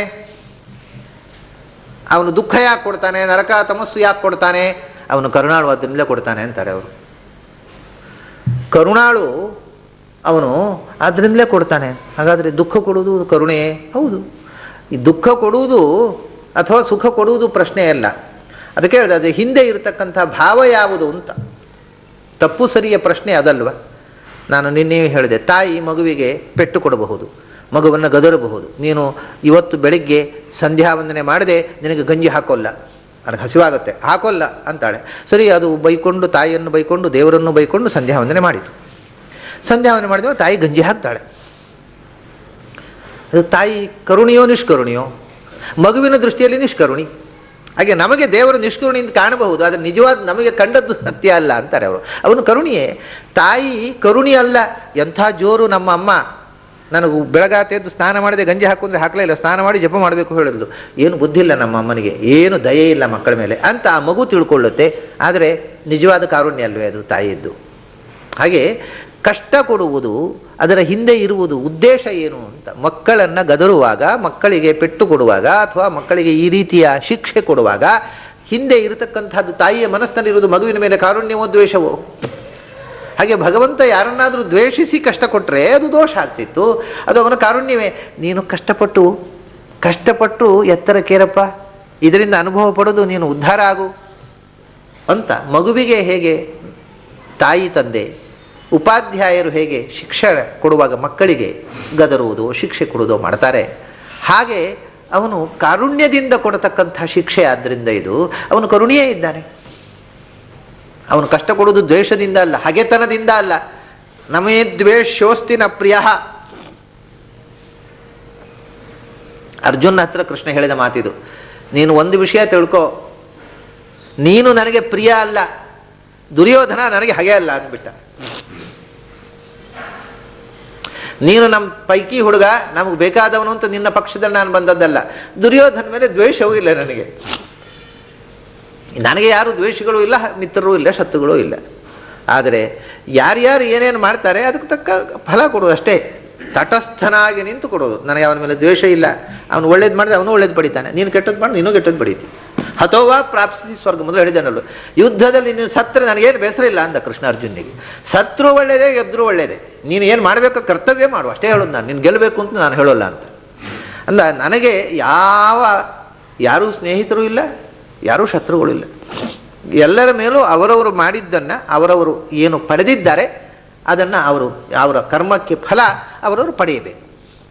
ಅವನು ದುಃಖ ಯಾಕೆ ಕೊಡ್ತಾನೆ? ನರಕ ತಮಸ್ಸು ಯಾಕೆ ಕೊಡ್ತಾನೆ? ಅವನು ಕರುಣಾಳು ಅದನ್ನೆಲ್ಲ ಕೊಡ್ತಾನೆ ಅಂತಾರೆ ಅವರು. ಕರುಣಾಳು ಅವನು ಅದರಿಂದಲೇ ಕೊಡ್ತಾನೆ. ಹಾಗಾದರೆ ದುಃಖ ಕೊಡುವುದು ಕರುಣೆಯೇ? ಹೌದು. ಈ ದುಃಖ ಕೊಡುವುದು ಅಥವಾ ಸುಖ ಕೊಡುವುದು ಪ್ರಶ್ನೆ ಅಲ್ಲ. ಅದಕ್ಕೆ ಹೇಳಿದೆ, ಅದು ಹಿಂದೆ ಇರತಕ್ಕಂಥ ಭಾವ ಯಾವುದು ಅಂತ. ತಪ್ಪು ಸರಿಯ ಪ್ರಶ್ನೆ ಅದಲ್ವ? ನಾನು ನಿನ್ನೆ ಹೇಳಿದೆ, ತಾಯಿ ಮಗುವಿಗೆ ಪೆಟ್ಟು ಕೊಡಬಹುದು, ಮಗುವನ್ನು ಗದರಬಹುದು. ನೀನು ಇವತ್ತು ಬೆಳಿಗ್ಗೆ ಸಂಧ್ಯಾ ವಂದನೆ ಮಾಡದೆ ನಿನಗೆ ಗಂಜಿ ಹಾಕೋಲ್ಲ, ನನಗೆ ಹಸಿವಾಗುತ್ತೆ, ಹಾಕೋಲ್ಲ ಅಂತಾಳೆ. ಸರಿ, ಅದು ಬೈಕೊಂಡು, ತಾಯಿಯನ್ನು ಬೈಕೊಂಡು, ದೇವರನ್ನು ಬೈಕೊಂಡು ಸಂಧ್ಯಾ ವಂದನೆ ಮಾಡಿತು. ಸಂಧ್ಯಾ ವಂದನೆ ಮಾಡಿದ್ರೆ ತಾಯಿ ಗಂಜಿ ಹಾಕ್ತಾಳೆ. ಅದು ತಾಯಿ ಕರುಣಿಯೋ ನಿಷ್ಕರುಣಿಯೋ? ಮಗುವಿನ ದೃಷ್ಟಿಯಲ್ಲಿ ನಿಷ್ಕರುಣಿ. ಹಾಗೆ ನಮಗೆ ದೇವರು ನಿಷ್ಕರುಣಿಯಿಂದ ಕಾಣಬಹುದು, ಆದರೆ ನಿಜವಾದ ನಮಗೆ ಕಂಡದ್ದು ಸತ್ಯ ಅಲ್ಲ ಅಂತಾರೆ ಅವರು. ಅವನು ಕರುಣಿಯೇ. ತಾಯಿ ಕರುಣಿ ಅಲ್ಲ. ಎಂಥ ಜೋರು ನಮ್ಮ ಅಮ್ಮ. ನನಗೂ ಬೆಳಗಾತೆದ್ದು ಸ್ನಾನ ಮಾಡದೆ ಗಂಜಿ ಹಾಕೊಂಡ್ರೆ ಹಾಕಲೇ ಇಲ್ಲ, ಸ್ನಾನ ಮಾಡಿ ಜಪ ಮಾಡಬೇಕು ಹೇಳಿದ್ಲು. ಏನು ಬುದ್ಧಿ ಇಲ್ಲ ನಮ್ಮ ಅಮ್ಮನಿಗೆ, ಏನು ದಯೆ ಇಲ್ಲ ಮಕ್ಕಳ ಮೇಲೆ ಅಂತ ಆ ಮಗು ತಿಳ್ಕೊಳ್ಳುತ್ತೆ. ಆದರೆ ನಿಜವಾದ ಕಾರುಣ್ಯ ಅಲ್ವೇ ಅದು ತಾಯಿಯದ್ದು? ಹಾಗೆ ಕಷ್ಟ ಕೊಡುವುದು, ಅದರ ಹಿಂದೆ ಇರುವುದು ಉದ್ದೇಶ ಏನು ಅಂತ. ಮಕ್ಕಳನ್ನು ಗದರುವಾಗ, ಮಕ್ಕಳಿಗೆ ಪೆಟ್ಟು ಕೊಡುವಾಗ, ಅಥವಾ ಮಕ್ಕಳಿಗೆ ಈ ರೀತಿಯ ಶಿಕ್ಷೆ ಕೊಡುವಾಗ ಹಿಂದೆ ಇರತಕ್ಕಂಥದ್ದು ತಾಯಿಯ ಮನಸ್ಸಿನಲ್ಲಿರುವುದು ಮಗುವಿನ ಮೇಲೆ ಕಾರುಣ್ಯವೋ ದ್ವೇಷವೋ? ಹಾಗೆ ಭಗವಂತ ಯಾರನ್ನಾದರೂ ದ್ವೇಷಿಸಿ ಕಷ್ಟ ಕೊಟ್ಟರೆ ಅದು ದೋಷ ಆಗ್ತಿತ್ತು, ಅದು ಅವನ ಕಾರುಣ್ಯವೇ. ನೀನು ಕಷ್ಟಪಟ್ಟು ಎತ್ತರಕ್ಕೇರಪ್ಪ, ಇದರಿಂದ ಅನುಭವ ಪಡೋದು, ನೀನು ಉದ್ಧಾರ ಆಗು ಅಂತ ಮಗುವಿಗೆ ಹೇಗೆ ತಾಯಿ ತಂದೆ ಉಪಾಧ್ಯಾಯರು ಹೇಗೆ ಶಿಕ್ಷಣ ಕೊಡುವಾಗ ಮಕ್ಕಳಿಗೆ ಗದರುವುದು, ಶಿಕ್ಷೆ ಕೊಡುವುದು ಮಾಡ್ತಾರೆ, ಹಾಗೆ ಅವನು ಕಾರುಣ್ಯದಿಂದ ಕೊಡತಕ್ಕಂಥ ಶಿಕ್ಷೆ. ಆದ್ದರಿಂದ ಇದು ಅವನು ಕರುಣಿಯೇ ಇದ್ದಾನೆ. ಅವನು ಕಷ್ಟ ಕೊಡುವುದು ದ್ವೇಷದಿಂದ ಅಲ್ಲ, ಹಗೆತನದಿಂದ ಅಲ್ಲ. ನಮೇ ದ್ವೇಷೋಸ್ತಿ ನ ಪ್ರಿಯ. ಅರ್ಜುನ ಹತ್ರ ಕೃಷ್ಣ ಹೇಳಿದ ಮಾತಿದು. ನೀನು ಒಂದು ವಿಷಯ ತಿಳ್ಕೊ, ನೀನು ನನಗೆ ಪ್ರಿಯ ಅಲ್ಲ, ದುರ್ಯೋಧನ ನನಗೆ ಹಗೆ ಅಲ್ಲ ಅಂದ್ಬಿಟ್ಟ. ನೀನು ನಮ್ಮ ಪೈಕಿ ಹುಡುಗ, ನಮಗೆ ಬೇಕಾದವನು ಅಂತ ನಿನ್ನ ಪಕ್ಷದಲ್ಲಿ ನಾನು ಬಂದದ್ದಲ್ಲ. ದುರ್ಯೋಧನ ಮೇಲೆ ದ್ವೇಷವೂ ಇಲ್ಲ ನನಗೆ. ನನಗೆ ಯಾರು ದ್ವೇಷಗಳು ಇಲ್ಲ, ಮಿತ್ರರೂ ಇಲ್ಲ, ಶತ್ರುಗಳೂ ಇಲ್ಲ. ಆದರೆ ಯಾರ್ಯಾರು ಏನೇನು ಮಾಡ್ತಾರೆ ಅದಕ್ಕೆ ತಕ್ಕ ಫಲ ಕೊಡು ಅಷ್ಟೇ. ತಟಸ್ಥನಾಗಿ ನಿಂತು ಕೊಡೋದು. ನನಗೆ ಅವನ ಮೇಲೆ ದ್ವೇಷ ಇಲ್ಲ, ಅವನು ಒಳ್ಳೇದು ಮಾಡಿದ್ರೆ ಅವನು ಒಳ್ಳೇದು ಪಡಿತಾನೆ, ನೀನು ಕೆಟ್ಟದ್ದು ಮಾಡಿ ನೀನು ಕೆಟ್ಟದ್ದು ಪಡೀತಿ. ಹತೋವಾ ಪ್ರಾಪ್ಸಿ ಸ್ವರ್ಗ, ಮೊದಲು ಹೇಳಿದ್ದಾನಲ್ಲ, ಯುದ್ಧದಲ್ಲಿ ನೀನು ಸತ್ತರೆ ನನಗೇನು ಬೇಸರ ಇಲ್ಲ ಅಂದ ಕೃಷ್ಣ ಅರ್ಜುನಿಗೆ. ಸತ್ರು ಒಳ್ಳೇದೇ, ಗೆದ್ದರೂ ಒಳ್ಳೇದೇ, ನೀನು ಏನು ಮಾಡಬೇಕು ಕರ್ತವ್ಯ ಮಾಡು ಅಷ್ಟೇ ಹೇಳೋದು ನಾನು, ನೀನು ಗೆಲ್ಲಬೇಕು ಅಂತ ನಾನು ಹೇಳೋಲ್ಲ ಅಂತ ಅಂದ. ನನಗೆ ಯಾರೂ ಸ್ನೇಹಿತರು ಇಲ್ಲ, ಯಾರೂ ಶತ್ರುಗಳು ಇಲ್ಲ. ಎಲ್ಲರ ಮೇಲೂ ಅವರವರು ಮಾಡಿದ್ದನ್ನು, ಅವರವರು ಏನು ಪಡೆದಿದ್ದಾರೆ ಅದನ್ನು ಅವರ ಕರ್ಮಕ್ಕೆ ಫಲ ಅವರವರು ಪಡೆಯಬೇಕು.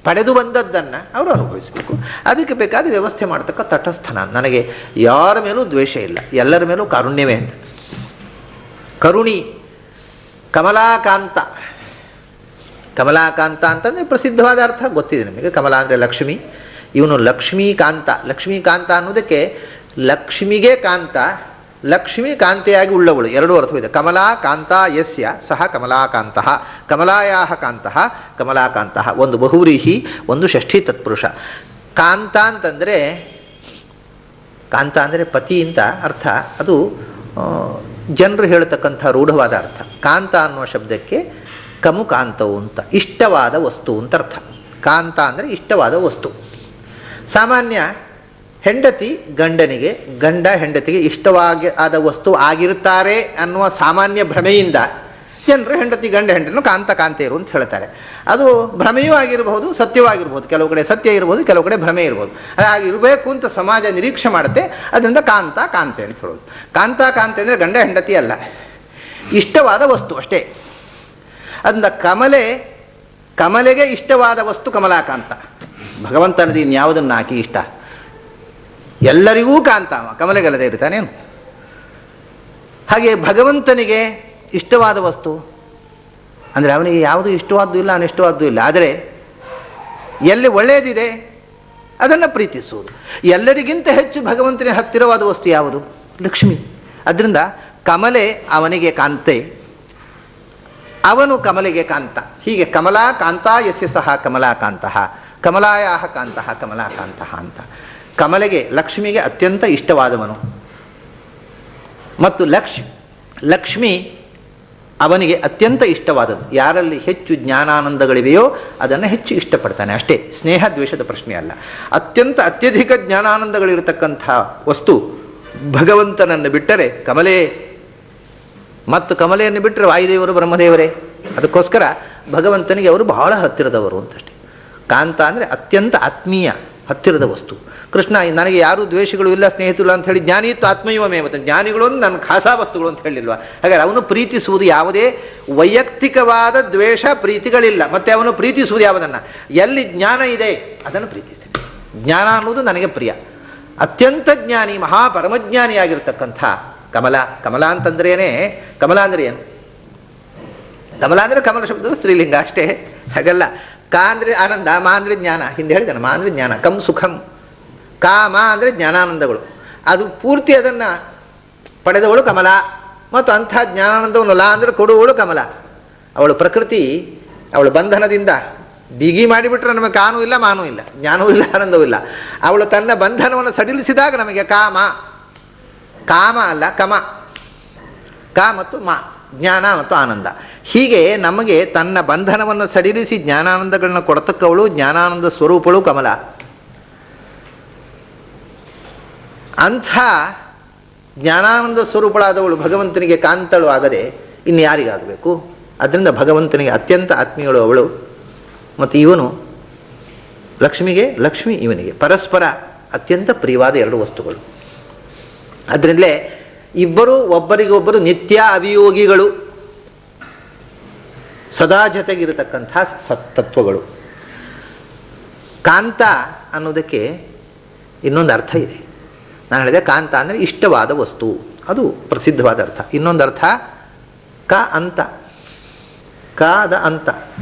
ಪಡೆದು ಬಂದದ್ದನ್ನು ಅವರು ಅನುಭವಿಸಬೇಕು. ಅದಕ್ಕೆ ಬೇಕಾದ ವ್ಯವಸ್ಥೆ ಮಾಡ್ತಕ್ಕ ತಟಸ್ಥನ. ನನಗೆ ಯಾರ ಮೇಲೂ ದ್ವೇಷ ಇಲ್ಲ, ಎಲ್ಲರ ಮೇಲೂ ಕಾರುಣ್ಯವೇ ಅಂತ. ಕರುಣಿ, ಕಮಲಾಕಾಂತ. ಕಮಲಾಕಾಂತ ಅಂತಂದರೆ ಪ್ರಸಿದ್ಧವಾದ ಅರ್ಥ ಗೊತ್ತಿದೆ ನಿಮಗೆ. ಕಮಲ ಅಂದರೆ ಲಕ್ಷ್ಮಿ, ಇವನು ಲಕ್ಷ್ಮೀಕಾಂತ. ಲಕ್ಷ್ಮೀಕಾಂತ ಅನ್ನೋದಕ್ಕೆ ಲಕ್ಷ್ಮಿಗೆ ಕಾಂತ, ಲಕ್ಷ್ಮೀ ಕಾಂತೆಯಾಗಿ ಉಳ್ಳವಳು, ಎರಡೂ ಅರ್ಥವಿದೆ. ಕಮಲಾ ಕಾಂತ ಯಸ್ಯ ಸಹ ಕಮಲಾಕಾಂತಃ, ಕಮಲಾಯಾಹ ಕಾಂತಃ ಕಮಲಾಕಾಂತಃ. ಒಂದು ಬಹುವ್ರೀಹಿ, ಒಂದು ಷಷ್ಠಿ ತತ್ಪುರುಷ. ಕಾಂತ ಅಂತಂದರೆ, ಕಾಂತ ಅಂದರೆ ಪತಿ ಅಂತ ಅರ್ಥ. ಅದು ಜನರು ಹೇಳ್ತಕ್ಕಂಥ ರೂಢವಾದ ಅರ್ಥ. ಕಾಂತ ಅನ್ನುವ ಶಬ್ದಕ್ಕೆ ಕಮು ಕಾಂತವು ಅಂತ, ಇಷ್ಟವಾದ ವಸ್ತು ಅಂತ ಅರ್ಥ. ಕಾಂತ ಅಂದರೆ ಇಷ್ಟವಾದ ವಸ್ತು. ಸಾಮಾನ್ಯ ಹೆಂಡತಿ ಗಂಡನಿಗೆ, ಗಂಡ ಹೆಂಡತಿಗೆ ಇಷ್ಟವಾಗಿ ಆದ ವಸ್ತು ಆಗಿರ್ತಾರೆ ಅನ್ನುವ ಸಾಮಾನ್ಯ ಭ್ರಮೆಯಿಂದ ಜನರು ಹೆಂಡತಿ ಗಂಡ ಹೆಂಡತಿಯನ್ನು ಕಾಂತ ಕಾಂತೆಯರು ಅಂತ ಹೇಳ್ತಾರೆ. ಅದು ಭ್ರಮೆಯೂ ಆಗಿರಬಹುದು, ಸತ್ಯವಾಗಿರ್ಬೋದು. ಕೆಲವು ಕಡೆ ಸತ್ಯ ಇರ್ಬೋದು, ಕೆಲವು ಕಡೆ ಭ್ರಮೆ ಇರ್ಬೋದು. ಹಾಗಿರಬೇಕು ಅಂತ ಸಮಾಜ ನಿರೀಕ್ಷೆ ಮಾಡುತ್ತೆ. ಅದರಿಂದ ಕಾಂತ ಕಾಂತೆ ಅಂತ ಹೇಳೋದು. ಕಾಂತ ಕಾಂತೆ ಅಂದರೆ ಗಂಡ ಹೆಂಡತಿ ಅಲ್ಲ, ಇಷ್ಟವಾದ ವಸ್ತು ಅಷ್ಟೇ. ಅದರಿಂದ ಕಮಲೆಗೆ ಇಷ್ಟವಾದ ವಸ್ತು ಕಮಲಾಕಾಂತ. ಭಗವಂತನದು ಇನ್ಯಾವುದನ್ನು ಹಾಕಿ ಇಷ್ಟ? ಎಲ್ಲರಿಗೂ ಕಾಂತ, ಕಮಲೆಗಲ್ಲದೆ ಇರ್ತಾನೇನು? ಹಾಗೆ ಭಗವಂತನಿಗೆ ಇಷ್ಟವಾದ ವಸ್ತು ಅಂದರೆ ಅವನಿಗೆ ಯಾವುದು ಇಷ್ಟವಾದ್ದು ಇಲ್ಲ, ಅನಿಷ್ಟವಾದ್ದು ಇಲ್ಲ. ಆದರೆ ಎಲ್ಲಿ ಒಳ್ಳೆಯದಿದೆ ಅದನ್ನು ಪ್ರೀತಿಸುವುದು. ಎಲ್ಲರಿಗಿಂತ ಹೆಚ್ಚು ಭಗವಂತನಿಗೆ ಹತ್ತಿರವಾದ ವಸ್ತು ಯಾವುದು? ಲಕ್ಷ್ಮಿ. ಅದರಿಂದ ಕಮಲೆ ಅವನಿಗೆ ಕಾಂತೆ, ಅವನು ಕಮಲೆಗೆ ಕಾಂತ. ಹೀಗೆ ಕಮಲಾ ಕಾಂತ ಯಸ್ಯ ಸಹ ಕಮಲಾಕಾಂತಃ, ಕಮಲಾಯಾಹ ಕಾಂತಃ ಕಮಲಾಕಾಂತಃ ಅಂತ. ಕಮಲೆಗೆ, ಲಕ್ಷ್ಮಿಗೆ ಅತ್ಯಂತ ಇಷ್ಟವಾದವನು. ಮತ್ತು ಲಕ್ಷ್ಮಿ ಅವನಿಗೆ ಅತ್ಯಂತ ಇಷ್ಟವಾದದ್ದು. ಯಾರಲ್ಲಿ ಹೆಚ್ಚು ಜ್ಞಾನಾನಂದಗಳಿವೆಯೋ ಅದನ್ನು ಹೆಚ್ಚು ಇಷ್ಟಪಡ್ತಾನೆ ಅಷ್ಟೇ. ಸ್ನೇಹ ದ್ವೇಷದ ಪ್ರಶ್ನೆ ಅಲ್ಲ. ಅತ್ಯಧಿಕ ಜ್ಞಾನಾನಂದಗಳಿರತಕ್ಕಂಥ ವಸ್ತು ಭಗವಂತನನ್ನು ಬಿಟ್ಟರೆ ಕಮಲೆ, ಮತ್ತು ಕಮಲೆಯನ್ನು ಬಿಟ್ಟರೆ ವಾಯುದೇವರು ಬ್ರಹ್ಮದೇವರೇ. ಅದಕ್ಕೋಸ್ಕರ ಭಗವಂತನಿಗೆ ಅವರು ಬಹಳ ಹತ್ತಿರದವರು ಅಂತಷ್ಟೇ. ಕಾಂತ ಅಂದರೆ ಅತ್ಯಂತ ಆತ್ಮೀಯ, ಹತ್ತಿರದ ವಸ್ತು. ಕೃಷ್ಣ ನನಗೆ ಯಾರೂ ದ್ವೇಷಗಳು ಇಲ್ಲ, ಸ್ನೇಹಿತರು ಅಂತ ಹೇಳಿ ಜ್ಞಾನಿತ್ತು ಆತ್ಮೀಯವೇ. ಮತ್ತು ಜ್ಞಾನಿಗಳು ಅಂತ ನನ್ನ ಖಾಸಾ ವಸ್ತುಗಳು ಅಂತ ಹೇಳಿಲ್ವ? ಹಾಗಾದ್ರೆ ಅವನು ಪ್ರೀತಿಸುವುದು ಯಾವುದೇ ವೈಯಕ್ತಿಕವಾದ ದ್ವೇಷ ಪ್ರೀತಿಗಳಿಲ್ಲ. ಮತ್ತು ಅವನು ಪ್ರೀತಿಸುವುದು ಯಾವುದನ್ನು? ಎಲ್ಲಿ ಜ್ಞಾನ ಇದೆ ಅದನ್ನು ಪ್ರೀತಿಸ್ತೇನೆ. ಜ್ಞಾನ ಅನ್ನೋದು ನನಗೆ ಪ್ರಿಯ. ಅತ್ಯಂತ ಜ್ಞಾನಿ, ಮಹಾಪರಮಜ್ಞಾನಿಯಾಗಿರ್ತಕ್ಕಂಥ ಕಮಲ. ಕಮಲ ಅಂತಂದ್ರೇನೆ, ಕಮಲ ಅಂದರೆ ಏನು? ಕಮಲ ಅಂದರೆ ಕಮಲ ಶಬ್ದದ ಸ್ತ್ರೀಲಿಂಗ ಅಷ್ಟೇ, ಹಾಗಲ್ಲ. ಕಾ ಅಂದರೆ ಆನಂದ, ಮಾ ಅಂದರೆ ಜ್ಞಾನ. ಹಿಂದೆ ಹೇಳಿದ್ದಾನೆ, ಮಾ ಅಂದರೆ ಜ್ಞಾನ, ಕಂ ಸುಖಂ. ಕಾಮ ಅಂದರೆ ಜ್ಞಾನಾನಂದಗಳು. ಅದು ಪೂರ್ತಿ ಅದನ್ನು ಪಡೆದವಳು ಕಮಲ. ಮತ್ತು ಅಂಥ ಜ್ಞಾನಾನಂದವನ್ನು ಲಾ ಅಂದರೆ ಕೊಡುವವಳು ಕಮಲ. ಅವಳು ಪ್ರಕೃತಿ, ಅವಳು ಬಂಧನದಿಂದ ಬಿಗಿ ಮಾಡಿಬಿಟ್ರೆ ನಮಗೆ ಕಾನೂ ಇಲ್ಲ, ಮಾನೂ ಇಲ್ಲ, ಜ್ಞಾನವೂ ಇಲ್ಲ, ಆನಂದವೂ ಇಲ್ಲ. ಅವಳು ತನ್ನ ಬಂಧನವನ್ನು ಸಡಿಲಿಸಿದಾಗ ನಮಗೆ ಕಾಮ ಅಲ್ಲ ಕಮ, ಕಾ ಮತ್ತು ಮಾ, ಜ್ಞಾನ ಮತ್ತು ಆನಂದ. ಹೀಗೆ ನಮಗೆ ತನ್ನ ಬಂಧನವನ್ನು ಸಡಿಲಿಸಿ ಜ್ಞಾನಾನಂದಗಳನ್ನ ಕೊಡತಕ್ಕವಳು, ಜ್ಞಾನಾನಂದ ಸ್ವರೂಪಳು ಕಮಲ. ಅಂಥ ಜ್ಞಾನಾನಂದ ಸ್ವರೂಪಳಾದವಳು ಭಗವಂತನಿಗೆ ಕಾಂತಳು ಆಗದೆ ಇನ್ನು ಯಾರಿಗಾಗಬೇಕು? ಅದರಿಂದ ಭಗವಂತನಿಗೆ ಅತ್ಯಂತ ಆತ್ಮೀಯಳು ಅವಳು. ಮತ್ತು ಇವನು ಲಕ್ಷ್ಮಿಗೆ, ಲಕ್ಷ್ಮಿ ಇವನಿಗೆ ಪರಸ್ಪರ ಅತ್ಯಂತ ಪ್ರಿಯವಾದ ಎರಡು ವಸ್ತುಗಳು. ಅದರಿಂದಲೇ ಇಬ್ಬರು ಒಬ್ಬರಿಗೊಬ್ಬರು ನಿತ್ಯ ಅವಿಯೋಗಿಗಳು, ಸದಾ ಜೊತೆಗಿರತಕ್ಕಂಥ ತತ್ವಗಳು. ಕಾಂತ ಅನ್ನೋದಕ್ಕೆ ಇನ್ನೊಂದು ಅರ್ಥ ಇದೆ. ನಾನು ಹೇಳಿದೆ ಕಾಂತ ಅಂದರೆ ಇಷ್ಟವಾದ ವಸ್ತು, ಅದು ಪ್ರಸಿದ್ಧವಾದ ಅರ್ಥ. ಇನ್ನೊಂದು ಅರ್ಥ ಕ ಅಂತ, ಕಾದ ಅಂತ.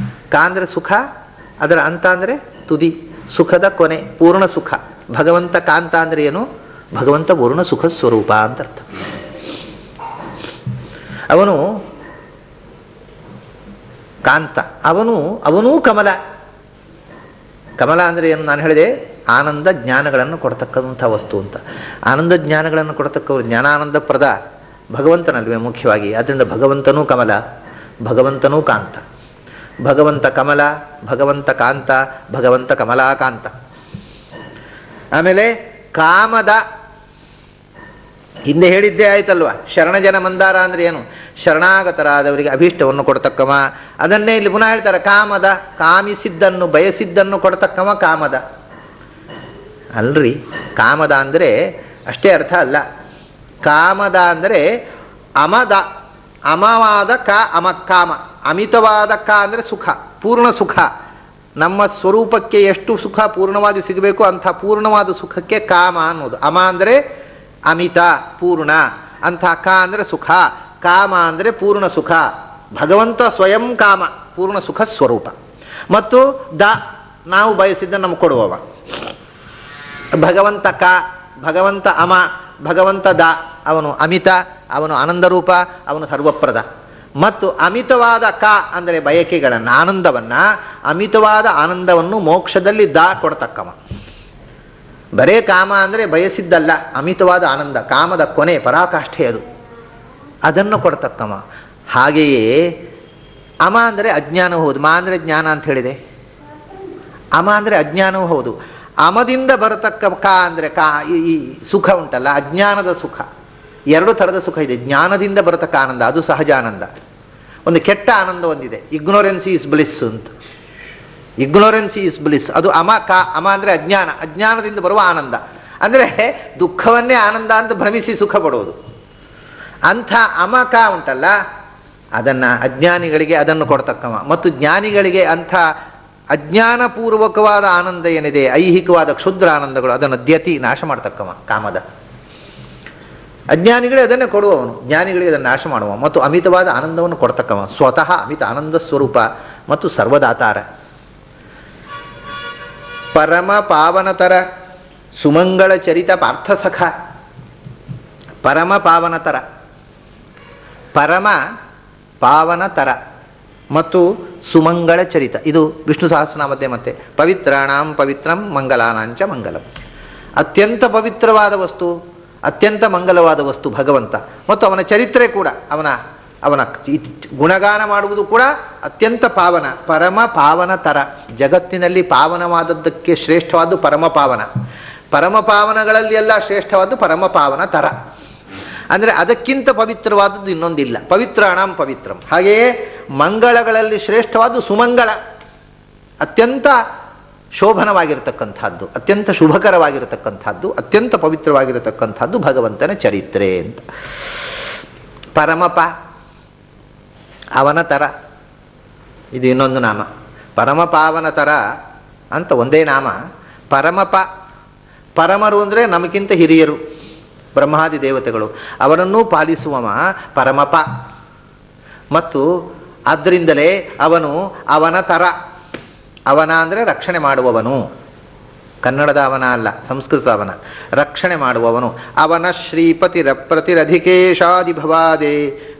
ಕ ಅಂದರೆ ಸುಖ, ಅದರ ಅಂತ ಅಂದರೆ ತುದಿ, ಸುಖದ ಕೊನೆ, ಪೂರ್ಣ ಸುಖ. ಭಗವಂತ ಕಾಂತ ಅಂದರೆ ಏನು? ಭಗವಂತ ಪೂರ್ಣ ಸುಖ ಸ್ವರೂಪ ಅಂತ ಅರ್ಥ. ಅವನು ಕಾಂತ, ಅವನೂ ಕಮಲ. ಕಮಲ ಅಂದರೆ ಏನು? ನಾನು ಹೇಳಿದೆ ಆನಂದ ಜ್ಞಾನಗಳನ್ನು ಕೊಡ್ತಕ್ಕಂಥ ವಸ್ತು ಅಂತ. ಆನಂದ ಜ್ಞಾನಗಳನ್ನು ಕೊಡ್ತಕ್ಕವರು, ಜ್ಞಾನಾನಂದ ಪ್ರದ ಭಗವಂತನಲ್ವೇ ಮುಖ್ಯವಾಗಿ. ಆದ್ದರಿಂದ ಭಗವಂತನೂ ಕಮಲ, ಭಗವಂತನೂ ಕಾಂತ. ಭಗವಂತ ಕಮಲ, ಭಗವಂತ ಕಾಂತ, ಭಗವಂತ ಕಮಲಾಕಾಂತ. ಆಮೇಲೆ ಕಾಮದ, ಹಿಂದೆ ಹೇಳಿದ್ದೇ ಆಯ್ತಲ್ವ, ಶರಣಜನ ಮಂದಾರ ಅಂದರೆ ಏನು? ಶರಣಾಗತರಾದವರಿಗೆ ಅಭೀಷ್ಟವನ್ನು ಕೊಡ್ತಕ್ಕವ. ಅದನ್ನೇ ಇಲ್ಲಿ ಪುನಃ ಹೇಳ್ತಾರೆ, ಕಾಮದ, ಕಾಮಿಸಿದ್ದನ್ನು ಬಯಸಿದ್ದನ್ನು ಕೊಡ್ತಕ್ಕವ ಕಾಮದ. ಅಲ್ರಿ, ಕಾಮದ ಅಂದರೆ ಅಷ್ಟೇ ಅರ್ಥ ಅಲ್ಲ. ಕಾಮದ ಅಂದರೆ ಅಮದ, ಅಮವಾದ ಕಾಮ, ಅಮಿತವಾದ ಅಂದರೆ ಸುಖ, ಪೂರ್ಣ ಸುಖ. ನಮ್ಮ ಸ್ವರೂಪಕ್ಕೆ ಎಷ್ಟು ಸುಖ ಪೂರ್ಣವಾಗಿ ಸಿಗಬೇಕು ಅಂಥ ಪೂರ್ಣವಾದ ಸುಖಕ್ಕೆ ಕಾಮ ಅನ್ನೋದು. ಅಮ ಅಂದರೆ ಅಮಿತ, ಪೂರ್ಣ, ಅಂಥ ಅಂದರೆ ಸುಖ, ಕಾಮ ಅಂದರೆ ಪೂರ್ಣ ಸುಖ. ಭಗವಂತ ಸ್ವಯಂ ಕಾಮ, ಪೂರ್ಣ ಸುಖ ಸ್ವರೂಪ. ಮತ್ತು ನಾವು ಬಯಸಿದ್ದ ನಮಗೆ ಕೊಡುವವ. ಭಗವಂತ ಭಗವಂತ ಅಮ, ಭಗವಂತ ಅವನು ಅಮಿತ, ಅವನು ಆನಂದರೂಪ, ಅವನು ಸರ್ವಪ್ರದ. ಮತ್ತು ಅಮಿತವಾದ ಅಂದರೆ ಬಯಕೆಗಳನ್ನು, ಆನಂದವನ್ನು, ಅಮಿತವಾದ ಆನಂದವನ್ನು ಮೋಕ್ಷದಲ್ಲಿ ಕೊಡ್ತಕ್ಕವ. ಬರೇ ಕಾಮ ಅಂದರೆ ಬಯಸಿದ್ದಲ್ಲ, ಅಮಿತವಾದ ಆನಂದ, ಕಾಮದ ಕೊನೆ ಪರಾಕಾಷ್ಠೆ ಅದು, ಅದನ್ನು ಕೊಡ್ತಕ್ಕವ. ಹಾಗೆಯೇ ಅಮ ಅಂದರೆ ಅಜ್ಞಾನವೂ ಹೌದು, ಮಾ ಅಂದರೆ ಜ್ಞಾನ ಅಂತ ಹೇಳಿದೆ. ಅಮ ಅಂದರೆ ಅಜ್ಞಾನವೂ ಹೌದು. ಅಮದಿಂದ ಬರತಕ್ಕ ಅಂದರೆ ಈ ಸುಖ ಉಂಟಲ್ಲ, ಅಜ್ಞಾನದ ಸುಖ. ಎರಡು ಥರದ ಸುಖ ಇದೆ. ಜ್ಞಾನದಿಂದ ಬರತಕ್ಕ ಆನಂದ, ಅದು ಸಹಜ ಆನಂದ. ಒಂದು ಕೆಟ್ಟ ಆನಂದ ಒಂದಿದೆ, ಇಗ್ನೋರೆನ್ಸ್ ಈಸ್ ಬ್ಲಿಸ್ ಅಂತ. ಇಗ್ನೋರೆನ್ಸ್ ಈಸ್ ಬ್ಲಿಸ್, ಅದು ಅಮ ಅಂದರೆ ಅಜ್ಞಾನ, ಅಜ್ಞಾನದಿಂದ ಬರುವ ಆನಂದ. ಅಂದರೆ ದುಃಖವನ್ನೇ ಆನಂದ ಅಂತ ಭ್ರಮಿಸಿ ಸುಖ ಪಡುವುದು. ಅಂಥ ಅಮ ಉಂಟಲ್ಲ, ಅದನ್ನು ಅಜ್ಞಾನಿಗಳಿಗೆ ಅದನ್ನು ಕೊಡ್ತಕ್ಕವ. ಮತ್ತು ಜ್ಞಾನಿಗಳಿಗೆ ಅಂಥ ಅಜ್ಞಾನಪೂರ್ವಕವಾದ ಆನಂದ ಏನಿದೆ, ಐಹಿಕವಾದ ಕ್ಷುದ್ರ ಆನಂದಗಳು, ಅದನ್ನು ದ್ಯತಿ ನಾಶ ಮಾಡ್ತಕ್ಕವ ಕಾಮದ. ಅಜ್ಞಾನಿಗಳೇ ಅದನ್ನೇ ಕೊಡುವವನು, ಜ್ಞಾನಿಗಳಿಗೆ ಅದನ್ನು ನಾಶ ಮಾಡುವ. ಮತ್ತು ಅಮಿತವಾದ ಆನಂದವನ್ನು ಕೊಡ್ತಕ್ಕವ, ಸ್ವತಃ ಅಮಿತ ಆನಂದ ಸ್ವರೂಪ ಮತ್ತು ಸರ್ವದಾತಾರ. ಪರಮ ಪಾವನತರ ಸುಮಂಗಳ ಚರಿತ ಪಾರ್ಥಸಖ. ಪರಮ ಪಾವನತರ, ಪರಮ ಪಾವನತರ ಮತ್ತು ಸುಮಂಗಳ ಚರಿತ, ಇದು ವಿಷ್ಣು ಸಹಸ್ರನಾಮದ್ದೇ. ಮತ್ತೆ ಪವಿತ್ರಾಣಾಂ ಪವಿತ್ರಂ ಮಂಗಲಾನಾಂಚ ಮಂಗಲಂ. ಅತ್ಯಂತ ಪವಿತ್ರವಾದ ವಸ್ತು, ಅತ್ಯಂತ ಮಂಗಲವಾದ ವಸ್ತು ಭಗವಂತ. ಮತ್ತು ಅವನ ಚರಿತ್ರೆ ಕೂಡ, ಅವನ ಗುಣಗಾನ ಮಾಡುವುದು ಕೂಡ ಅತ್ಯಂತ ಪಾವನ. ಪರಮ ಪಾವನ ತರ, ಜಗತ್ತಿನಲ್ಲಿ ಪಾವನವಾದದ್ದಕ್ಕೆ ಶ್ರೇಷ್ಠವಾದ್ದು ಪರಮ ಪಾವನ. ಪರಮ ಪಾವನಗಳಲ್ಲಿ ಎಲ್ಲ ಶ್ರೇಷ್ಠವಾದ್ದು ಪರಮ ಪಾವನ ತರ. ಅಂದರೆ ಅದಕ್ಕಿಂತ ಪವಿತ್ರವಾದದ್ದು ಇನ್ನೊಂದಿಲ್ಲ. ಪವಿತ್ರಾಣಾಂ ಪವಿತ್ರಂ. ಹಾಗೆಯೇ ಮಂಗಳಗಳಲ್ಲಿ ಶ್ರೇಷ್ಠವಾದ್ದು ಸುಮಂಗಳ, ಅತ್ಯಂತ ಶೋಭನವಾಗಿರತಕ್ಕಂಥದ್ದು, ಅತ್ಯಂತ ಶುಭಕರವಾಗಿರತಕ್ಕಂಥದ್ದು, ಅತ್ಯಂತ ಪವಿತ್ರವಾಗಿರತಕ್ಕಂಥದ್ದು ಭಗವಂತನ ಚರಿತ್ರೆ ಅಂತ. ಪರಮಪ, ಅವನ ತರ, ಇದು ಇನ್ನೊಂದು ನಾಮ. ಪರಮಪಾವನ ತರ ಅಂತ ಒಂದೇ ನಾಮ. ಪರಮಪ, ಪರಮರು ಅಂದರೆ ನಮಗಿಂತ ಹಿರಿಯರು, ಬ್ರಹ್ಮಾದಿ ದೇವತೆಗಳು, ಅವರನ್ನೂ ಪಾಲಿಸುವವ ಪರಮಪ. ಮತ್ತು ಆದ್ದರಿಂದಲೇ ಅವನು ಅವನ ತರ. ಅವನ ಅಂದರೆ ರಕ್ಷಣೆ ಮಾಡುವವನು, ಕನ್ನಡದ ಅವನ ಅಲ್ಲ, ಸಂಸ್ಕೃತ ಅವನ, ರಕ್ಷಣೆ ಮಾಡುವವನು. ಅವನ ಶ್ರೀಪತಿರಪ್ರತಿರಧಿಕೇಶಾದಿಭವಾದೆ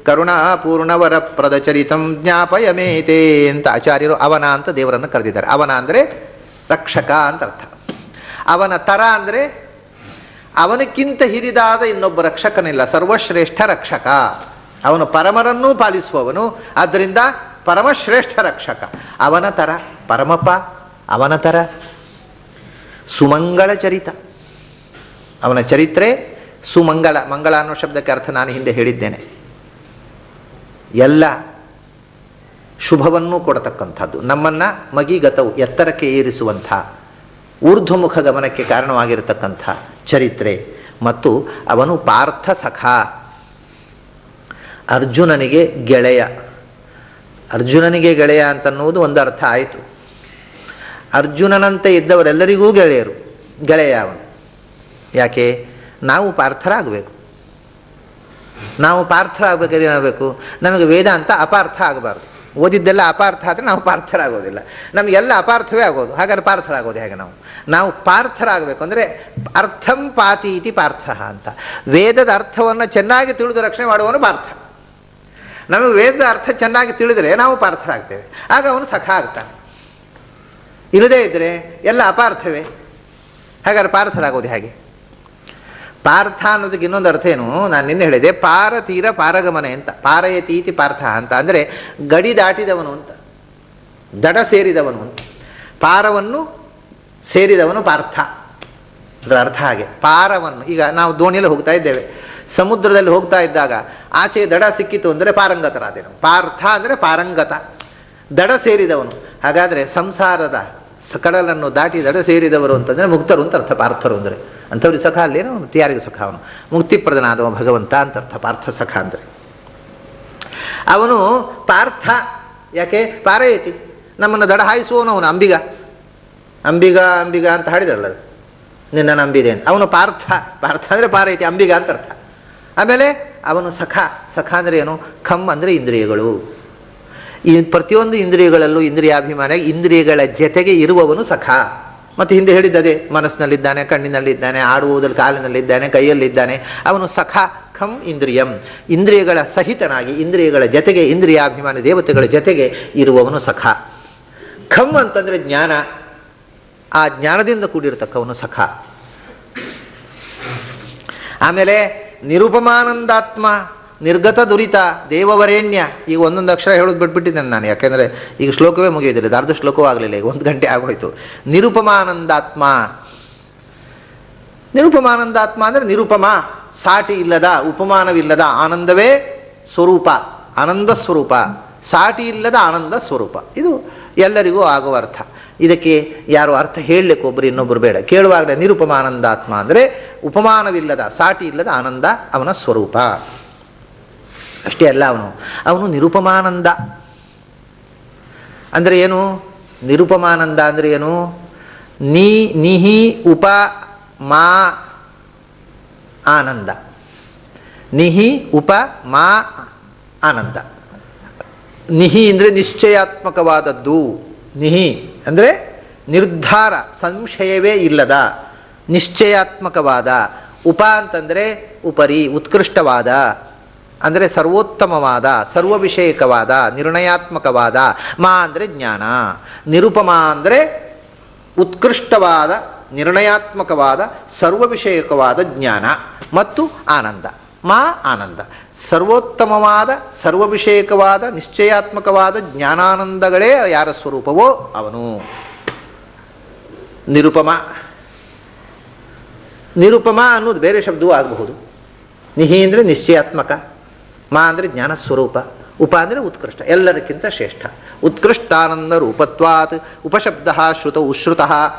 ಕರುಣಾಪೂರ್ಣವರ ಪ್ರದಚರಿತಂ ಜ್ಞಾಪಯಮೇತೆ ಅಂತ ಆಚಾರ್ಯರು ಅವನ ಅಂತ ದೇವರನ್ನು ಕರೆದಿದ್ದಾರೆ. ಅವನ ಅಂದರೆ ರಕ್ಷಕ ಅಂತ ಅರ್ಥ. ಅವನ ತರ ಅಂದರೆ ಅವನಕ್ಕಿಂತ ಹಿರಿದಾದ ಇನ್ನೊಬ್ಬ ರಕ್ಷಕನಿಲ್ಲ, ಸರ್ವಶ್ರೇಷ್ಠ ರಕ್ಷಕ. ಅವನು ಪರಮರನ್ನೂ ಪಾಲಿಸುವವನು, ಆದ್ದರಿಂದ ಪರಮಶ್ರೇಷ್ಠ ರಕ್ಷಕ. ಅವನ ತರ, ಪರಮಪ ಅವನ ತರ. ಸುಮಂಗಳ ಚರಿತ, ಅವನ ಚರಿತ್ರೆ ಸುಮಂಗಲ. ಮಂಗಳ ಅನ್ನೋ ಶಬ್ದಕ್ಕೆ ಅರ್ಥ ನಾನು ಹಿಂದೆ ಹೇಳಿದ್ದೇನೆ. ಎಲ್ಲ ಶುಭವನ್ನೂ ಕೊಡತಕ್ಕಂಥದ್ದು, ನಮ್ಮನ್ನು ಮಗಿಗತವು ಎತ್ತರಕ್ಕೆ ಏರಿಸುವಂಥ, ಊರ್ಧ್ವಮುಖ ಗಮನಕ್ಕೆ ಕಾರಣವಾಗಿರತಕ್ಕಂಥ ಚರಿತ್ರೆ. ಮತ್ತು ಅವನು ಪಾರ್ಥ ಸಖ, ಅರ್ಜುನನಿಗೆ ಗೆಳೆಯ. ಅರ್ಜುನನಿಗೆ ಗೆಳೆಯ ಅಂತನ್ನುವುದು ಒಂದು ಅರ್ಥ ಆಯಿತು. ಅರ್ಜುನನಂತೆ ಇದ್ದವರೆಲ್ಲರಿಗೂ ಗೆಳೆಯ ಅವನು. ಯಾಕೆ? ನಾವು ಪಾರ್ಥರಾಗಬೇಕು. ನಾವು ಪಾರ್ಥರಾಗಬೇಕಾದ್ರೆ ಏನಾಗಬೇಕು? ನಮಗೆ ವೇದಾಂತ ಅಪಾರ್ಥ ಆಗಬಾರ್ದು. ಓದಿದ್ದೆಲ್ಲ ಅಪಾರ್ಥ ಆದರೆ ನಾವು ಪಾರ್ಥರಾಗೋದಿಲ್ಲ. ನಮಗೆಲ್ಲ ಅಪಾರ್ಥವೇ ಆಗೋದು, ಹಾಗಾದ್ರೆ ಪಾರ್ಥರಾಗೋದು ಹೇಗೆ? ನಾವು ಪಾರ್ಥರಾಗಬೇಕು ಅಂದರೆ ಅರ್ಥಂ ಪಾತಿ ಇತಿ ಪಾರ್ಥ ಅಂತ. ವೇದದ ಅರ್ಥವನ್ನು ಚೆನ್ನಾಗಿ ತಿಳಿದು ರಕ್ಷಣೆ ಮಾಡುವವನು ಪಾರ್ಥ. ನಮಗೆ ವೇದದ ಅರ್ಥ ಚೆನ್ನಾಗಿ ತಿಳಿದರೆ ನಾವು ಪಾರ್ಥರಾಗ್ತೇವೆ, ಆಗ ಅವನು ಸಖ ಆಗ್ತಾನೆ. ಇಲ್ಲದೇ ಇದ್ದರೆ ಎಲ್ಲ ಅಪಾರ್ಥವೇ, ಹಾಗಾದ್ರೆ ಪಾರ್ಥರಾಗೋದು ಹೇಗೆ? ಪಾರ್ಥ ಅನ್ನೋದಕ್ಕೆ ಇನ್ನೊಂದು ಅರ್ಥ ಏನು, ನಾನು ನಿನ್ನೆ ಹೇಳಿದೆ, ಪಾರ ತೀರ ಪಾರಗಮನೆ ಅಂತ. ಪಾರಯತೀತಿ ಪಾರ್ಥ ಅಂತ ಅಂದರೆ ಗಡಿ ದಾಟಿದವನು ಅಂತ. ದಡ ಸೇರಿದವನು ಅಂತ. ಪಾರವನ್ನು ಸೇರಿದವನು ಪಾರ್ಥ. ಅದರ ಅರ್ಥ ಹಾಗೆ. ಪಾರವನ್ನು, ಈಗ ನಾವು ದೋಣಿಯಲ್ಲಿ ಹೋಗ್ತಾ ಇದ್ದೇವೆ, ಸಮುದ್ರದಲ್ಲಿ ಹೋಗ್ತಾ ಇದ್ದಾಗ ಆಚೆ ದಡ ಸಿಕ್ಕಿತು ಅಂದರೆ ಪಾರಂಗತರಾದೇನು. ಪಾರ್ಥ ಅಂದರೆ ಪಾರಂಗತ, ದಡ ಸೇರಿದವನು. ಹಾಗಾದರೆ ಸಂಸಾರದ ಕಡಲನ್ನು ದಾಟಿ ದಡ ಸೇರಿದವರು ಅಂತಂದರೆ ಮುಕ್ತರು ಅಂತ ಅರ್ಥ. ಪಾರ್ಥರು ಅಂದರೆ ಅಂಥವ್ರಿಗೆ ಸಖ ಅಲ್ಲೇನೋ, ಮತ್ತು ಯಾರಿಗೆ ಸಖ? ಅವನು ಮುಕ್ತಿಪ್ರದನಾದವ ಭಗವಂತ ಅಂತ ಅರ್ಥ ಪಾರ್ಥ ಸಖ ಅಂದರೆ. ಅವನು ಪಾರ್ಥ. ಯಾಕೆ? ಪಾರಯತಿ, ನಮ್ಮನ್ನು ದಡ ಹಾಯಿಸುವವನು ಅವನು. ಅಂಬಿಗ ಅಂಬಿಗ ಅಂಬಿಗ ಅಂತ ಹಾಡಿದರಲ್ಲ, ನಿನ್ನ ನಂಬಿದೆ ಅಂತ. ಅವನು ಪಾರ್ಥ. ಪಾರ್ಥ ಅಂದರೆ ಪಾರಯತಿ, ಅಂಬಿಗ ಅಂತ ಅರ್ಥ. ಆಮೇಲೆ ಅವನು ಸಖ. ಸಖ ಅಂದರೆ ಏನು? ಖಮ್ ಅಂದರೆ ಇಂದ್ರಿಯಗಳು. ಈ ಪ್ರತಿಯೊಂದು ಇಂದ್ರಿಯಗಳಲ್ಲೂ ಇಂದ್ರಿಯಾಭಿಮಾನ, ಇಂದ್ರಿಯಗಳ ಜೊತೆಗೆ ಇರುವವನು ಸಖ. ಮತ್ತು ಹಿಂದೆ ಹೇಳಿದ್ದದೇ, ಮನಸ್ಸಿನಲ್ಲಿದ್ದಾನೆ, ಕಣ್ಣಿನಲ್ಲಿದ್ದಾನೆ, ಆಡುವುದರಲ್ಲಿ ಕಾಲಿನಲ್ಲಿದ್ದಾನೆ, ಕೈಯಲ್ಲಿದ್ದಾನೆ. ಅವನು ಸಖ. ಖಂ ಇಂದ್ರಿಯಂ, ಇಂದ್ರಿಯಗಳ ಸಹಿತನಾಗಿ ಇಂದ್ರಿಯಗಳ ಜೊತೆಗೆ, ಇಂದ್ರಿಯಾಭಿಮಾನ ದೇವತೆಗಳ ಜೊತೆಗೆ ಇರುವವನು ಸಖ. ಖಂ ಅಂತಂದರೆ ಜ್ಞಾನ, ಆ ಜ್ಞಾನದಿಂದ ಕೂಡಿರತಕ್ಕವನು ಸಖ. ಆಮೇಲೆ ನಿರುಪಮಾನಂದಾತ್ಮ, ನಿರ್ಗತ ದುರಿತ, ದೇವವರೇಣ್ಯ. ಈಗ ಒಂದೊಂದು ಅಕ್ಷರ ಹೇಳೋದು ಬಿಟ್ಬಿಟ್ಟಿದ್ದೇನೆ ನಾನು, ಯಾಕೆಂದರೆ ಈಗ ಶ್ಲೋಕವೇ ಮುಗಿಯೋದಿಲ್ಲ, ಅರ್ಧ ಶ್ಲೋಕವೂ ಆಗಲಿಲ್ಲ, ಈಗ 1 ಗಂಟೆ ಆಗೋಯ್ತು. ನಿರುಪಮಾನಂದಾತ್ಮ. ನಿರುಪಮಾನಂದಾತ್ಮ ಅಂದರೆ ನಿರುಪಮ, ಸಾಟಿ ಇಲ್ಲದ, ಉಪಮಾನವಿಲ್ಲದ, ಆನಂದವೇ ಸ್ವರೂಪ, ಆನಂದ ಸ್ವರೂಪ, ಸಾಟಿ ಇಲ್ಲದ ಆನಂದ ಸ್ವರೂಪ. ಇದು ಎಲ್ಲರಿಗೂ ಆಗುವ ಅರ್ಥ. ಇದಕ್ಕೆ ಯಾರು ಅರ್ಥ ಹೇಳಲಿಕ್ಕೆ ಒಬ್ಬರು ಇನ್ನೊಬ್ಬರು ಬೇಡ. ಕೇಳುವಾಗ ನಿರುಪಮಾನಂದಾತ್ಮ ಅಂದರೆ ಉಪಮಾನವಿಲ್ಲದ, ಸಾಟಿ ಇಲ್ಲದ ಆನಂದ ಅವನ ಸ್ವರೂಪ. ಅಷ್ಟೇ ಅಲ್ಲ, ಅವನು ನಿರುಪಮಾನಂದ ಅಂದರೆ ಏನು? ನಿರುಪಮಾನಂದ ಅಂದರೆ ಏನು? ನಿಹಿ ಉಪ ಮಾ ಆನಂದ. ನಿಹಿ ಉಪ ಮಾ ಆನಂದ. ನಿಹಿ ಅಂದರೆ ನಿಶ್ಚಯಾತ್ಮಕವಾದದ್ದು. ನಿಹಿ ಅಂದರೆ ನಿರ್ಧಾರ, ಸಂಶಯವೇ ಇಲ್ಲದ, ನಿಶ್ಚಯಾತ್ಮಕವಾದ. ಉಪ ಅಂತಂದರೆ ಉಪರಿ, ಉತ್ಕೃಷ್ಟವಾದ, ಅಂದರೆ ಸರ್ವೋತ್ತಮವಾದ, ಸರ್ವವಿಷಯಕವಾದ, ನಿರ್ಣಯಾತ್ಮಕವಾದ. ಮಾ ಅಂದರೆ ಜ್ಞಾನ. ನಿರುಪಮ ಅಂದರೆ ಉತ್ಕೃಷ್ಟವಾದ, ನಿರ್ಣಯಾತ್ಮಕವಾದ, ಸರ್ವವಿಷಯಕವಾದ ಜ್ಞಾನ ಮತ್ತು ಆನಂದ. ಮಾ ಆನಂದ, ಸರ್ವೋತ್ತಮವಾದ, ಸರ್ವವಿಷಯಕವಾದ, ನಿಶ್ಚಯಾತ್ಮಕವಾದ ಜ್ಞಾನಾನಂದಗಳೇ ಯಾರ ಸ್ವರೂಪವೋ ಅವನು ನಿರುಪಮ. ನಿರುಪಮ ಅನ್ನೋದು ಬೇರೆ ಶಬ್ದವೂ ಆಗಬಹುದು. ನಿಹಿ ಅಂದರೆ ನಿಶ್ಚಯಾತ್ಮಕ, ಮಾ ಅಂದರೆ ಜ್ಞಾನ ಸ್ವರೂಪ, ಉಪ ಅಂದರೆ ಉತ್ಕೃಷ್ಟ, ಎಲ್ಲರಿಗಿಂತ ಶ್ರೇಷ್ಠ. ಉತ್ಕೃಷ್ಟಾನಂದ ರೂಪತ್ವಾತ್ ಉಪಶಬ್ದ ಶ್ರುತ ಉಶ್ರುತಃ.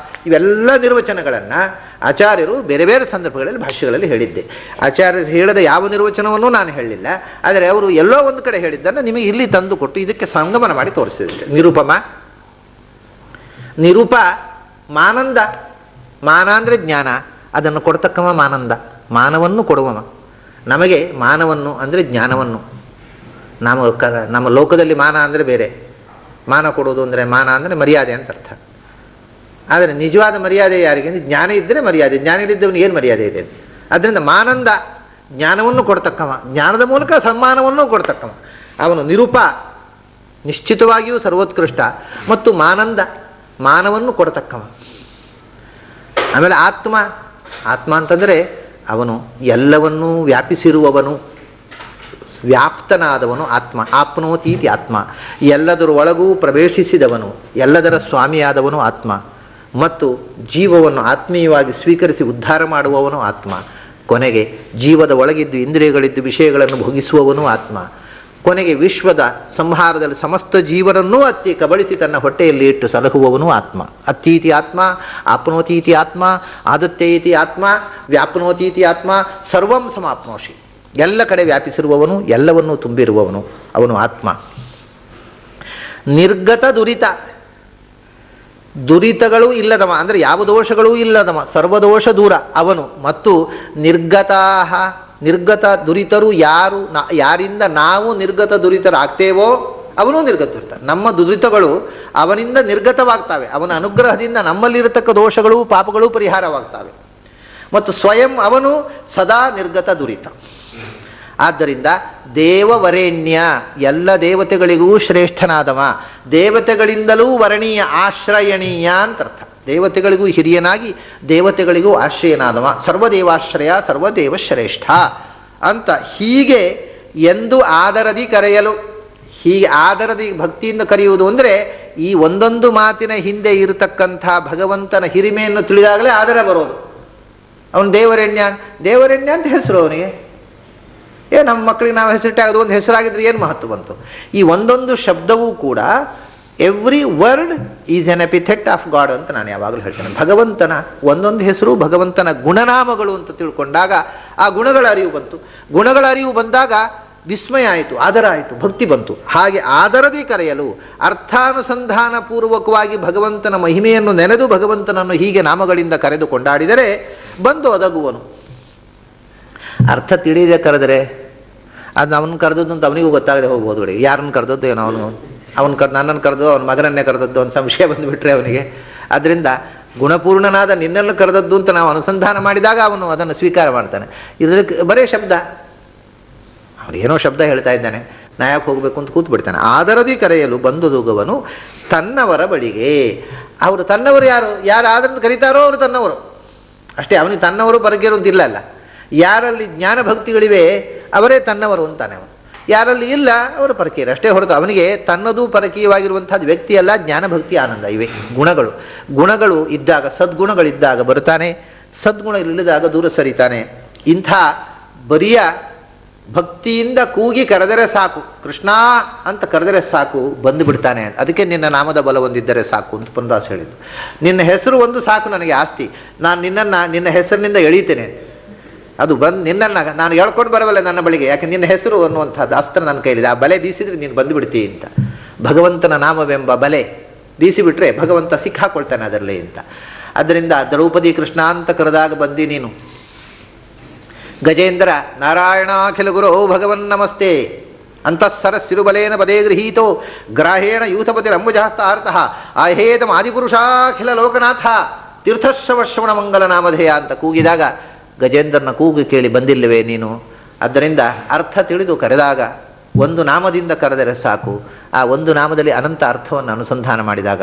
ಇವೆಲ್ಲ ನಿರ್ವಚನಗಳನ್ನು ಆಚಾರ್ಯರು ಬೇರೆ ಬೇರೆ ಸಂದರ್ಭಗಳಲ್ಲಿ ಭಾಷ್ಯಗಳಲ್ಲಿ ಹೇಳಿದ್ದೆ. ಆಚಾರ್ಯರು ಹೇಳದ ಯಾವ ನಿರ್ವಚನವನ್ನೂ ನಾನು ಹೇಳಲಿಲ್ಲ, ಆದರೆ ಅವರು ಎಲ್ಲೋ ಒಂದು ಕಡೆ ಹೇಳಿದ್ದನ್ನು ನಿಮಗೆ ಇಲ್ಲಿ ತಂದು ಕೊಟ್ಟು ಇದಕ್ಕೆ ಸಂಗಮನ ಮಾಡಿ ತೋರಿಸಿದೆ. ನಿರುಪಮ, ನಿರೂಪ, ಮಾನಂದ. ಮಾನ ಅಂದರೆ ಜ್ಞಾನ, ಅದನ್ನು ಕೊಡ್ತಕ್ಕವ ಮಾನಂದ, ಮಾನವನ್ನು ಕೊಡುವವ. ನಮಗೆ ಮಾನವನ್ನು ಅಂದರೆ ಜ್ಞಾನವನ್ನು. ನಮ್ಮ ಲೋಕದಲ್ಲಿ ಮಾನ ಅಂದರೆ ಬೇರೆ, ಮಾನ ಕೊಡೋದು ಅಂದರೆ, ಮಾನ ಅಂದರೆ ಮರ್ಯಾದೆ ಅಂತ ಅರ್ಥ. ಆದರೆ ನಿಜವಾದ ಮರ್ಯಾದೆ ಯಾರಿಗೆ? ಜ್ಞಾನ ಇದ್ದರೆ ಮರ್ಯಾದೆ, ಜ್ಞಾನ ಇಲ್ಲದವನಿಗೆ ಏನು ಮರ್ಯಾದೆ ಇದೆ? ಅದರಿಂದ ಮಾನಂದ, ಜ್ಞಾನವನ್ನು ಕೊಡ್ತಕ್ಕವ, ಜ್ಞಾನದ ಮೂಲಕ ಸನ್ಮಾನವನ್ನು ಕೊಡ್ತಕ್ಕವ ಅವನು ನಿರೂಪ, ನಿಶ್ಚಿತವಾಗಿಯೂ ಸರ್ವೋತ್ಕೃಷ್ಟ. ಮತ್ತು ಮಾನಂದ, ಮಾನವನ್ನು ಕೊಡ್ತಕ್ಕವ. ಆಮೇಲೆ ಆತ್ಮ. ಆತ್ಮ ಅಂತಂದರೆ ಅವನು ಎಲ್ಲವನ್ನೂ ವ್ಯಾಪಿಸಿರುವವನು, ವ್ಯಾಪ್ತನಾದವನು ಆತ್ಮ. ಆಪ್ನೋತೀತಿ ಆತ್ಮ, ಎಲ್ಲದರ ಒಳಗೂ ಪ್ರವೇಶಿಸಿದವನು, ಎಲ್ಲದರ ಸ್ವಾಮಿಯಾದವನು ಆತ್ಮ. ಮತ್ತು ಜೀವವನ್ನು ಆತ್ಮೀಯವಾಗಿ ಸ್ವೀಕರಿಸಿ ಉದ್ಧಾರ ಮಾಡುವವನು ಆತ್ಮ. ಕೊನೆಗೆ ಜೀವದ ಒಳಗಿದ್ದು ಇಂದ್ರಿಯಗಳಿದ್ದು ವಿಷಯಗಳನ್ನು ಭೋಗಿಸುವವನು ಆತ್ಮ. ಕೊನೆಗೆ ವಿಶ್ವದ ಸಂಹಾರದಲ್ಲಿ ಸಮಸ್ತ ಜೀವನನ್ನೂ ಅತ್ತಿ ಕಬಳಿಸಿ ತನ್ನ ಹೊಟ್ಟೆಯಲ್ಲಿ ಇಟ್ಟು ಸಲಹುವವನು ಆತ್ಮ. ಅತ್ತೀತಿ ಆತ್ಮ, ಆಪ್ನೋತೀತಿ ಆತ್ಮ, ಆದತ್ತೇತಿ ಆತ್ಮ, ವ್ಯಾಪ್ನೋತೀತಿ ಆತ್ಮ, ಸರ್ವಂ ಸಮಾಪ್ನೋಷಿ. ಎಲ್ಲ ಕಡೆ ವ್ಯಾಪಿಸಿರುವವನು, ಎಲ್ಲವನ್ನೂ ತುಂಬಿರುವವನು ಅವನು ಆತ್ಮ. ನಿರ್ಗತ ದುರಿತ, ದುರಿತಗಳು ಇಲ್ಲದವ ಅಂದರೆ ಯಾವ ದೋಷಗಳೂ ಇಲ್ಲದವ, ಸರ್ವದೋಷ ದೂರ ಅವನು. ಮತ್ತು ನಿರ್ಗತಾಹ, ನಿರ್ಗತ ದುರಿತರು ಯಾರು, ಯಾರಿಂದ ನಾವು ನಿರ್ಗತ ದುರಿತರಾಗ್ತೇವೋ ಅವನು ನಿರ್ಗತ ದುರಿತ. ನಮ್ಮ ದುರಿತಗಳು ಅವನಿಂದ ನಿರ್ಗತವಾಗ್ತವೆ, ಅವನ ಅನುಗ್ರಹದಿಂದ ನಮ್ಮಲ್ಲಿರತಕ್ಕ ದೋಷಗಳು ಪಾಪಗಳು ಪರಿಹಾರವಾಗ್ತವೆ. ಮತ್ತು ಸ್ವಯಂ ಅವನು ಸದಾ ನಿರ್ಗತ ದುರಿತ. ಆದ್ದರಿಂದ ದೇವವರೇಣ್ಯ, ಎಲ್ಲ ದೇವತೆಗಳಿಗೂ ಶ್ರೇಷ್ಠನಾದವ, ದೇವತೆಗಳಿಂದಲೂ ವರಣೀಯ, ಆಶ್ರಯಣೀಯ ಅಂತರ್ಥ. ದೇವತೆಗಳಿಗೂ ಹಿರಿಯನಾಗಿ ದೇವತೆಗಳಿಗೂ ಆಶ್ರಯನಾದವ, ಸರ್ವದೇವಾಶ್ರಯ ಸರ್ವದೇವ ಶ್ರೇಷ್ಠ ಅಂತ. ಹೀಗೆ ಎಂದು ಆದರದಿ ಕರೆಯಲು, ಹೀಗೆ ಆದರದಿ ಭಕ್ತಿಯಿಂದ ಕರೆಯುವುದು ಅಂದರೆ ಈ ಒಂದೊಂದು ಮಾತಿನ ಹಿಂದೆ ಇರತಕ್ಕಂಥ ಭಗವಂತನ ಹಿರಿಮೆಯನ್ನು ತಿಳಿದಾಗಲೇ ಆದರ ಬರೋದು. ಅವನು ದೇವರೆಣ್ಯ ಅಂತ ಹೆಸರು ಅವನಿಗೆ. ನಮ್ಮ ಮಕ್ಕಳಿಗೆ ನಾವು ಹೆಸರಿಟ್ಟಾಗೋದು, ಒಂದು ಹೆಸರಾಗಿದ್ರೆ ಏನು ಮಹತ್ವ ಬಂತು? ಈ ಒಂದೊಂದು ಶಬ್ದವೂ ಕೂಡ every word is N epithet of god ಅಂತ ನಾನು ಯಾವಾಗಲೂ ಹೇಳ್ತೇನೆ. ಭಗವಂತನ ಒಂದೊಂದು ಹೆಸರು ಭಗವಂತನ ಗುಣನಾಮಗಳು ಅಂತ ತಿಳ್ಕೊಂಡಾಗ ಆ ಗುಣಗಳ ಅರಿವು ಬಂತು. ಗುಣಗಳ ಅರಿವು ಬಂದಾಗ ವಿಸ್ಮಯ ಆಯಿತು, ಆದರ ಆಯಿತು, ಭಕ್ತಿ ಬಂತು. ಹಾಗೆ ಆದರದಿ ಕರೆಯಲು ಅರ್ಥಾನುಸಂಧಾನ ಪೂರ್ವಕವಾಗಿ ಭಗವಂತನ ಮಹಿಮೆಯನ್ನು ನೆನೆದು ಭಗವಂತನನ್ನು ಹೀಗೆ ನಾಮಗಳಿಂದ ಕರೆದು ಕೊಂಡಾಡಿದರೆ ಬಂದು ಒದಗುವನು. ಅರ್ಥ ತಿಳಿಯದೆ ಕರೆದರೆ ಅದು ಅವನು ಕರೆದದ್ದು ಅಂತ ಅವನಿಗೂ ಗೊತ್ತಾಗದೆ ಹೋಗ್ಬೋದು. ಕಡೆ ಯಾರನ್ನು ಕರೆದದ್ದು ಏನೋ ನನ್ನನ್ನು ಕರೆದು ಅವನ ಮಗನನ್ನೇ ಕರೆದದ್ದು ಒಂದು ಸಂಶಯ ಬಂದುಬಿಟ್ರೆ ಅವನಿಗೆ. ಆದ್ದರಿಂದ ಗುಣಪೂರ್ಣನಾದ ನಿನ್ನೆಲ್ಲ ಕರೆದದ್ದು ಅಂತ ನಾವು ಅನುಸಂಧಾನ ಮಾಡಿದಾಗ ಅವನು ಅದನ್ನು ಸ್ವೀಕಾರ ಮಾಡ್ತಾನೆ. ಇದಕ್ಕೆ ಬರೇ ಶಬ್ದ, ಅವನು ಏನೋ ಶಬ್ದ ಹೇಳ್ತಾ ಇದ್ದಾನೆ, ನಾ ಯಾಕೆ ಹೋಗಬೇಕು ಅಂತ ಕೂತ್ಬಿಡ್ತಾನೆ. ಆದರದಿ ಕರೆಯಲು ಬಂದುದುಗವನು ತನ್ನವರ ಬಳಿಗೆ. ಅವರು ತನ್ನವರು ಯಾರು ಆದರನ್ನು ಕರೀತಾರೋ ಅವರು ತನ್ನವರು ಅಷ್ಟೇ. ಅವನಿಗೆ ತನ್ನವರು ಪರಕೀಯರು ಅಂತಿಲ್ಲ ಅಲ್ಲ. ಯಾರಲ್ಲಿ ಜ್ಞಾನ ಭಕ್ತಿಗಳಿವೆ ಅವರೇ ತನ್ನವರು ಅಂತಾನೆ ಅವನು. ಯಾರಲ್ಲಿ ಇಲ್ಲ ಅವರು ಪರಕೀಯರು ಅಷ್ಟೇ ಹೊರತು ಅವನಿಗೆ ತನ್ನದು ಪರಕೀಯವಾಗಿರುವಂಥದ್ದು ವ್ಯಕ್ತಿ ಅಲ್ಲ. ಜ್ಞಾನ ಭಕ್ತಿ ಆನಂದ ಇವೆ ಗುಣಗಳು ಇದ್ದಾಗ, ಸದ್ಗುಣಗಳಿದ್ದಾಗ ಬರ್ತಾನೆ, ಸದ್ಗುಣ ಇಲ್ಲದಾಗ ದೂರ ಸರಿತಾನೆ. ಇಂಥ ಬರಿಯ ಭಕ್ತಿಯಿಂದ ಕೂಗಿ ಕರೆದರೆ ಸಾಕು, ಕೃಷ್ಣ ಅಂತ ಕರೆದರೆ ಸಾಕು, ಬಂದು ಬಿಡ್ತಾನೆ. ಅದಕ್ಕೆ ನಿನ್ನ ನಾಮದ ಬಲ ಒಂದಿದ್ದರೆ ಸಾಕು ಅಂತ ಪುರಂದಾಸ್ ಹೇಳಿದ್ದು. ನಿನ್ನ ಹೆಸರು ಒಂದು ಸಾಕು ನನಗೆ ಆಸ್ತಿ, ನಾನು ನಿನ್ನ ಹೆಸರಿನಿಂದ ಎಳೀತೇನೆ. ಅದು ನಿನ್ನನ್ನು ನಾನು ಹೇಳ್ಕೊಂಡು ಬರಬಲ್ಲ ನನ್ನ ಬಳಿಗೆ, ಯಾಕೆ ನಿನ್ನ ಹೆಸರು ಅನ್ನುವಂಥದ್ದು ಅಸ್ತ್ರ ನನ್ನ ಕೈಲಿದೆ. ಆ ಬಲೆ ಬೀಸಿದ್ರೆ ನೀನು ಬಂದುಬಿಡ್ತೀ ಅಂತ. ಭಗವಂತನ ನಾಮವೆಂಬ ಬಲೆ ಬೀಸಿಬಿಟ್ರೆ ಭಗವಂತ ಸಿಕ್ಕಾಕೊಳ್ತಾನೆ ಅದರಲ್ಲೇ ಅಂತ. ಅದರಿಂದ ದ್ರೌಪದಿ ಕೃಷ್ಣ ಅಂತ ಕರೆದಾಗ ಬಂದು ನೀನು ಗಜೇಂದ್ರ ನಾರಾಯಣಾಖಿಲ ಗುರೋ ಭಗವನ್ ನಮಸ್ತೆ ಅಂತಃಸರ ಸಿರುಬಲೇನ ಪದೇ ಗೃಹೀತೋ ಗ್ರಾಹೇಣ ಯೂಥಪತಿರಂಬುಜಹಸ್ತ ಆರ್ತಃ ಆಹೇತಂ ಆದಿಪುರುಷಾಖಿಲ ಲೋಕನಾಥ ತೀರ್ಥಶ್ರವಶ್ರವಣ ಮಂಗಲ ನಾಮಧೇಯ ಅಂತ ಕೂಗಿದಾಗ ಗಜೇಂದ್ರನ ಕೂಗು ಕೇಳಿ ಬಂದಿಲ್ಲವೇ ನೀನು? ಆದ್ದರಿಂದ ಅರ್ಥ ತಿಳಿದು ಕರೆದಾಗ ಒಂದು ನಾಮದಿಂದ ಕರೆದರೆ ಸಾಕು. ಆ ಒಂದು ನಾಮದಲ್ಲಿ ಅನಂತ ಅರ್ಥವನ್ನು ಅನುಸಂಧಾನ ಮಾಡಿದಾಗ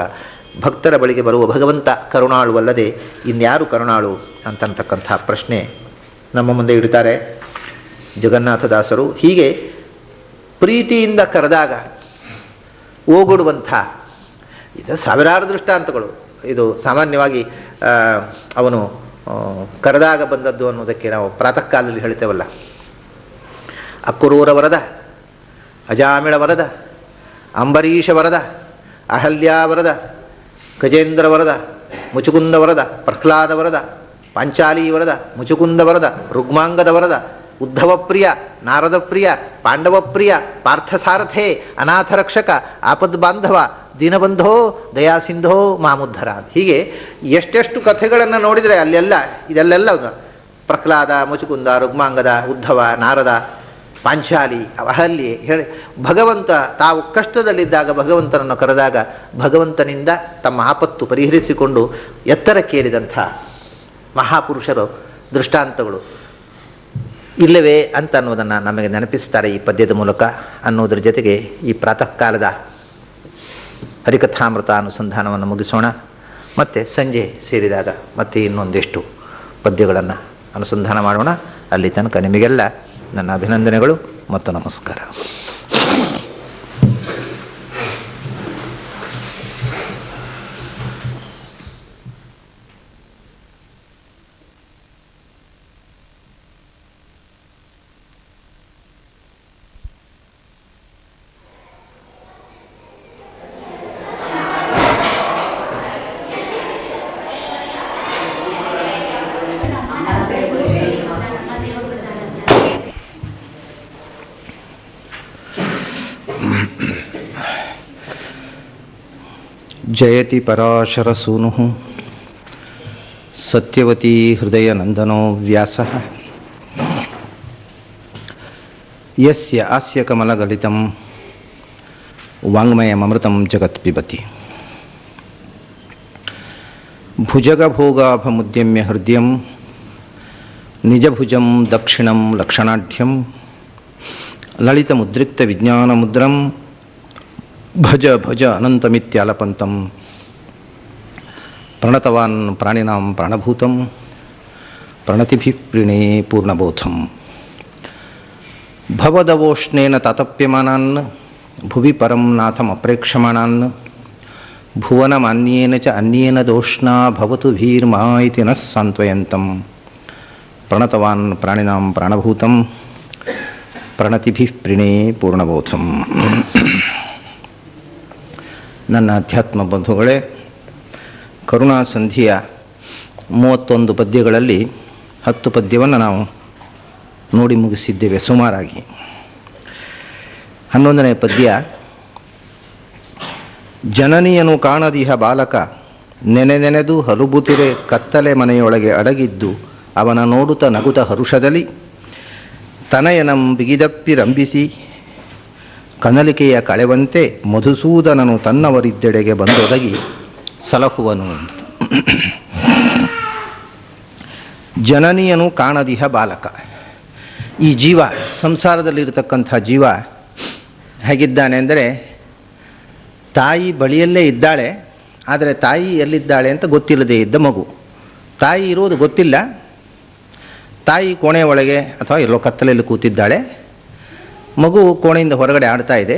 ಭಕ್ತರ ಬಳಿಗೆ ಬರುವ ಭಗವಂತ ಕರುಣಾಳು ಅಲ್ಲದೆ ಇನ್ಯಾರು ಕರುಣಾಳು ಅಂತಕ್ಕಂಥ ಪ್ರಶ್ನೆ ನಮ್ಮ ಮುಂದೆ ಇಡ್ತಾರೆ ಜಗನ್ನಾಥದಾಸರು. ಹೀಗೆ ಪ್ರೀತಿಯಿಂದ ಕರೆದಾಗ ಓಗೊಡುವಂಥ ಇದು ಸಾವಿರಾರು ದೃಷ್ಟಾಂತಗಳು. ಇದು ಸಾಮಾನ್ಯವಾಗಿ ಅವನು ಕರೆದಾಗ ಬಂದದ್ದು ಅನ್ನೋದಕ್ಕೆ ನಾವು ಪ್ರಾತಃ ಕಾಲದಲ್ಲಿ ಹೇಳ್ತೇವಲ್ಲ, ಅಕ್ಕುರೂರ ವರದ, ಅಜಾಮಿಳ ವರದ, ಅಂಬರೀಷ ವರದ, ಅಹಲ್ಯಾ ವರದ, ಗಜೇಂದ್ರ ವರದ, ಮುಚುಕುಂದ ವರದ, ಪ್ರಹ್ಲಾದ ವರದ, ಪಾಂಚಾಲಿ ವರದ, ಮುಚುಕುಂದ ವರದ, ರುಗ್ಮಾಂಗದ ವರದ, ಉದ್ಧವ ಪ್ರಿಯ, ನಾರದ ಪ್ರಿಯ, ಪಾಂಡವ ಪ್ರಿಯ, ಪಾರ್ಥಸಾರಥೇ, ಅನಾಥರಕ್ಷಕ, ಆಪದ್ಬಾಂಧವ, ದೀನಬಂಧೋ, ದಯಾಸಿಂಧೋ, ಮಾಮುದ್ಧರ. ಹೀಗೆ ಎಷ್ಟೆಷ್ಟು ಕಥೆಗಳನ್ನು ನೋಡಿದರೆ ಇದೆಲ್ಲ ಪ್ರಹ್ಲಾದ, ಮುಚುಕುಂದ, ರುಗ್ಮಾಂಗದ, ಉದ್ಧವ, ನಾರದ, ಪಾಂಚಾಲಿ, ಅಹಲ್ಯೆ ಹೇಳಿ ಭಗವಂತ ತಾವು ಕಷ್ಟದಲ್ಲಿದ್ದಾಗ ಭಗವಂತನನ್ನು ಕರೆದಾಗ ಭಗವಂತನಿಂದ ತಮ್ಮ ಆಪತ್ತು ಪರಿಹರಿಸಿಕೊಂಡು ಎತ್ತರಕ್ಕೇರಿದಂಥ ಮಹಾಪುರುಷರು ದೃಷ್ಟಾಂತಗಳು ಇಲ್ಲವೇ ಅಂತ ಅನ್ನೋದನ್ನು ನಮಗೆ ನೆನಪಿಸ್ತಾರೆ ಈ ಪದ್ಯದ ಮೂಲಕ ಅನ್ನೋದ್ರ ಜೊತೆಗೆ ಈ ಪ್ರಾತಃ ಕಾಲದ ಹರಿಕಥಾಮೃತ ಅನುಸಂಧಾನವನ್ನು ಮುಗಿಸೋಣ. ಮತ್ತು ಸಂಜೆ ಸೇರಿದಾಗ ಮತ್ತೆ ಇನ್ನೊಂದಿಷ್ಟು ಪದ್ಯಗಳನ್ನು ಅನುಸಂಧಾನ ಮಾಡೋಣ. ಅಲ್ಲಿ ತನಕ ನಿಮಗೆಲ್ಲ ನನ್ನ ಅಭಿನಂದನೆಗಳು ಮತ್ತು ನಮಸ್ಕಾರ. ಜಯತಿ ಪರಾಶರಸೂನು ಸತ್ಯವತೀ ಹೃದಯನಂದನೋ ವ್ಯಾಸಃ ಯಸ್ಯ ಆಸ್ಯ ಕಮಲಗಲಿತಂ ವಾಂಗ್ಮಯಮೃತಂ ಜಗತ್ ಪಿಬತಿ. ಭುಜಗಭೋಗಾಭಮುದ್ಯಮ್ಯ ಹೃದಯಂ ನಿಜಭುಜಂ ದಕ್ಷಿಣಂ ಲಕ್ಷಣಾಢ್ಯಂ ಲಲಿತಮುದ್ರಿಕ್ತ ವಿಜ್ಞಾನಮುದ್ರಂ ಭಜ ಭಜ ಅನಂತಮಿತ್ಯಾಲಪಂತಂ ಪ್ರಣತವಾನ್ ಪ್ರಾಣಿನಾಂ ಪ್ರಾಣಭೂತಂ ಪ್ರಣತಿಭಿ ಪ್ರಣೇ ಪೂರ್ಣಬೋಧಂ ಭವದವೋಷ್ಣೇನ ತಾತಪ್ಯಮಾನಾನ್ ಭುವಿ ಪರಂ ನಾಥಮಪ್ರೇಕ್ಷಮಾಣಾನ್ ಭುವನಮನ್ಯೇನ ಚ ಅನ್ಯೇನ ದೋಷ್ಣಾ ಭವತು ಭೀರ್ಮಾ ಇತಿ ನಃ ಸಾಂತ್ವಯಂತಂ ಪ್ರಣತವಾನ್ ಪ್ರಾಣಿನಾಂ ಪ್ರಾಣಭೂತಂ ಪ್ರಣತಿಭಿಃ ಪ್ರಣೇ ಪೂರ್ಣಬೋಧಂ. ನನ್ನ ಅಧ್ಯಾತ್ಮ ಬಂಧುಗಳೇ, ಕರುಣಾಸಂಧಿಯ 31 ಪದ್ಯಗಳಲ್ಲಿ 10 ಪದ್ಯವನ್ನು ನಾವು ನೋಡಿ ಮುಗಿಸಿದ್ದೇವೆ ಸುಮಾರಾಗಿ. 11ನೇ ಪದ್ಯ, ಜನನಿಯನು ಕಾಣದಿಹ ಬಾಲಕ ನೆನೆದು ಹಲುಬುತಿರೆ ಕತ್ತಲೆ ಮನೆಯೊಳಗೆ ಅಡಗಿದ್ದು ಅವನ ನೋಡುತ್ತ ನಗುತ ಹರುಷದಲ್ಲಿ ತನಯನಂ ಬಿಗಿದಪ್ಪಿ ರಂಭಿಸಿ ಕನಲಿಕೆಯ ಕಳೆವಂತೆ ಮಧುಸೂದನನು ತನ್ನವರಿದ್ದೆಡೆಗೆ ಬಂದೊದಗಿ ಸಲಹುವನು. ಜನನಿಯನು ಕಾಣದಿಹ ಬಾಲಕ, ಈ ಜೀವ, ಸಂಸಾರದಲ್ಲಿರತಕ್ಕಂಥ ಜೀವ ಹೇಗಿದ್ದಾನೆ ಅಂದರೆ, ತಾಯಿ ಬಳಿಯಲ್ಲೇ ಇದ್ದಾಳೆ, ಆದರೆ ತಾಯಿ ಎಲ್ಲಿದ್ದಾಳೆ ಅಂತ ಗೊತ್ತಿಲ್ಲದೆ ಇದ್ದ ಮಗು. ತಾಯಿ ಇರುವುದು ಗೊತ್ತಿಲ್ಲ, ತಾಯಿ ಕೋಣೆ ಒಳಗೆ ಅಥವಾ ಎಲ್ಲೋ ಕತ್ತಲೆಯಲ್ಲಿ ಕೂತಿದ್ದಾಳೆ, ಮಗು ಕೋಣೆಯಿಂದ ಹೊರಗಡೆ ಆಡ್ತಾ ಇದೆ.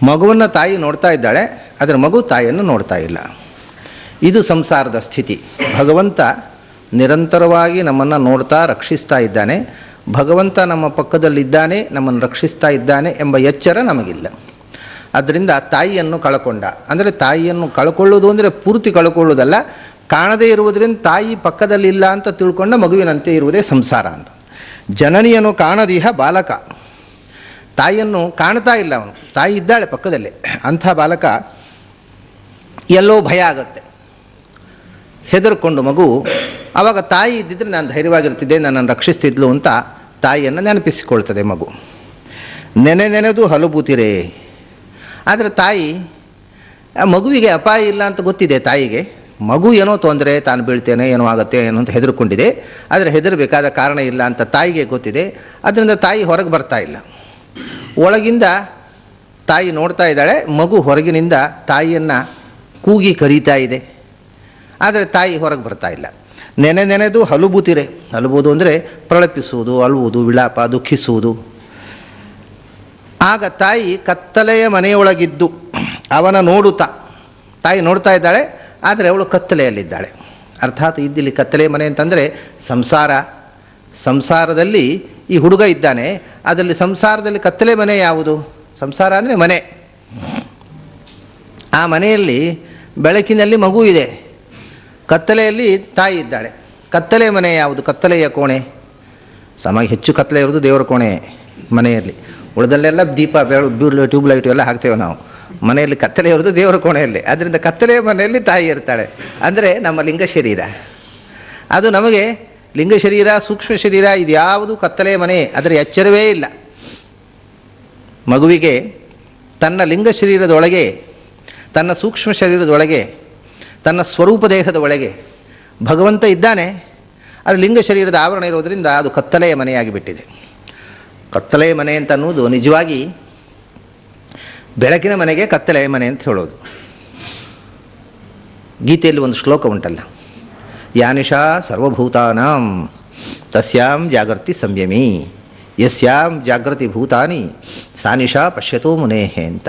ಮಗುವನ್ನು ತಾಯಿ ನೋಡ್ತಾ ಇದ್ದಾಳೆ, ಆದರೆ ಮಗು ತಾಯಿಯನ್ನು ನೋಡ್ತಾ ಇಲ್ಲ. ಇದು ಸಂಸಾರದ ಸ್ಥಿತಿ. ಭಗವಂತ ನಿರಂತರವಾಗಿ ನಮ್ಮನ್ನು ನೋಡ್ತಾ ರಕ್ಷಿಸ್ತಾ ಇದ್ದಾನೆ. ಭಗವಂತ ನಮ್ಮ ಪಕ್ಕದಲ್ಲಿದ್ದಾನೆ, ನಮ್ಮನ್ನು ರಕ್ಷಿಸ್ತಾ ಇದ್ದಾನೆ ಎಂಬ ಎಚ್ಚರ ನಮಗಿಲ್ಲ. ಆದ್ದರಿಂದ ತಾಯಿಯನ್ನು ಕಳ್ಕೊಂಡ, ಅಂದರೆ ತಾಯಿಯನ್ನು ಕಳ್ಕೊಳ್ಳೋದು ಅಂದರೆ ಪೂರ್ತಿ ಕಳ್ಕೊಳ್ಳೋದಲ್ಲ, ಕಾಣದೇ ಇರುವುದರಿಂದ ತಾಯಿ ಪಕ್ಕದಲ್ಲಿಲ್ಲ ಅಂತ ತಿಳ್ಕೊಂಡ ಮಗುವಿನಂತೆ ಇರುವುದೇ ಸಂಸಾರ ಅಂತ. ಜನನಿಯನ್ನು ಕಾಣದಿಹ ಬಾಲಕ, ತಾಯಿಯನ್ನು ಕಾಣ್ತಾ ಇಲ್ಲ ಅವನು, ತಾಯಿ ಇದ್ದಾಳೆ ಪಕ್ಕದಲ್ಲೇ. ಅಂಥ ಬಾಲಕ ಎಲ್ಲೋ ಭಯ ಆಗತ್ತೆ, ಹೆದರ್ಕೊಂಡು ಮಗು. ಆವಾಗ ತಾಯಿ ಇದ್ದಿದ್ರೆ ನಾನು ಧೈರ್ಯವಾಗಿರ್ತಿದ್ದೆ, ನನ್ನನ್ನು ರಕ್ಷಿಸ್ತಿದ್ಲು ಅಂತ ತಾಯಿಯನ್ನು ನೆನಪಿಸಿಕೊಳ್ತದೆ ಮಗು. ನೆನೆದು ಹಲುಬುತಿರೆ, ಆದರೆ ತಾಯಿ, ಮಗುವಿಗೆ ಅಪಾಯ ಇಲ್ಲ ಅಂತ ಗೊತ್ತಿದೆ ತಾಯಿಗೆ. ಮಗು ಏನೋ ತೊಂದರೆ, ತಾನು ಬೀಳ್ತೇನೆ, ಏನೋ ಆಗುತ್ತೆ ಏನೋ ಅಂತ ಹೆದರ್ಕೊಂಡಿದೆ, ಆದರೆ ಹೆದರಬೇಕಾದ ಕಾರಣ ಇಲ್ಲ ಅಂತ ತಾಯಿಗೆ ಗೊತ್ತಿದೆ. ಅದರಿಂದ ತಾಯಿ ಹೊರಗೆ ಬರ್ತಾ ಇಲ್ಲ. ಒಳಗಿಂದ ತಾಯಿ ನೋಡ್ತಾ ಇದ್ದಾಳೆ, ಮಗು ಹೊರಗಿನಿಂದ ತಾಯಿಯನ್ನು ಕೂಗಿ ಕರೀತಾ ಇದೆ, ಆದರೆ ತಾಯಿ ಹೊರಗೆ ಬರ್ತಾ ಇಲ್ಲ. ನೆನೆದು ಹಲುಬುತಿರೆ, ಹಲುಬುವುದು ಅಂದರೆ ಪ್ರಳಪಿಸುವುದು, ಅಳುವುದು, ವಿಳಾಪ, ದುಃಖಿಸುವುದು. ಆಗ ತಾಯಿ ಕತ್ತಲೆಯ ಮನೆಯೊಳಗಿದ್ದು ಅವನ ನೋಡುತ್ತಾ, ತಾಯಿ ನೋಡ್ತಾ ಇದ್ದಾಳೆ, ಆದರೆ ಅವಳು ಕತ್ತಲೆಯಲ್ಲಿದ್ದಾಳೆ. ಅರ್ಥಾತ್ ಇದ್ದಿಲ್ಲಿ ಕತ್ತಲೆ ಮನೆ ಅಂತಂದರೆ ಸಂಸಾರದಲ್ಲಿ ಈ ಹುಡುಗ ಇದ್ದಾನೆ, ಅದರಲ್ಲಿ ಸಂಸಾರದಲ್ಲಿ ಕತ್ತಲೆ ಮನೆ ಯಾವುದು? ಸಂಸಾರ ಅಂದರೆ ಮನೆ. ಆ ಮನೆಯಲ್ಲಿ ಬೆಳಕಿನಲ್ಲಿ ಮಗು ಇದೆ, ಕತ್ತಲೆಯಲ್ಲಿ ತಾಯಿ ಇದ್ದಾಳೆ. ಕತ್ತಲೆ ಮನೆ ಯಾವುದು? ಕತ್ತಲೆಯ ಕೋಣೆ. ಹೆಚ್ಚು ಕತ್ತಲೆ ಇರೋದು ದೇವರ ಕೋಣೆ ಮನೆಯಲ್ಲಿ. ಉಳಿದಲ್ಲೆಲ್ಲ ದೀಪ, ಟ್ಯೂಬ್ಲೈಟು ಎಲ್ಲ ಹಾಕ್ತೇವೆ ನಾವು. ಮನೆಯಲ್ಲಿ ಕತ್ತಲೆ ಇರೋದು ದೇವರ ಕೋಣೆಯಲ್ಲಿ. ಅದರಿಂದ ಕತ್ತಲೆಯ ಮನೆಯಲ್ಲಿ ತಾಯಿ ಇರ್ತಾಳೆ. ಅಂದರೆ ನಮ್ಮ ಲಿಂಗ ಶರೀರ, ಅದು ನಮಗೆ ಲಿಂಗ ಶರೀರ, ಸೂಕ್ಷ್ಮ ಶರೀರ, ಇದು ಯಾವುದು ಕತ್ತಲೆಯ ಮನೆ, ಅದರ ಎಚ್ಚರವೇ ಇಲ್ಲ. ಮಗುವಿಗೆ ತನ್ನ ಲಿಂಗ ಶರೀರದೊಳಗೆ, ತನ್ನ ಸೂಕ್ಷ್ಮ ಶರೀರದೊಳಗೆ, ತನ್ನ ಸ್ವರೂಪ ದೇಹದ ಒಳಗೆ ಭಗವಂತ ಇದ್ದಾನೆ. ಅದು ಲಿಂಗ ಶರೀರದ ಆವರಣ ಇರೋದರಿಂದ ಅದು ಕತ್ತಲೆಯ ಮನೆಯಾಗಿ ಬಿಟ್ಟಿದೆ. ಕತ್ತಲೆಯ ಮನೆ ಅಂತ ಅನ್ನೋದು ನಿಜವಾಗಿ ಬೆಳಕಿನ ಮನೆಗೆ ಕತ್ತಲೆಯ ಮನೆ ಅಂತ ಹೇಳೋದು. ಗೀತೆಯಲ್ಲಿ ಒಂದು ಶ್ಲೋಕ ಉಂಟಲ್ಲ, ಯಾನಿಶಾ ಸರ್ವಭೂತಾನಾಂ ತಸ್ಯಾಂ ಜಾಗೃತಿ ಸಂಯಮಿ ಯಸ್ಯಾಂ ಜಾಗೃತಿ ಭೂತಾನಿ ಸಾನಿಶಾ ಪಶ್ಯತೋ ಮುನೇಹೆ ಅಂತ.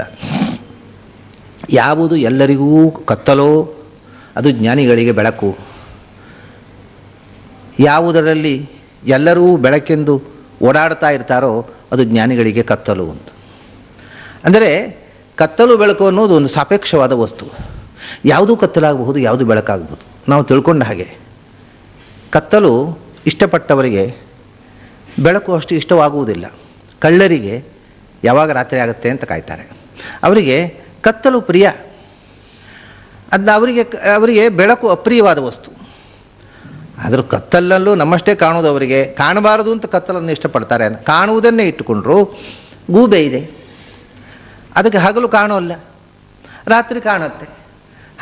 ಯಾವುದು ಎಲ್ಲರಿಗೂ ಕತ್ತಲೋ ಅದು ಜ್ಞಾನಿಗಳಿಗೆ ಬೆಳಕು, ಯಾವುದರಲ್ಲಿ ಎಲ್ಲರೂ ಬೆಳಕೆಂದು ಓಡಾಡ್ತಾ ಇರ್ತಾರೋ ಅದು ಜ್ಞಾನಿಗಳಿಗೆ ಕತ್ತಲು ಅಂತ. ಅಂದರೆ ಕತ್ತಲು ಬೆಳಕು ಅನ್ನೋದು ಒಂದು ಸಾಪೇಕ್ಷವಾದ ವಸ್ತು. ಯಾವುದೂ ಕತ್ತಲಾಗಬಹುದು, ಯಾವುದು ಬೆಳಕಾಗಬಹುದು. ನಾವು ತಿಳ್ಕೊಂಡ ಹಾಗೆ ಕತ್ತಲು ಇಷ್ಟಪಟ್ಟವರಿಗೆ ಬೆಳಕು ಅಷ್ಟು ಇಷ್ಟವಾಗುವುದಿಲ್ಲ. ಕಳ್ಳರಿಗೆ ಯಾವಾಗ ರಾತ್ರಿ ಆಗುತ್ತೆ ಅಂತ ಕಾಯ್ತಾರೆ. ಅವರಿಗೆ ಕತ್ತಲು ಪ್ರಿಯ. ಅದನ್ನ ಅವರಿಗೆ ಬೆಳಕು ಅಪ್ರಿಯವಾದ ವಸ್ತು. ಆದರೂ ಕತ್ತಲಲ್ಲೂ ನಮ್ಮಷ್ಟೇ ಕಾಣೋದು ಅವರಿಗೆ ಕಾಣಬಾರದು ಅಂತ ಕತ್ತಲನ್ನು ಇಷ್ಟಪಡ್ತಾರೆ. ಕಾಣುವುದನ್ನೇ ಇಟ್ಟುಕೊಂಡ್ರು. ಗೂಬೆ ಇದೆ, ಅದಕ್ಕೆ ಹಗಲು ಕಾಣೋಲ್ಲ, ರಾತ್ರಿ ಕಾಣುತ್ತೆ.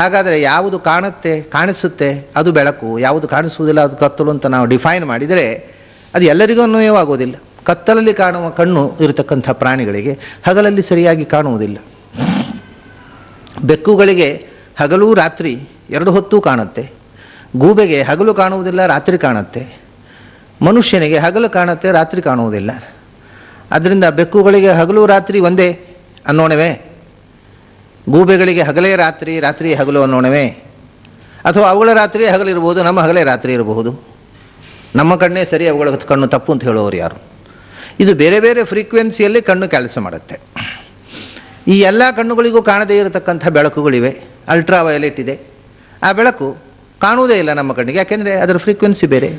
ಹಾಗಾದರೆ ಯಾವುದು ಕಾಣುತ್ತೆ, ಕಾಣಿಸುತ್ತೆ ಅದು ಬೆಳಕು, ಯಾವುದು ಕಾಣಿಸುವುದಿಲ್ಲ ಅದು ಕತ್ತಲು ಅಂತ ನಾವು ಡಿಫೈನ್ ಮಾಡಿದರೆ ಅದು ಎಲ್ಲರಿಗೂ ಅನ್ವಯವಾಗೋದಿಲ್ಲ. ಕತ್ತಲಲ್ಲಿ ಕಾಣುವ ಕಣ್ಣು ಇರತಕ್ಕಂಥ ಪ್ರಾಣಿಗಳಿಗೆ ಹಗಲಲ್ಲಿ ಸರಿಯಾಗಿ ಕಾಣುವುದಿಲ್ಲ. ಬೆಕ್ಕುಗಳಿಗೆ ಹಗಲು ರಾತ್ರಿ ಎರಡು ಹೊತ್ತು ಕಾಣುತ್ತೆ. ಗೂಬೆಗೆ ಹಗಲು ಕಾಣುವುದಿಲ್ಲ, ರಾತ್ರಿ ಕಾಣುತ್ತೆ. ಮನುಷ್ಯನಿಗೆ ಹಗಲು ಕಾಣುತ್ತೆ, ರಾತ್ರಿ ಕಾಣುವುದಿಲ್ಲ. ಆದ್ದರಿಂದ ಬೆಕ್ಕುಗಳಿಗೆ ಹಗಲು ರಾತ್ರಿ ಒಂದೇ ಅನ್ನೋಣವೇ? ಗೂಬೆಗಳಿಗೆ ಹಗಲೇ ರಾತ್ರಿ, ರಾತ್ರಿ ಹಗಲು ಅನ್ನೋಣವೇ? ಅಥವಾ ಅವುಗಳ ರಾತ್ರಿ ಹಗಲಿರ್ಬೋದು, ನಮ್ಮ ಹಗಲೇ ರಾತ್ರಿ ಇರಬಹುದು. ನಮ್ಮ ಕಣ್ಣೇ ಸರಿ, ಅವುಗಳ ಕಣ್ಣು ತಪ್ಪು ಅಂತ ಹೇಳುವವರು ಯಾರು? ಇದು ಬೇರೆ ಬೇರೆ ಫ್ರೀಕ್ವೆನ್ಸಿಯಲ್ಲಿ ಕಣ್ಣು ಕೆಲಸ ಮಾಡುತ್ತೆ. ಈ ಎಲ್ಲ ಕಣ್ಣುಗಳಿಗೂ ಕಾಣದೇ ಇರತಕ್ಕಂಥ ಬೆಳಕುಗಳಿವೆ. ಅಲ್ಟ್ರಾ ವಯಲೆಟ್ ಇದೆ, ಆ ಬೆಳಕು ಕಾಣುವುದೇ ಇಲ್ಲ ನಮ್ಮ ಕಣ್ಣಿಗೆ, ಯಾಕೆಂದರೆ ಅದರ ಫ್ರೀಕ್ವೆನ್ಸಿ ಬೇರೆ.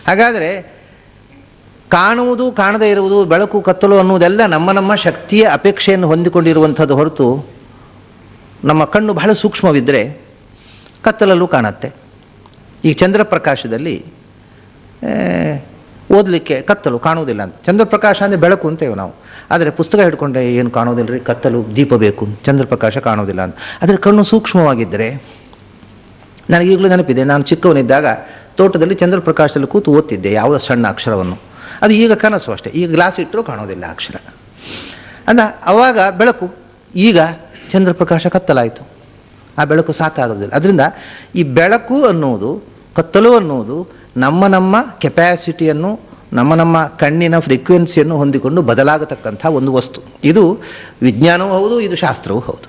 ಹಾಗಾದರೆ ಕಾಣುವುದು ಕಾಣದೇ ಇರುವುದು, ಬೆಳಕು ಕತ್ತಲು ಅನ್ನುವುದೆಲ್ಲ ನಮ್ಮ ನಮ್ಮ ಶಕ್ತಿಯ ಅಪೇಕ್ಷೆಯನ್ನು ಹೊಂದಿಕೊಂಡಿರುವಂಥದ್ದು ಹೊರತು ನಮ್ಮ ಕಣ್ಣು ಬಹಳ ಸೂಕ್ಷ್ಮವಿದ್ದರೆ ಕತ್ತಲಲ್ಲೂ ಕಾಣುತ್ತೆ. ಈ ಚಂದ್ರಪ್ರಕಾಶದಲ್ಲಿ ಓದಲಿಕ್ಕೆ ಕತ್ತಲು ಕಾಣುವುದಿಲ್ಲ ಅಂತ. ಚಂದ್ರಪ್ರಕಾಶ ಅಂದರೆ ಬೆಳಕು ಅಂತೇವೆ ನಾವು. ಆದರೆ ಪುಸ್ತಕ ಹಿಡ್ಕೊಂಡ್ರೆ ಏನು ಕಾಣೋದಿಲ್ಲ ರೀ, ಕತ್ತಲು ದೀಪ ಬೇಕು, ಚಂದ್ರಪ್ರಕಾಶ ಕಾಣೋದಿಲ್ಲ ಅಂತ. ಆದರೆ ಕಣ್ಣು ಸೂಕ್ಷ್ಮವಾಗಿದ್ದರೆ, ನನಗೀಗಲೂ ನೆನಪಿದೆ, ನಾನು ಚಿಕ್ಕವನಿದ್ದಾಗ ತೋಟದಲ್ಲಿ ಚಂದ್ರಪ್ರಕಾಶದಲ್ಲಿ ಕೂತು ಓದ್ತಿದ್ದೆ ಯಾವ ಸಣ್ಣ ಅಕ್ಷರವನ್ನು. ಅದು ಈಗ ಕನಸು ಅಷ್ಟೇ, ಈಗ ಗ್ಲಾಸ್ ಇಟ್ಟರೂ ಕಾಣೋದಿಲ್ಲ ಅಕ್ಷರ. ಅಂದರೆ ಅವಾಗ ಬೆಳಕು, ಈಗ ಚಂದ್ರಪ್ರಕಾಶ ಕತ್ತಲಾಯಿತು, ಆ ಬೆಳಕು ಸಾಕಾಗೋದಿಲ್ಲ. ಅದರಿಂದ ಈ ಬೆಳಕು ಅನ್ನುವುದು, ಕತ್ತಲು ಅನ್ನುವುದು ನಮ್ಮ ನಮ್ಮ ಕೆಪ್ಯಾಸಿಟಿಯನ್ನು, ನಮ್ಮ ನಮ್ಮ ಕಣ್ಣಿನ ಫ್ರೀಕ್ವೆನ್ಸಿಯನ್ನು ಹೊಂದಿಕೊಂಡು ಬದಲಾಗತಕ್ಕಂಥ ಒಂದು ವಸ್ತು. ಇದು ವಿಜ್ಞಾನವೂ ಹೌದು, ಇದು ಶಾಸ್ತ್ರವೂ ಹೌದು.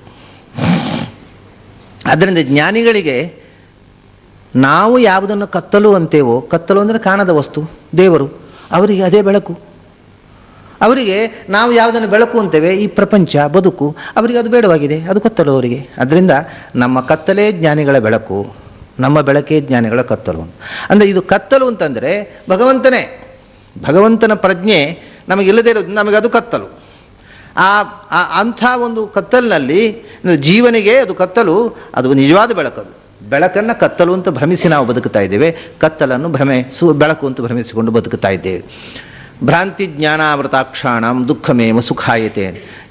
ಆದ್ದರಿಂದ ಜ್ಞಾನಿಗಳಿಗೆ ನಾವು ಯಾವುದನ್ನು ಕತ್ತಲು ಅಂತೇವೋ, ಕತ್ತಲು ಅಂದರೆ ಕಾಣದ ವಸ್ತು ದೇವರು, ಅವರಿಗೆ ಅದೇ ಬೆಳಕು. ಅವರಿಗೆ ನಾವು ಯಾವುದನ್ನು ಬೆಳಕು ಅಂತೇವೆ, ಈ ಪ್ರಪಂಚ ಬದುಕು, ಅವರಿಗೆ ಅದು ಬೇಡವಾಗಿದೆ, ಅದು ಕತ್ತಲು ಅವರಿಗೆ. ಅದರಿಂದ ನಮ್ಮ ಕತ್ತಲೇ ಜ್ಞಾನಿಗಳ ಬೆಳಕು, ನಮ್ಮ ಬೆಳಕೇ ಜ್ಞಾನಿಗಳ ಕತ್ತಲು. ಅಂದರೆ ಇದು ಕತ್ತಲು ಅಂತಂದರೆ ಭಗವಂತನೇ, ಭಗವಂತನ ಪ್ರಜ್ಞೆ ನಮಗಿಲ್ಲದೇ ಇರೋದು, ನಮಗದು ಕತ್ತಲು. ಅಂಥ ಒಂದು ಕತ್ತಲಿನಲ್ಲಿ ಜೀವನಿಗೆ ಅದು ಕತ್ತಲು, ಅದು ನಿಜವಾದ ಬೆಳಕದು. ಬೆಳಕನ್ನು ಕತ್ತಲು ಅಂತ ಭ್ರಮಿಸಿ ನಾವು ಬದುಕ್ತಾ ಇದ್ದೇವೆ, ಕತ್ತಲನ್ನು ಬೆಳಕು ಅಂತ ಭ್ರಮಿಸಿಕೊಂಡು ಬದುಕ್ತಾ ಇದ್ದೇವೆ. ಭ್ರಾಂತಿ ಜ್ಞಾನಾವೃತಾಕ್ಷಾಣಂ ದುಃಖಮೇವ ಸುಖಾಯತೆ.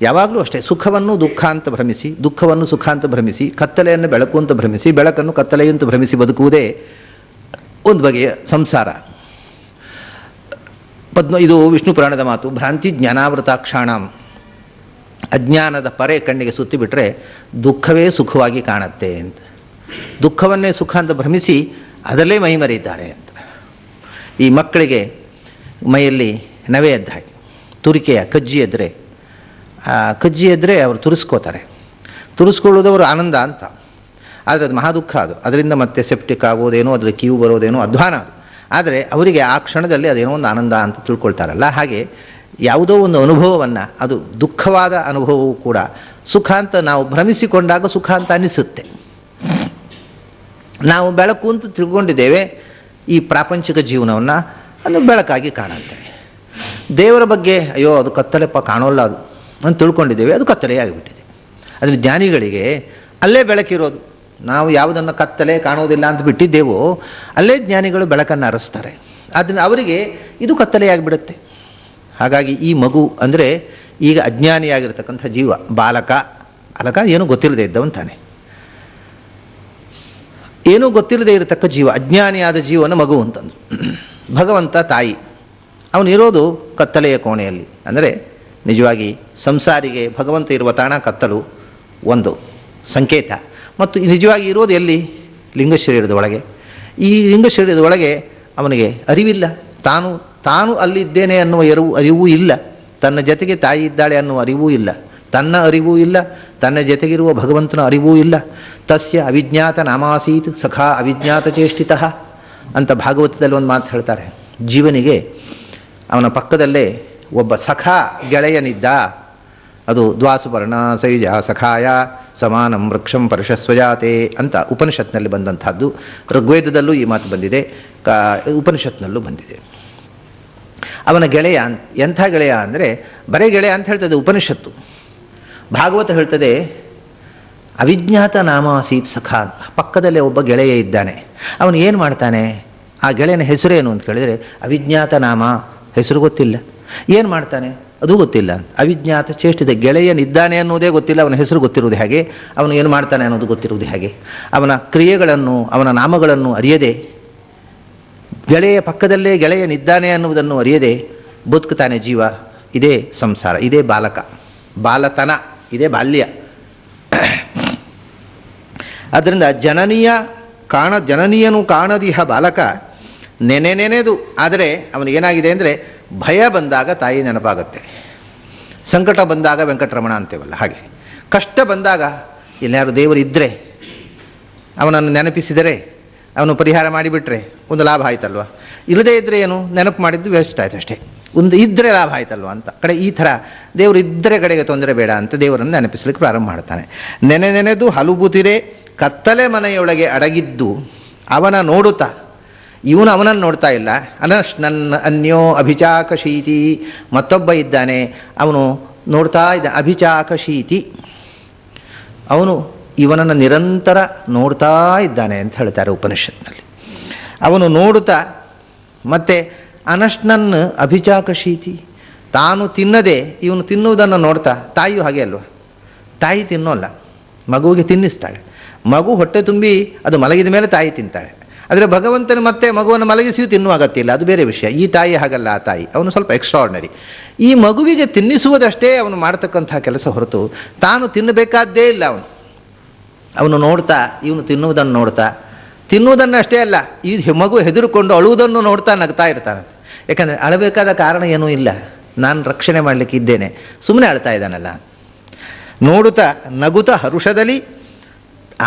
ಯಾವಾಗಲೂ ಅಷ್ಟೇ, ಸುಖವನ್ನು ದುಃಖ ಅಂತ ಭ್ರಮಿಸಿ, ದುಃಖವನ್ನು ಸುಖ ಅಂತ ಭ್ರಮಿಸಿ, ಕತ್ತಲೆಯನ್ನು ಬೆಳಕು ಅಂತ ಭ್ರಮಿಸಿ, ಬೆಳಕನ್ನು ಕತ್ತಲೆ ಅಂತ ಭ್ರಮಿಸಿ ಬದುಕುವುದೇ ಒಂದು ಬಗೆಯ ಸಂಸಾರ. ಇದು ವಿಷ್ಣು ಪುರಾಣದ ಮಾತು. ಭ್ರಾಂತಿ ಜ್ಞಾನಾವೃತಾಕ್ಷಾಣಂ, ಅಜ್ಞಾನದ ಪರೆ ಕಣ್ಣಿಗೆ ಸುತ್ತಿಬಿಟ್ರೆ ದುಃಖವೇ ಸುಖವಾಗಿ ಕಾಣುತ್ತೆ ಅಂತ. ದುಃಖವನ್ನೇ ಸುಖ ಅಂತ ಭ್ರಮಿಸಿ ಅದರಲ್ಲೇ ಮೈ ಮರೆಯುತ್ತಾರೆ ಅಂತ. ಈ ಮಕ್ಕಳಿಗೆ ಮೈಯಲ್ಲಿ ನವೆ ಎದ್ದ ಹಾಗೆ, ತುರಿಕೆಯ ಕಜ್ಜಿ ಎದ್ದರೆ ಅವರು ತುರಿಸ್ಕೋತಾರೆ. ತುರಿಸ್ಕೊಳ್ಳೋದವರು ಆನಂದ ಅಂತ, ಆದರೆ ಅದು ಮಹಾ ದುಃಖ. ಅದು ಅದರಿಂದ ಮತ್ತೆ ಸೆಪ್ಟಿಕ್ ಆಗೋದೇನೋ, ಅದರ ಕೀವು ಬರೋದೇನೋ ಅಧ್ವಾನ ಅದು. ಆದರೆ ಅವರಿಗೆ ಆ ಕ್ಷಣದಲ್ಲಿ ಅದೇನೋ ಒಂದು ಆನಂದ ಅಂತ ತಿಳ್ಕೊಳ್ತಾರಲ್ಲ, ಹಾಗೆ ಯಾವುದೋ ಒಂದು ಅನುಭವವನ್ನು, ಅದು ದುಃಖವಾದ ಅನುಭವವೂ ಕೂಡ ಸುಖ ಅಂತ ನಾವು ಭ್ರಮಿಸಿಕೊಂಡಾಗ ಸುಖ ಅಂತ ಅನಿಸುತ್ತೆ. ನಾವು ಬೆಳಕು ಅಂತ ತಿಳ್ಕೊಂಡಿದ್ದೇವೆ ಈ ಪ್ರಾಪಂಚಿಕ ಜೀವನವನ್ನು, ಅದು ಬೆಳಕಾಗಿ ಕಾಣುತ್ತೆ. ದೇವರ ಬಗ್ಗೆ ಅಯ್ಯೋ ಅದು ಕತ್ತಲೆಪ್ಪ ಕಾಣೋಲ್ಲ ಅದು ಅಂತ ತಿಳ್ಕೊಂಡಿದ್ದೇವೆ, ಅದು ಕತ್ತಲೆ ಆಗಿಬಿಟ್ಟಿದೆ. ಅದರ ಜ್ಞಾನಿಗಳಿಗೆ ಅಲ್ಲೇ ಬೆಳಕಿರೋದು. ನಾವು ಯಾವುದನ್ನು ಕತ್ತಲೆ ಕಾಣೋದಿಲ್ಲ ಅಂತ ಬಿಟ್ಟಿದ್ದೇವೋ ಅಲ್ಲೇ ಜ್ಞಾನಿಗಳು ಬೆಳಕನ್ನು ಹರಿಸ್ತಾರೆ. ಅದನ್ನು ಅವರಿಗೆ ಇದು ಕತ್ತಲೆಯಾಗಿಬಿಡುತ್ತೆ. ಹಾಗಾಗಿ ಈ ಮಗು ಅಂದರೆ ಈಗ ಅಜ್ಞಾನಿಯಾಗಿರ್ತಕ್ಕಂಥ ಜೀವ, ಬಾಲಕ ಏನೂ ಗೊತ್ತಿಲ್ಲದೆ ಇದ್ದವಂತಾನೆ, ಏನೂ ಗೊತ್ತಿಲ್ಲದೆ ಇರತಕ್ಕ ಜೀವ, ಅಜ್ಞಾನಿಯಾದ ಜೀವನ ಮಗು ಅಂತಂದು. ಭಗವಂತ ತಾಯಿ, ಅವನಿರೋದು ಕತ್ತಲೆಯ ಕೋಣೆಯಲ್ಲಿ. ಅಂದರೆ ನಿಜವಾಗಿ ಸಂಸಾರಿಗೆ ಭಗವಂತ ಇರುವ ತಾಣ ಕತ್ತಲು ಒಂದು ಸಂಕೇತ. ಮತ್ತು ನಿಜವಾಗಿ ಇರೋದು ಎಲ್ಲಿ? ಲಿಂಗ ಶರೀರದ ಒಳಗೆ. ಈ ಲಿಂಗ ಶರೀರದ ಒಳಗೆ ಅವನಿಗೆ ಅರಿವಿಲ್ಲ, ತಾನು ಅಲ್ಲಿದ್ದೇನೆ ಅನ್ನುವ ಅರಿವೂ ಇಲ್ಲ, ತನ್ನ ಜೊತೆಗೆ ತಾಯಿ ಇದ್ದಾಳೆ ಅನ್ನುವ ಅರಿವೂ ಇಲ್ಲ, ತನ್ನ ಅರಿವೂ ಇಲ್ಲ, ತನ್ನ ಜೊತೆಗಿರುವ ಭಗವಂತನ ಅರಿವೂ ಇಲ್ಲ. ತಸ್ಯ ಅವಿಜ್ಞಾತ ನಾಮಾಸೀತ್ ಸಖಾ ಅವಿಜ್ಞಾತ ಚೇಷ್ಟಿತಃ ಅಂತ ಭಾಗವತದಲ್ಲಿ ಒಂದು ಮಾತು ಹೇಳ್ತಾರೆ. ಜೀವನಿಗೆ ಅವನ ಪಕ್ಕದಲ್ಲೇ ಒಬ್ಬ ಸಖಾ ಗೆಳೆಯನಿದ್ದ. ಅದು ದ್ವಾಸುಪರ್ಣ ಸೈಜ ಸಖಾಯ ಸಮಾನಂ ವೃಕ್ಷಂ ಪರಶಸ್ವಜಾತೆ ಅಂತ ಉಪನಿಷತ್ನಲ್ಲಿ ಬಂದಂಥದ್ದು. ಋಗ್ವೇದದಲ್ಲೂ ಈ ಮಾತು ಬಂದಿದೆ, ಉಪನಿಷತ್ನಲ್ಲೂ ಬಂದಿದೆ. ಅವನ ಗೆಳೆಯ ಎಂಥ ಗೆಳೆಯ ಅಂದರೆ ಬರೇ ಗೆಳೆಯ ಅಂತ ಹೇಳ್ತದೆ ಉಪನಿಷತ್ತು. ಭಾಗವತ ಹೇಳ್ತದೆ ಅವಿಜ್ಞಾತ ನಾಮ ಆಸೀತ್ ಸಖಾ, ಪಕ್ಕದಲ್ಲೇ ಒಬ್ಬ ಗೆಳೆಯ ಇದ್ದಾನೆ. ಅವನು ಏನು ಮಾಡ್ತಾನೆ? ಆ ಗೆಳೆಯನ ಹೆಸರೇನು ಅಂತ ಕೇಳಿದರೆ ಅವಿಜ್ಞಾತ ನಾಮ, ಹೆಸರು ಗೊತ್ತಿಲ್ಲ. ಏನು ಮಾಡ್ತಾನೆ ಅದು ಗೊತ್ತಿಲ್ಲ. ಅವಿಜ್ಞಾತ ಚೇಷ್ಟಿತ, ಗೆಳೆಯನಿದ್ದಾನೆ ಅನ್ನೋದೇ ಗೊತ್ತಿಲ್ಲ, ಅವನ ಹೆಸರು ಗೊತ್ತಿರುವುದು ಹೇಗೆ, ಅವನು ಏನು ಮಾಡ್ತಾನೆ ಅನ್ನೋದು ಗೊತ್ತಿರುವುದು ಹೇಗೆ, ಅವನ ಕ್ರಿಯೆಗಳನ್ನು ಅವನ ನಾಮಗಳನ್ನು ಅರಿಯದೆ, ಗೆಳೆಯ ಪಕ್ಕದಲ್ಲೇ ಗೆಳೆಯನಿದ್ದಾನೆ ಅನ್ನುವುದನ್ನು ಅರಿಯದೆ ಬದುಕುತ್ತಾನೆ ಜೀವ. ಇದೇ ಸಂಸಾರ, ಇದೇ ಬಾಲತನ, ಇದೇ ಬಾಲ್ಯ. ಆದ್ದರಿಂದ ಜನನೀಯನು ಕಾಣದಿಹ ಬಾಲಕ ನೆನೆದು. ಆದರೆ ಅವನಿಗೇನಾಗಿದೆ ಅಂದರೆ ಭಯ ಬಂದಾಗ ತಾಯಿ ನೆನಪಾಗುತ್ತೆ, ಸಂಕಟ ಬಂದಾಗ ವೆಂಕಟರಮಣ ಅಂತೇವಲ್ಲ ಹಾಗೆ, ಕಷ್ಟ ಬಂದಾಗ ಇಲ್ಲಾರು ದೇವರು ಇದ್ದರೆ, ಅವನನ್ನು ನೆನಪಿಸಿದರೆ, ಅವನು ಪರಿಹಾರ ಮಾಡಿಬಿಟ್ರೆ ಒಂದು ಲಾಭ ಆಯ್ತಲ್ವ. ಇಲ್ಲದೇ ಇದ್ದರೆ ಏನು, ನೆನಪು ಮಾಡಿದ್ದು ವೇಸ್ಟ್ ಆಯ್ತು ಅಷ್ಟೇ. ಒಂದು ಇದ್ದರೆ ಲಾಭ ಆಯ್ತಲ್ವ ಅಂತ ಕಡೆ ಈ ಥರ ದೇವರು ಇದ್ದರೆ ಕಡೆಗೆ ತೊಂದರೆ ಬೇಡ ಅಂತ ದೇವರನ್ನು ನೆನಪಿಸಲಿಕ್ಕೆ ಪ್ರಾರಂಭ ಮಾಡ್ತಾನೆ. ನೆನೆದು ಹಲುಬುತಿರೆ ಕತ್ತಲೆ ಮನೆಯೊಳಗೆ ಅಡಗಿದ್ದು ಅವನ ನೋಡುತ್ತಾ, ಇವನು ಅವನನ್ನು ನೋಡ್ತಾ ಇಲ್ಲ. ನನ್ನ ಅನ್ಯೋ ಅಭಿಚಾಕಶೀತಿ, ಮತ್ತೊಬ್ಬ ಇದ್ದಾನೆ, ಅವನು ನೋಡ್ತಾ ಇದ್ದ. ಅಭಿಚಾಕಶೀತಿ, ಅವನು ಇವನನ್ನು ನಿರಂತರ ನೋಡ್ತಾ ಇದ್ದಾನೆ ಅಂತ ಹೇಳ್ತಾರೆ ಉಪನಿಷತ್ನಲ್ಲಿ. ಅವನು ನೋಡುತ್ತಾ ಮತ್ತೆ ಅನಶ್ನನ್ ಅಭಿಚಾಕಶೀತಿ, ತಾನು ತಿನ್ನದೆ ಇವನು ತಿನ್ನುವುದನ್ನು ನೋಡ್ತಾ. ತಾಯಿಯು ಹಾಗೆ ಅಲ್ವ, ತಾಯಿ ತಿನ್ನೋಲ್ಲ, ಮಗುವಿಗೆ ತಿನ್ನಿಸ್ತಾಳೆ. ಮಗು ಹೊಟ್ಟೆ ತುಂಬಿ ಅದು ಮಲಗಿದ ಮೇಲೆ ತಾಯಿ ತಿಂತಾಳೆ. ಆದರೆ ಭಗವಂತನ ಮತ್ತೆ ಮಗುವನ್ನು ಮಲಗಿಸಿಯೂ ತಿನ್ನುವ ಅಗತ್ಯ ಇಲ್ಲ, ಅದು ಬೇರೆ ವಿಷಯ. ಈ ತಾಯಿ ಹಾಗಲ್ಲ, ಆ ತಾಯಿ ಅವನು ಸ್ವಲ್ಪ ಎಕ್ಸ್ಟ್ರಾರ್ಡಿನರಿ. ಈ ಮಗುವಿಗೆ ತಿನ್ನಿಸುವುದಷ್ಟೇ ಅವನು ಮಾಡ್ತಕ್ಕಂಥ ಕೆಲಸ ಹೊರತು ತಾನು ತಿನ್ನಬೇಕಾದ್ದೇ ಇಲ್ಲ. ಅವನು ನೋಡ್ತಾ, ಇವನು ತಿನ್ನುವುದನ್ನು ನೋಡ್ತಾ, ತಿನ್ನುವುದನ್ನು ಅಷ್ಟೇ ಅಲ್ಲ, ಈ ಮಗು ಹೆದರುಕೊಂಡು ಅಳುವುದನ್ನು ನೋಡ್ತಾ ನಗ್ತಾ ಇರ್ತಾನಂತೆ. ಯಾಕಂದರೆ ಅಳಬೇಕಾದ ಕಾರಣ ಏನೂ ಇಲ್ಲ, ನಾನು ರಕ್ಷಣೆ ಮಾಡಲಿಕ್ಕೆ ಇದ್ದೇನೆ, ಸುಮ್ಮನೆ ಅಳ್ತಾ ಇದ್ದಾನಲ್ಲ. ನೋಡುತ್ತಾ ನಗುತ್ತಾ ಹರುಷದಲ್ಲಿ,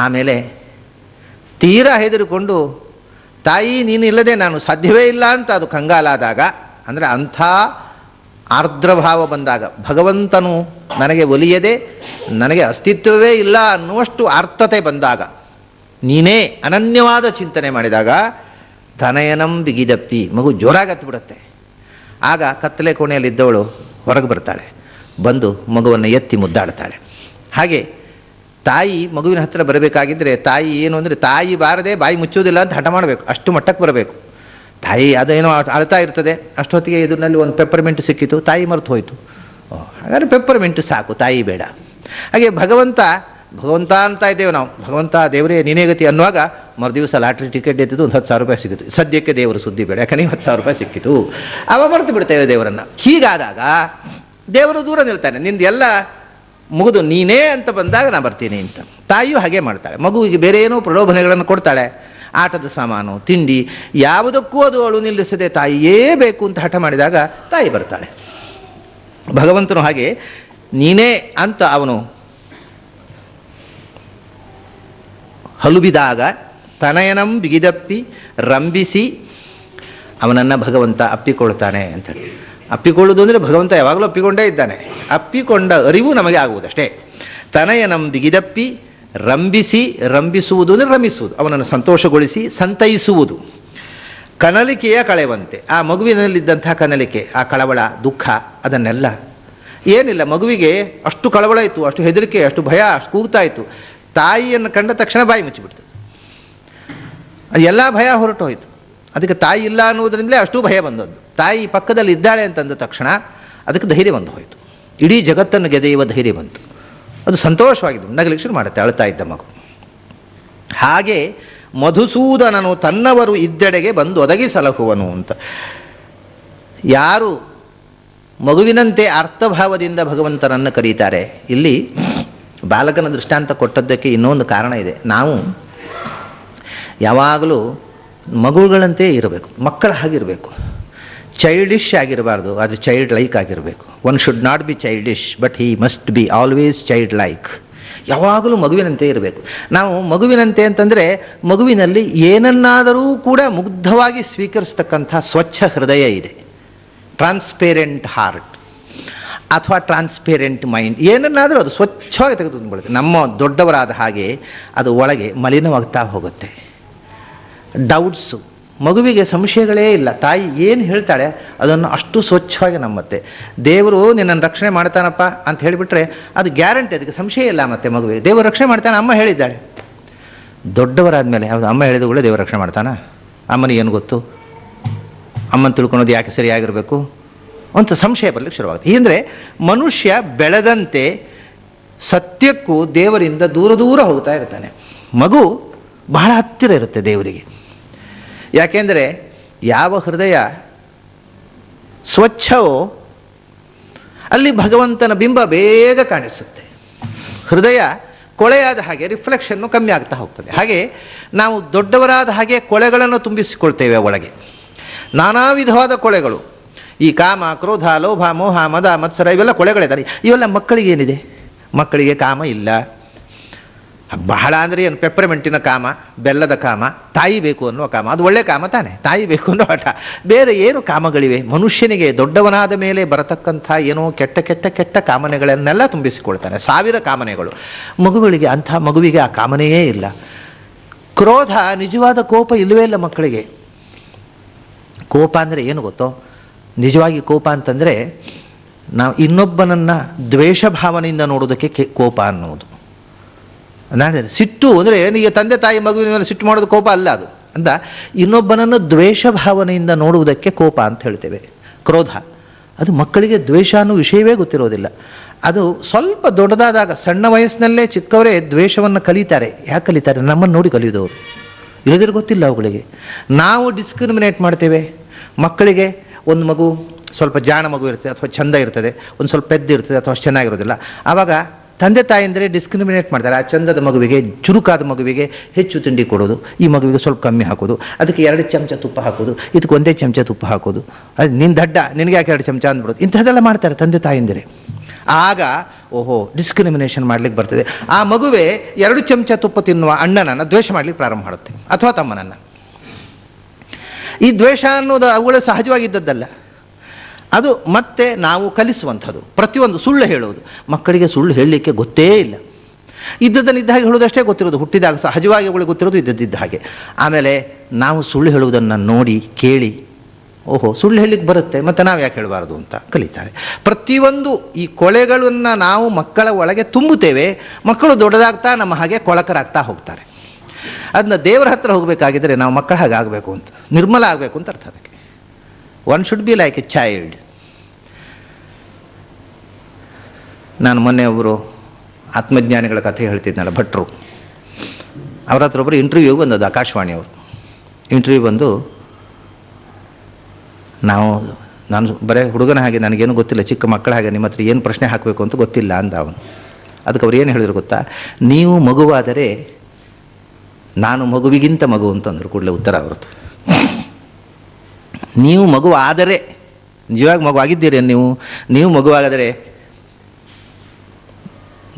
ಆಮೇಲೆ ತೀರಾ ಹೆದರಿಕೊಂಡು ತಾಯಿ ನೀನು ಇಲ್ಲದೆ ನಾನು ಸಾಧ್ಯವೇ ಇಲ್ಲ ಅಂತ ಅದು ಕಂಗಾಲಾದಾಗ, ಅಂದರೆ ಅಂಥ ಆರ್ದ್ರಭಾವ ಬಂದಾಗ, ಭಗವಂತನು ನನಗೆ ಒಲಿಯದೆ ನನಗೆ ಅಸ್ತಿತ್ವವೇ ಇಲ್ಲ ಅನ್ನುವಷ್ಟು ಆರ್ತತೆ ಬಂದಾಗ, ನೀನೇ ಅನನ್ಯವಾದ ಚಿಂತನೆ ಮಾಡಿದಾಗ ತನಯನಂ ಬಿಗಿದಪ್ಪಿ, ಮಗು ಜೋರಾಗಿ ಹತ್ತಿಬಿಡುತ್ತೆ. ಆಗ ಕತ್ತಲೆ ಕೋಣೆಯಲ್ಲಿದ್ದವಳು ಹೊರಗೆ ಬರ್ತಾಳೆ, ಬಂದು ಮಗುವನ್ನು ಎತ್ತಿ ಮುದ್ದಾಡ್ತಾಳೆ. ಹಾಗೆ ತಾಯಿ ಮಗುವಿನ ಹತ್ತಿರ ಬರಬೇಕಾಗಿದ್ದರೆ ತಾಯಿ ಏನು ಅಂದರೆ, ತಾಯಿ ಬಾರದೆ ಬಾಯಿ ಮುಚ್ಚುವುದಿಲ್ಲ ಅಂತ ಹಠ ಮಾಡಬೇಕು, ಅಷ್ಟು ಮಟ್ಟಕ್ಕೆ ಬರಬೇಕು. ತಾಯಿ ಅದೇನೋ ಅಳ್ತಾ ಇರ್ತದೆ, ಅಷ್ಟೊತ್ತಿಗೆ ಇದರಲ್ಲಿ ಒಂದು ಪೆಪ್ಪರ್ಮೆಂಟ್ ಸಿಕ್ಕಿತು, ತಾಯಿ ಮರೆತು ಹೋಯಿತು. ಹಾಗಾದ್ರೆ ಪೆಪ್ಪರ್ಮೆಂಟ್ ಸಾಕು, ತಾಯಿ ಬೇಡ. ಹಾಗೆ ಭಗವಂತ ಅಂತ ಇದ್ದೇವೆ ನಾವು, ಭಗವಂತ ದೇವರೇ ನೀನೇ ಗತಿ ಅನ್ನುವಾಗ ಮರುದಿವಸ ಲಾಟ್ರಿ ಟಿಕೆಟ್ ಎತ್ತಿದ್ದು ಒಂದು 10,000 ರೂಪಾಯಿ ಸಿಕ್ಕಿತು. ಸದ್ಯಕ್ಕೆ ದೇವರು ಸುದ್ದಿ ಬೇಡ, ಯಾಕಂದರೆ 10,000 ರೂಪಾಯಿ ಸಿಕ್ಕಿತು, ಅವ ಮರೆತು ಬಿಡ್ತೇವೆ ದೇವರನ್ನು. ಹೀಗಾದಾಗ ದೇವರು ದೂರ ನಿಲ್ತಾನೆ, ನಿಂದು ಎಲ್ಲ ಮುಗಿದು ನೀನೇ ಅಂತ ಬಂದಾಗ ನಾ ಬರ್ತೀನಿ ಅಂತ. ತಾಯಿಯೂ ಹಾಗೆ ಮಾಡ್ತಾಳೆ, ಮಗುವಿಗೆ ಬೇರೆ ಏನೋ ಪ್ರಲೋಭನೆಗಳನ್ನು ಕೊಡ್ತಾಳೆ, ಆಟದ ಸಾಮಾನು, ತಿಂಡಿ, ಯಾವುದಕ್ಕೂ ಅದು ಅಳು ನಿಲ್ಲಿಸದೆ ತಾಯಿಯೇ ಬೇಕು ಅಂತ ಹಠ ಮಾಡಿದಾಗ ತಾಯಿ ಬರ್ತಾಳೆ. ಭಗವಂತನು ಹಾಗೆ ನೀನೇ ಅಂತ ಅವನು ಹಲುಬಿದಾಗ ತನಯನಂ ಬಿಗಿದಪ್ಪಿ ರಂಭಿಸಿ ಅವನನ್ನು ಭಗವಂತ ಅಪ್ಪಿಕೊಳ್ತಾನೆ ಅಂತೇಳಿ. ಅಪ್ಪಿಕೊಳ್ಳುವುದು ಅಂದರೆ ಭಗವಂತ ಯಾವಾಗಲೂ ಅಪ್ಪಿಕೊಂಡೇ ಇದ್ದಾನೆ, ಅಪ್ಪಿಕೊಂಡ ಅರಿವು ನಮಗೆ ಆಗುವುದಷ್ಟೇ. ತನಯನಂ ಬಿಗಿದಪ್ಪಿ ರಂಭಿಸಿ, ರಂಭಿಸುವುದು ಅಂದರೆ ರಮಿಸುವುದು, ಅವನನ್ನು ಸಂತೋಷಗೊಳಿಸಿ ಸಂತೈಸುವುದು. ಕನಲಿಕೆಯ ಕಳೆವಂತೆ, ಆ ಮಗುವಿನಲ್ಲಿದ್ದಂಥ ಕನಲಿಕೆ, ಆ ಕಳವಳ, ದುಃಖ, ಅದನ್ನೆಲ್ಲ ಏನಿಲ್ಲ, ಮಗುವಿಗೆ ಅಷ್ಟು ಕಳವಳ ಇತ್ತು, ಅಷ್ಟು ಹೆದರಿಕೆ, ಅಷ್ಟು ಭಯ, ಅಷ್ಟು ಕೂಗ್ತಾ ಇತ್ತು. ತಾಯಿಯನ್ನು ಕಂಡ ತಕ್ಷಣ ಬಾಯಿ ಮುಚ್ಚಿಬಿಡ್ತದೆ, ಅದು ಎಲ್ಲ ಭಯ ಹೊರಟು ಹೋಯಿತು. ಅದಕ್ಕೆ ತಾಯಿ ಇಲ್ಲ ಅನ್ನೋದ್ರಿಂದಲೇ ಅಷ್ಟು ಭಯ ಬಂದದ್ದು. ತಾಯಿ ಪಕ್ಕದಲ್ಲಿ ಇದ್ದಾಳೆ ಅಂತಂದ ತಕ್ಷಣ ಅದಕ್ಕೆ ಧೈರ್ಯ ಬಂದು ಹೋಯಿತು, ಇಡೀ ಜಗತ್ತನ್ನು ಗೆದೆಯುವ ಧೈರ್ಯ ಬಂತು. ಅದು ಸಂತೋಷವಾಗಿದ್ದು ನಗಲಿಕ್ಕೆ ಶುರು ಮಾಡುತ್ತೆ ಅಳ್ತಾ ಇದ್ದ ಮಗು. ಹಾಗೆ ಮಧುಸೂದನನು ತನ್ನವರು ಇದ್ದೆಡೆಗೆ ಬಂದು ಒದಗಿಸಲಹುವನು ಅಂತ. ಯಾರು ಮಗುವಿನಂತೆ ಅರ್ಥಭಾವದಿಂದ ಭಗವಂತನನ್ನು ಕರೀತಾರೆ, ಇಲ್ಲಿ ಬಾಲಕನ ದೃಷ್ಟಾಂತ ಕೊಟ್ಟದ್ದಕ್ಕೆ ಇನ್ನೊಂದು ಕಾರಣ ಇದೆ. ನಾವು ಯಾವಾಗಲೂ ಮಗುಗಳಂತೆ ಇರಬೇಕು, ಮಕ್ಕಳ ಹಾಗಿರಬೇಕು. ಚೈಲ್ಡಿಶ್ ಆಗಿರಬಾರ್ದು, ಆದರೆ ಚೈಲ್ಡ್ ಲೈಕ್ ಆಗಿರಬೇಕು. One should not be childish, but he must be always child like. ಯಾವಾಗಲೂ ಮಗುವಿನಂತೆ ಇರಬೇಕು. ನಾವು ಮಗುವಿನಂತೆ ಅಂತಂದರೆ ಮಗುವಿನಲ್ಲಿ ಏನನ್ನಾದರೂ ಕೂಡ ಮುಗ್ಧವಾಗಿ ಸ್ವೀಕರಿಸ್ತಕ್ಕಂಥ ಸ್ವಚ್ಛ ಹೃದಯ ಇದೆ, ಟ್ರಾನ್ಸ್ಪೇರೆಂಟ್ ಹಾರ್ಟ್ ಅಥವಾ ಟ್ರಾನ್ಸ್ಪೇರೆಂಟ್ ಮೈಂಡ್. ಏನನ್ನಾದರೂ ಅದು ಸ್ವಚ್ಛವಾಗಿ ತೆಗೆದುಕೊಂಡ್ಬಿಡುತ್ತೆ. ನಮ್ಮ ದೊಡ್ಡವರಾದ ಹಾಗೆ ಅದು ಒಳಗೆ ಮಲಿನವಾಗ್ತಾ ಹೋಗುತ್ತೆ. ಡೌಟ್ಸು, ಮಗುವಿಗೆ ಸಂಶಯಗಳೇ ಇಲ್ಲ. ತಾಯಿ ಏನು ಹೇಳ್ತಾಳೆ ಅದನ್ನು ಅಷ್ಟು ಸ್ವಚ್ಛವಾಗಿ ನಂಬುತ್ತೆ. ದೇವರು ನಿನ್ನನ್ನು ರಕ್ಷಣೆ ಮಾಡ್ತಾನಪ್ಪ ಅಂತ ಹೇಳಿಬಿಟ್ರೆ ಅದು ಗ್ಯಾರಂಟಿ, ಅದಕ್ಕೆ ಸಂಶಯ ಇಲ್ಲ. ಮತ್ತು ಮಗುವಿಗೆ ದೇವರು ರಕ್ಷಣೆ ಮಾಡ್ತಾನೆ, ಅಮ್ಮ ಹೇಳಿದ್ದಾಳೆ. ದೊಡ್ಡವರಾದ ಮೇಲೆ ಹೌದು ಅಮ್ಮ ಹೇಳಿದ ಕೂಡ ದೇವರು ರಕ್ಷಣೆ ಮಾಡ್ತಾನ, ಅಮ್ಮನಿಗೆ ಏನು ಗೊತ್ತು, ಅಮ್ಮನ ತಿಳ್ಕೊಳೋದು ಯಾಕೆ ಸರಿಯಾಗಿರಬೇಕು ಅಂತ ಸಂಶಯ ಬರಲಿಕ್ಕೆ ಶುರುವಾಗುತ್ತೆ. ಅಂದರೆ ಮನುಷ್ಯ ಬೆಳೆದಂತೆ ಸತ್ಯಕ್ಕೂ ದೇವರಿಂದ ದೂರ ದೂರ ಹೋಗ್ತಾ ಇರ್ತಾನೆ. ಮಗು ಬಹಳ ಹತ್ತಿರ ಇರುತ್ತೆ ದೇವರಿಗೆ. ಯಾಕೆಂದರೆ ಯಾವ ಹೃದಯ ಸ್ವಚ್ಛವೋ ಅಲ್ಲಿ ಭಗವಂತನ ಬಿಂಬ ಬೇಗ ಕಾಣಿಸುತ್ತೆ. ಹೃದಯ ಕೊಳೆಯಾದ ಹಾಗೆ ರಿಫ್ಲೆಕ್ಷನ್ನು ಕಮ್ಮಿ ಆಗ್ತಾ ಹೋಗ್ತದೆ. ಹಾಗೆ ನಾವು ದೊಡ್ಡವರಾದ ಹಾಗೆ ಕೊಳೆಗಳನ್ನು ತುಂಬಿಸಿಕೊಳ್ತೇವೆ ಒಳಗೆ, ನಾನಾ ವಿಧವಾದ ಕೊಳೆಗಳು. ಈ ಕಾಮ, ಕ್ರೋಧ, ಲೋಭ, ಮೋಹ, ಮದ, ಮತ್ಸರ ಇವೆಲ್ಲ ಕೊಳೆಗಳಿದ್ದಾರೆ. ಇವೆಲ್ಲ ಮಕ್ಕಳಿಗೆ ಏನಿದೆ? ಮಕ್ಕಳಿಗೆ ಕಾಮ ಇಲ್ಲ. ಬಹಳ ಅಂದರೆ ಏನು, ಪೆಪ್ಪರಮೆಂಟಿನ ಕಾಮ, ಬೆಲ್ಲದ ಕಾಮ, ತಾಯಿ ಬೇಕು ಅನ್ನುವ ಕಾಮ, ಅದು ಒಳ್ಳೆ ಕಾಮ ತಾನೆ, ತಾಯಿ ಬೇಕು ಅನ್ನೋ ಹಠ. ಬೇರೆ ಏನು ಕಾಮಗಳಿವೆ? ಮನುಷ್ಯನಿಗೆ ದೊಡ್ಡವನಾದ ಮೇಲೆ ಬರತಕ್ಕಂಥ ಏನೋ ಕೆಟ್ಟ ಕೆಟ್ಟ ಕೆಟ್ಟ ಕಾಮನೆಗಳನ್ನೆಲ್ಲ ತುಂಬಿಸಿಕೊಳ್ತಾನೆ, 1000 ಕಾಮನೆಗಳು. ಮಗುಗಳಿಗೆ, ಅಂಥ ಮಗುವಿಗೆ ಆ ಕಾಮನೆಯೇ ಇಲ್ಲ. ಕ್ರೋಧ, ನಿಜವಾದ ಕೋಪ ಇಲ್ಲವೇ ಇಲ್ಲ ಮಕ್ಕಳಿಗೆ. ಕೋಪ ಅಂದರೆ ಏನು ಗೊತ್ತೋ? ನಿಜವಾಗಿ ಕೋಪ ಅಂತಂದರೆ ನಾವು ಇನ್ನೊಬ್ಬನನ್ನು ದ್ವೇಷ ಭಾವನೆಯಿಂದ ನೋಡೋದಕ್ಕೆ ಕೋಪ ಅನ್ನೋದು. ನಾನು ಸಿಟ್ಟು ಅಂದರೆ ಈಗ ತಂದೆ ತಾಯಿ ಮಗುವಿನ ಮೇಲೆ ಸಿಟ್ಟು ಮಾಡೋದು ಕೋಪ ಅಲ್ಲ. ಅದು ಅಂತ ಇನ್ನೊಬ್ಬನನ್ನು ದ್ವೇಷ ಭಾವನೆಯಿಂದ ನೋಡುವುದಕ್ಕೆ ಕೋಪ ಅಂತ ಹೇಳ್ತೇವೆ. ಕ್ರೋಧ, ಅದು ಮಕ್ಕಳಿಗೆ ದ್ವೇಷ ಅನ್ನೋ ವಿಷಯವೇ ಗೊತ್ತಿರೋದಿಲ್ಲ. ಅದು ಸ್ವಲ್ಪ ದೊಡ್ಡದಾದಾಗ, ಸಣ್ಣ ವಯಸ್ಸಿನಲ್ಲೇ ಚಿಕ್ಕವರೇ ದ್ವೇಷವನ್ನು ಕಲಿತಾರೆ. ಯಾಕೆ ಕಲಿತಾರೆ? ನಮ್ಮನ್ನು ನೋಡಿ ಕಲಿಯೋದವರು, ಇಲ್ಲದಿರೋ ಗೊತ್ತಿಲ್ಲ ಅವುಗಳಿಗೆ. ನಾವು ಡಿಸ್ಕ್ರಿಮಿನೇಟ್ ಮಾಡ್ತೇವೆ ಮಕ್ಕಳಿಗೆ. ಒಂದು ಮಗು ಸ್ವಲ್ಪ ಜಾಣ ಮಗು ಇರ್ತದೆ ಅಥವಾ ಚೆಂದ ಇರ್ತದೆ, ಒಂದು ಸ್ವಲ್ಪ ಪೆದ್ದು ಇರ್ತದೆ ಅಥವಾ ಅಷ್ಟು ಚೆನ್ನಾಗಿರೋದಿಲ್ಲ. ಆವಾಗ ತಂದೆ ತಾಯಂದರೆ ಡಿಸ್ಕ್ರಿಮಿನೇಟ್ ಮಾಡ್ತಾರೆ. ಆ ಚಂದದ ಮಗುವಿಗೆ, ಚುರುಕಾದ ಮಗುವಿಗೆ ಹೆಚ್ಚು ತಿಂಡಿ ಕೊಡೋದು, ಈ ಮಗುವಿಗೆ ಸ್ವಲ್ಪ ಕಮ್ಮಿ ಹಾಕೋದು, ಅದಕ್ಕೆ 2 ಚಮಚ ತುಪ್ಪ ಹಾಕೋದು, ಇದಕ್ಕೆ 1 ಚಮಚ ತುಪ್ಪ ಹಾಕೋದು, ಅದು ನಿನ್ನ ದಡ್ಡ, ನಿನಗೆ ಯಾಕೆ 2 ಚಮಚ ಅಂದ್ಬಿಡೋದು. ಇಂಥದ್ದೆಲ್ಲ ಮಾಡ್ತಾರೆ ತಂದೆ ತಾಯಂದಿರೆ. ಆಗ ಓಹೋ ಡಿಸ್ಕ್ರಿಮಿನೇಷನ್ ಮಾಡ್ಲಿಕ್ಕೆ ಬರ್ತದೆ. ಆ ಮಗುವೇ 2 ಚಮಚ ತುಪ್ಪ ತಿನ್ನುವ ಅಣ್ಣನನ್ನು ದ್ವೇಷ ಮಾಡ್ಲಿಕ್ಕೆ ಪ್ರಾರಂಭ ಮಾಡುತ್ತೆ, ಅಥವಾ ತಮ್ಮನನ್ನು. ಈ ದ್ವೇಷ ಅನ್ನೋದು ಅವುಗಳು ಸಹಜವಾಗಿದ್ದದ್ದಲ್ಲ, ಅದು ಮತ್ತೆ ನಾವು ಕಲಿಸುವಂಥದ್ದು. ಪ್ರತಿಯೊಂದು ಸುಳ್ಳು ಹೇಳೋದು, ಮಕ್ಕಳಿಗೆ ಸುಳ್ಳು ಹೇಳಲಿಕ್ಕೆ ಗೊತ್ತೇ ಇಲ್ಲ. ಇದ್ದದ್ದನ್ನು ಇದ್ದ ಹಾಗೆ ಹೇಳೋದಷ್ಟೇ ಗೊತ್ತಿರೋದು. ಹುಟ್ಟಿದಾಗ ಸಹಜವಾಗಿ ಅವಳಿಗೆ ಗೊತ್ತಿರೋದು ಇದ್ದದ್ದಿದ್ದ ಹಾಗೆ. ಆಮೇಲೆ ನಾವು ಸುಳ್ಳು ಹೇಳುವುದನ್ನು ನೋಡಿ ಕೇಳಿ, ಓಹೋ ಸುಳ್ಳು ಹೇಳಲಿಕ್ಕೆ ಬರುತ್ತೆ, ಮತ್ತು ನಾವು ಯಾಕೆ ಹೇಳಬಾರ್ದು ಅಂತ ಕಲಿತಾರೆ. ಪ್ರತಿಯೊಂದು ಈ ಕೊಳೆಗಳನ್ನು ನಾವು ಮಕ್ಕಳ ಒಳಗೆ ತುಂಬುತ್ತೇವೆ. ಮಕ್ಕಳು ದೊಡ್ಡದಾಗ್ತಾ ನಮ್ಮ ಹಾಗೆ ಕೊಳಕರಾಗ್ತಾ ಹೋಗ್ತಾರೆ. ಅದನ್ನ ದೇವರ ಹತ್ರ ಹೋಗಬೇಕಾಗಿದ್ದರೆ ನಾವು ಮಕ್ಕಳ ಹಾಗೆ ಆಗಬೇಕು ಅಂತ, ನಿರ್ಮಲ ಆಗಬೇಕು ಅಂತ ಅರ್ಥ. ಅದಕ್ಕೆ one should be like A child. ನಾನು ಮೊನ್ನೆ ಒಬ್ಬರು ಆತ್ಮಜ್ಞಾನಿಗಳ ಕಥೆ ಹೇಳ್ತಿದ್ನಲ್ಲ, ಭಟ್ರು, ಅವ್ರ ಹತ್ರ ಒಬ್ಬರು ಇಂಟರ್ವ್ಯೂಗೆ ಬಂದದ್ದು, ಆಕಾಶವಾಣಿಯವರು ಇಂಟರ್ವ್ಯೂ ಬಂದು, ನಾನು ಬರೀ ಹುಡುಗನ ಹಾಗೆ, ನನಗೇನು ಗೊತ್ತಿಲ್ಲ, ಚಿಕ್ಕ ಮಕ್ಕಳ ಹಾಗೆ ನಿಮ್ಮ ಹತ್ರ ಏನು ಪ್ರಶ್ನೆ ಹಾಕಬೇಕು ಅಂತ ಗೊತ್ತಿಲ್ಲ ಅಂದ ಅವನು. ಅದಕ್ಕೆ ಅವ್ರು ಏನು ಹೇಳಿದ್ರು ಗೊತ್ತಾ? ನೀವು ಮಗುವಾದರೆ ನಾನು ಮಗುವಿಗಿಂತ ಮಗು ಅಂತಂದರು. ಕೂಡಲೇ ಉತ್ತರ ಅವ್ರದ್ದು. ನೀವು ಮಗುವಾದರೆ, ನಿಜವಾಗಿ ಮಗು ಆಗಿದ್ದೀರಿ ನೀವು ಮಗುವಾದರೆ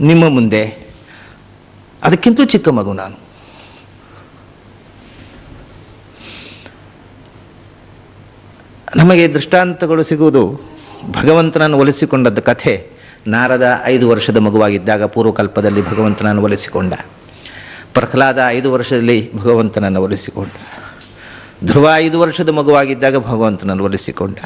ನಿಮ್ಮ ಮುಂದೆ ಅದಕ್ಕಿಂತ ಚಿಕ್ಕ ಮಗು ನಾನು. ನಮಗೆ ದೃಷ್ಟಾಂತಗಳು ಸಿಗುವುದು ಭಗವಂತನನ್ನು ಒಲಿಸಿಕೊಂಡದ್ದು ಕಥೆ. ನಾರದ 5 ವರ್ಷದ ಮಗುವಾಗಿದ್ದಾಗ ಪೂರ್ವಕಲ್ಪದಲ್ಲಿ ಭಗವಂತನನ್ನು ಒಲಿಸಿಕೊಂಡ. ಪ್ರಹ್ಲಾದ 5 ವರ್ಷದಲ್ಲಿ ಭಗವಂತನನ್ನು ಒಲಿಸಿಕೊಂಡ. ಧ್ರುವ 5 ವರ್ಷದ ಮಗುವಾಗಿದ್ದಾಗ ಭಗವಂತನನ್ನು ಒಲಿಸಿಕೊಂಡ.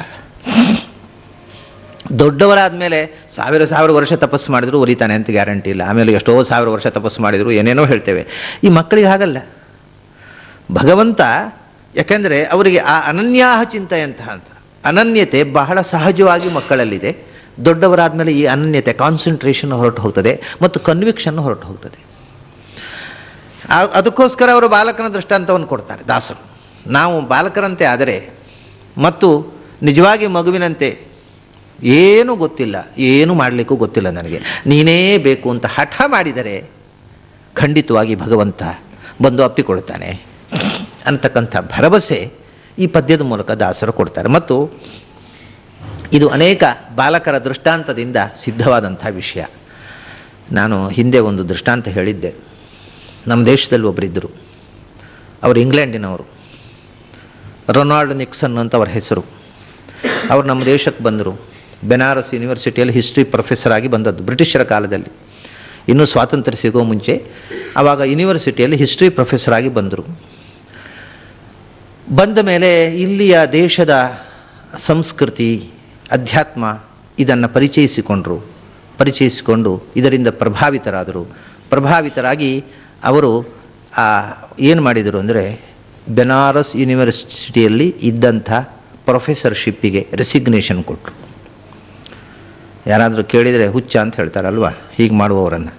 ದೊಡ್ಡವರಾದ ಮೇಲೆ 1000 ವರ್ಷ ತಪಸ್ಸು ಮಾಡಿದ್ರು ಒಲಿತಾನೆ ಅಂತ ಗ್ಯಾರಂಟಿ ಇಲ್ಲ. ಆಮೇಲೆ ಎಷ್ಟೋ 1000 ವರ್ಷ ತಪಸ್ಸು ಮಾಡಿದ್ರು ಏನೇನೋ ಹೇಳ್ತೇವೆ. ಈ ಮಕ್ಕಳಿಗೆ ಹಾಗಲ್ಲ. ಭಗವಂತ, ಯಾಕೆಂದರೆ ಅವರಿಗೆ ಆ ಅನನ್ಯಾಹ ಚಿಂತೆಯಂತ ಅಂತ ಅನನ್ಯತೆ ಬಹಳ ಸಹಜವಾಗಿ ಮಕ್ಕಳಲ್ಲಿದೆ. ದೊಡ್ಡವರಾದ ಮೇಲೆ ಈ ಅನನ್ಯತೆ, ಕಾನ್ಸಂಟ್ರೇಷನ್ ಹೊರಟು ಹೋಗ್ತದೆ ಮತ್ತು ಕನ್ವಿಕ್ಷನ್ ಹೊರಟು ಹೋಗ್ತದೆ. ಅದಕ್ಕೋಸ್ಕರ ಅವರು ಬಾಲಕನ ದೃಷ್ಟಾಂತವನ್ನು ಕೊಡ್ತಾರೆ ದಾಸರು. ನಾವು ಬಾಲಕರಂತೆ ಆದರೆ ಮತ್ತು ನಿಜವಾಗಿ ಮಗುವಿನಂತೆ ಏನೂ ಗೊತ್ತಿಲ್ಲ, ಏನು ಮಾಡಲಿಕ್ಕೂ ಗೊತ್ತಿಲ್ಲ ನನಗೆ, ನೀನೇ ಬೇಕು ಅಂತ ಹಠ ಮಾಡಿದರೆ ಖಂಡಿತವಾಗಿ ಭಗವಂತ ಬಂದು ಅಪ್ಪಿಕೊಳ್ತಾನೆ ಅಂತಕ್ಕಂಥ ಭರವಸೆ ಈ ಪದ್ಯದ ಮೂಲಕ ದಾಸರು ಕೊಡ್ತಾರೆ. ಮತ್ತು ಇದು ಅನೇಕ ಬಾಲಕರ ದೃಷ್ಟಾಂತದಿಂದ ಸಿದ್ಧವಾದಂಥ ವಿಷಯ. ನಾನು ಹಿಂದೆ ಒಂದು ದೃಷ್ಟಾಂತ ಹೇಳಿದ್ದೆ. ನಮ್ಮ ದೇಶದಲ್ಲಿ ಒಬ್ಬರಿದ್ದರು, ಅವರು ಇಂಗ್ಲೆಂಡಿನವರು, ರೊನಾಲ್ಡ್ ನಿಕ್ಸನ್ ಅಂತ ಅವರ ಹೆಸರು. ಅವರು ನಮ್ಮ ದೇಶಕ್ಕೆ ಬಂದರು. ಬೆನಾರಸ್ ಯೂನಿವರ್ಸಿಟಿಯಲ್ಲಿ ಹಿಸ್ಟ್ರಿ ಪ್ರೊಫೆಸರ್ ಆಗಿ ಬಂದದ್ದು ಬ್ರಿಟಿಷರ ಕಾಲದಲ್ಲಿ, ಇನ್ನೂ ಸ್ವಾತಂತ್ರ್ಯ ಸಿಗೋ ಮುಂಚೆ. ಆವಾಗ ಯೂನಿವರ್ಸಿಟಿಯಲ್ಲಿ ಹಿಸ್ಟ್ರಿ ಪ್ರೊಫೆಸರ್ ಆಗಿ ಬಂದರು. ಬಂದ ಮೇಲೆ ಇಲ್ಲಿಯ ದೇಶದ ಸಂಸ್ಕೃತಿ, ಅಧ್ಯಾತ್ಮ ಇದನ್ನು ಪರಿಚಯಿಸಿಕೊಂಡು ಇದರಿಂದ ಪ್ರಭಾವಿತರಾಗಿ ಅವರು ಏನು ಮಾಡಿದರು ಅಂದರೆ, ಬೆನಾರಸ್ ಯೂನಿವರ್ಸಿಟಿಯಲ್ಲಿ ಇದ್ದಂಥ ಪ್ರೊಫೆಸರ್ಶಿಪ್ಪಿಗೆ ರೆಸಿಗ್ನೇಷನ್ ಕೊಟ್ಟರು. ಯಾರಾದರೂ ಕೇಳಿದರೆ ಹುಚ್ಚ ಅಂತ ಹೇಳ್ತಾರಲ್ವ ಹೀಗೆ ಮಾಡುವವರನ್ನು.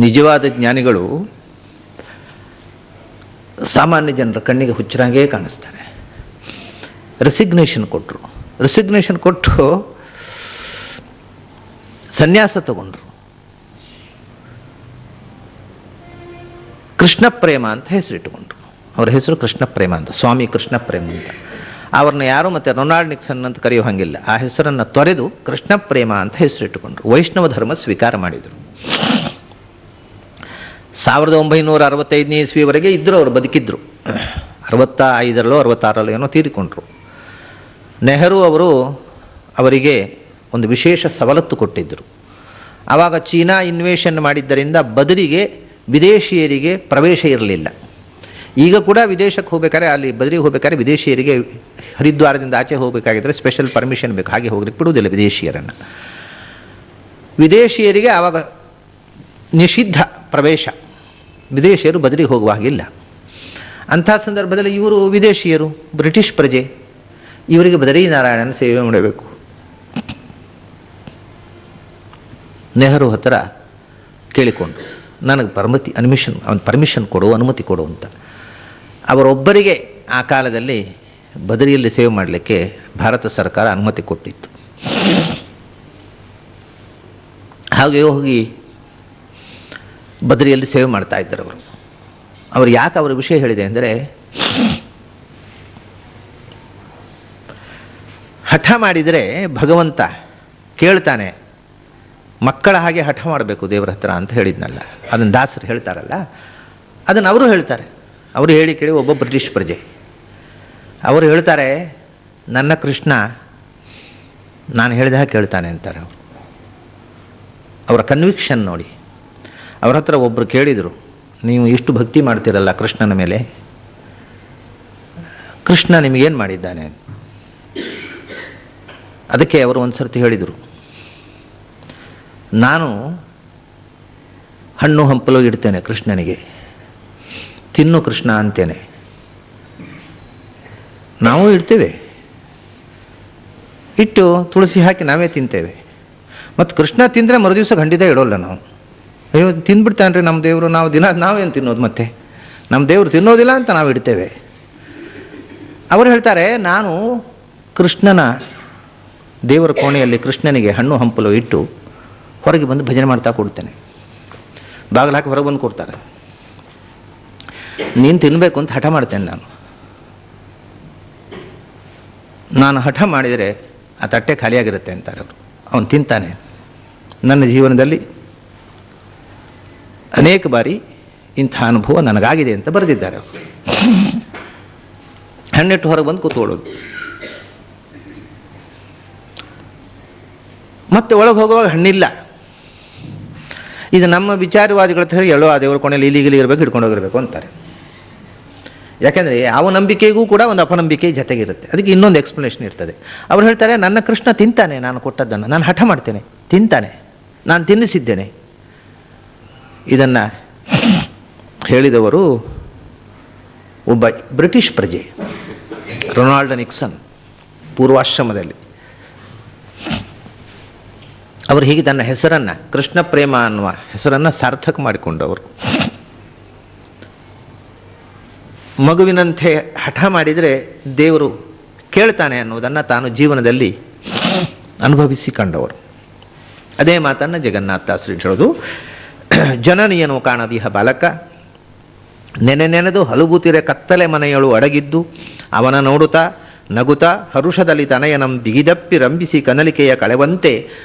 ನಿಜವಾದ ಜ್ಞಾನಿಗಳು ಸಾಮಾನ್ಯ ಜನರ ಕಣ್ಣಿಗೆ ಹುಚ್ಚರಾಗೇ ಕಾಣಿಸ್ತಾರೆ. ರೆಸಿಗ್ನೇಷನ್ ಕೊಟ್ಟು ಸನ್ಯಾಸ ತಗೊಂಡ್ರು. ಕೃಷ್ಣ ಪ್ರೇಮ ಅಂತ ಹೆಸರಿಟ್ಟುಕೊಂಡ್ರು. ಅವ್ರ ಹೆಸರು ಕೃಷ್ಣ ಪ್ರೇಮ ಅಂತ, ಸ್ವಾಮಿ ಕೃಷ್ಣ ಪ್ರೇಮ ಅಂತ. ಅವ್ರನ್ನ ಯಾರು ಮತ್ತು ರೊನಾಲ್ಡ್ ನಿಕ್ಸನ್ ಅಂತ ಕರೆಯೋ ಹಾಗಿಲ್ಲ. ಆ ಹೆಸರನ್ನು ತೊರೆದು ಕೃಷ್ಣ ಪ್ರೇಮ ಅಂತ ಹೆಸರಿಟ್ಟುಕೊಂಡ್ರು. ವೈಷ್ಣವ ಧರ್ಮ ಸ್ವೀಕಾರ ಮಾಡಿದರು. 1965ನೇ ಇಸ್ವಿವರೆಗೆ ಇದ್ದರು, ಅವರು ಬದುಕಿದ್ರು. 65ರಲ್ಲೋ 66ರಲ್ಲೋ ಏನೋ ತೀರಿಕೊಂಡ್ರು. ನೆಹರು ಅವರು ಅವರಿಗೆ ಒಂದು ವಿಶೇಷ ಸವಲತ್ತು ಕೊಟ್ಟಿದ್ದರು. ಆವಾಗ ಚೀನಾ ಇನ್ವೇಷನ್ ಮಾಡಿದ್ದರಿಂದ ಬದರಿಗೆ ವಿದೇಶಿಯರಿಗೆ ಪ್ರವೇಶ ಇರಲಿಲ್ಲ. ಈಗ ಕೂಡ ವಿದೇಶಕ್ಕೆ ಹೋಗ್ಬೇಕಾದ್ರೆ, ಅಲ್ಲಿ ಬದರಿಗೆ ಹೋಗ್ಬೇಕಾದ್ರೆ ವಿದೇಶಿಯರಿಗೆ ಹರಿದ್ವಾರದಿಂದ ಆಚೆ ಹೋಗಬೇಕಾಗಿದ್ದರೆ ಸ್ಪೆಷಲ್ ಪರ್ಮಿಷನ್ ಬೇಕು, ಹಾಗೆ ಹೋಗ್ಲಿಕ್ಕೆ ಬಿಡುವುದಿಲ್ಲ ವಿದೇಶಿಯರನ್ನು. ವಿದೇಶಿಯರಿಗೆ ಆವಾಗ ನಿಷಿದ್ಧ ಪ್ರವೇಶ, ವಿದೇಶಿಯರು ಬದರಿಗೆ ಹೋಗುವ ಹಾಗಿಲ್ಲ. ಅಂಥ ಸಂದರ್ಭದಲ್ಲಿ ಇವರು ವಿದೇಶಿಯರು, ಬ್ರಿಟಿಷ್ ಪ್ರಜೆ, ಇವರಿಗೆ ಬದರಿ ನಾರಾಯಣನ ಸೇವೆ ಮಾಡಬೇಕು. ನೆಹರು ಹತ್ರ ಕೇಳಿಕೊಂಡು ನನಗೆ ಪರ್ಮಿಷನ್ ಕೊಡು, ಅನುಮತಿ ಕೊಡು ಅಂತ. ಅವರೊಬ್ಬರಿಗೆ ಆ ಕಾಲದಲ್ಲಿ ಬದರಿಯಲ್ಲಿ ಸೇವೆ ಮಾಡಲಿಕ್ಕೆ ಭಾರತ ಸರ್ಕಾರ ಅನುಮತಿ ಕೊಟ್ಟಿತ್ತು. ಹಾಗೆ ಹೋಗಿ ಬದರಿಯಲ್ಲಿ ಸೇವೆ ಮಾಡ್ತಾ ಇದ್ದರು ಅವರು. ಅವರು ಯಾಕೆ ಅವರ ವಿಷಯ ಹೇಳಿದೆ ಅಂದರೆ, ಹಠ ಮಾಡಿದರೆ ಭಗವಂತ ಕೇಳ್ತಾನೆ, ಮಕ್ಕಳ ಹಾಗೆ ಹಠ ಮಾಡಬೇಕು ದೇವರ ಹತ್ರ ಅಂತ ಹೇಳಿದ್ನಲ್ಲ, ಅದನ್ನು ದಾಸರು ಹೇಳ್ತಾರಲ್ಲ, ಅದನ್ನು ಅವರು ಹೇಳ್ತಾರೆ. ಅವರು ಹೇಳಿ ಕೇಳಿ ಒಬ್ಬ ಬ್ರಿಟಿಷ್ ಪ್ರಜೆ ಅವರು ಹೇಳ್ತಾರೆ, ನನ್ನ ಕೃಷ್ಣ ನಾನು ಹೇಳಿದ ಹಾಗೆ ಕೇಳ್ತಾನೆ ಅಂತಾರೆ ಅವರು. ಅವರ ಕನ್ವಿಕ್ಷನ್ ನೋಡಿ. ಅವ್ರ ಹತ್ರ ಒಬ್ಬರು ಕೇಳಿದರು, ನೀವು ಇಷ್ಟು ಭಕ್ತಿ ಮಾಡ್ತೀರಲ್ಲ ಕೃಷ್ಣನ ಮೇಲೆ, ಕೃಷ್ಣ ನಿಮಗೇನು ಮಾಡಿದ್ದಾನೆ? ಅದಕ್ಕೆ ಅವರು ಒಂದು ಸರ್ತಿ ಹೇಳಿದರು, ನಾನು ಹಣ್ಣು ಹಂಪಲು ಇಡ್ತೇನೆ ಕೃಷ್ಣನಿಗೆ, ತಿನ್ನು ಕೃಷ್ಣ ಅಂತೇನೆ. ನಾವು ಇಡ್ತೇವೆ, ಇಟ್ಟು ತುಳಸಿ ಹಾಕಿ ನಾವೇ ತಿಂತೇವೆ. ಮತ್ತು ಕೃಷ್ಣ ತಿಂದರೆ ಮರುದಿವಸ ಖಂಡಿತ ಇಡೋಲ್ಲ ನಾವು. ಅಯ್ಯೋ ತಿಂದ್ಬಿಡ್ತಾನ್ರಿ ನಮ್ಮ ದೇವರು, ನಾವು ದಿನ ನಾವೇನು ತಿನ್ನೋದು, ಮತ್ತೆ ನಮ್ಮ ದೇವರು ತಿನ್ನೋದಿಲ್ಲ ಅಂತ ನಾವು ಇಡ್ತೇವೆ. ಅವರು ಹೇಳ್ತಾರೆ, ನಾನು ಕೃಷ್ಣನ ದೇವರ ಕೋಣೆಯಲ್ಲಿ ಕೃಷ್ಣನಿಗೆ ಹಣ್ಣು ಹಂಪಲು ಇಟ್ಟು ಹೊರಗೆ ಬಂದು ಭಜನೆ ಮಾಡ್ತಾ ಕೊಡ್ತೇನೆ. ಬಾಗಿಲು ಹಾಕಿ ಹೊರಗೆ ಬಂದು ಕೊಡ್ತಾರೆ. ನೀನು ತಿನ್ನಬೇಕು ಅಂತ ಹಠ ಮಾಡ್ತೇನೆ ನಾನು ಹಠ ಮಾಡಿದರೆ ಆ ತಟ್ಟೆ ಖಾಲಿಯಾಗಿರುತ್ತೆ ಅಂತಾರೆ ಅವರು. ಅವನು ತಿಂತಾನೆ. ನನ್ನ ಜೀವನದಲ್ಲಿ ಅನೇಕ ಬಾರಿ ಇಂಥ ಅನುಭವ ನನಗಾಗಿದೆ ಅಂತ ಬರೆದಿದ್ದಾರೆ ಅವರು. ಹಣ್ಣಿಟ್ಟು ಹೊರಗೆ ಬಂದು ಕೂತ್ಕೊಳ್ಳೋದು, ಮತ್ತೆ ಒಳಗೆ ಹೋಗುವಾಗ ಹಣ್ಣಿಲ್ಲ. ಇದು ನಮ್ಮ ವಿಚಾರವಾದಿಗಳ ಹತ್ರ ಹೇಳೋ ಆ ದೇವರ ಕೊನೆಯಲ್ಲಿ ಇಲ್ಲಿಗಿಲಿ ಇರಬೇಕು, ಹಿಡ್ಕೊಂಡೋಗಿರಬೇಕು ಅಂತಾರೆ. ಯಾಕೆಂದರೆ ಯಾವ ನಂಬಿಕೆಗೂ ಕೂಡ ಒಂದು ಅಪನಂಬಿಕೆ ಜೊತೆಗಿರುತ್ತೆ. ಅದಕ್ಕೆ ಇನ್ನೊಂದು ಎಕ್ಸ್ಪ್ಲನೇಷನ್ ಇರ್ತದೆ. ಅವ್ರು ಹೇಳ್ತಾರೆ, ನನ್ನ ಕೃಷ್ಣ ತಿಂತಾನೆ ನಾನು ಕೊಟ್ಟದ್ದನ್ನು, ನಾನು ಹಠ ಮಾಡ್ತೇನೆ, ತಿಂತಾನೆ, ನಾನು ತಿನ್ನಿಸಿದ್ದೇನೆ. ಇದನ್ನು ಹೇಳಿದವರು ಒಬ್ಬ ಬ್ರಿಟಿಷ್ ಪ್ರಜೆ, ರೊನಾಲ್ಡ್ ನಿಕ್ಸನ್, ಪೂರ್ವಾಶ್ರಮದಲ್ಲಿ. ಅವರು ಹೀಗೆ ತನ್ನ ಹೆಸರನ್ನು, ಕೃಷ್ಣ ಪ್ರೇಮ ಅನ್ನುವ ಹೆಸರನ್ನು ಸಾರ್ಥಕ ಮಾಡಿಕೊಂಡವರು. ಮಗುವಿನಂತೆ ಹಠ ಮಾಡಿದರೆ ದೇವರು ಕೇಳ್ತಾನೆ ಅನ್ನೋದನ್ನು ತಾನು ಜೀವನದಲ್ಲಿ ಅನುಭವಿಸಿ ಕಂಡವರು. ಅದೇ ಮಾತನ್ನು ಜಗನ್ನಾಥದಾಸರು ಹೇಳೋದು, ಜನನಿಯನು ಕಾಣದಿಹ ಬಾಲಕ, ನೆನೆದು ಹಲುಬುತಿರೆ ಕತ್ತಲೆ ಮನೆಯಳು ಅಡಗಿದ್ದು, ಅವನ ನೋಡುತ್ತಾ ನಗುತ್ತಾ ಹರುಷದಲ್ಲಿ ತನಯನಂ ಬಿಗಿದಪ್ಪಿ ರಂಭಿಸಿ ಕನಲಿಕೆಯ ಕಳೆವಂತೆ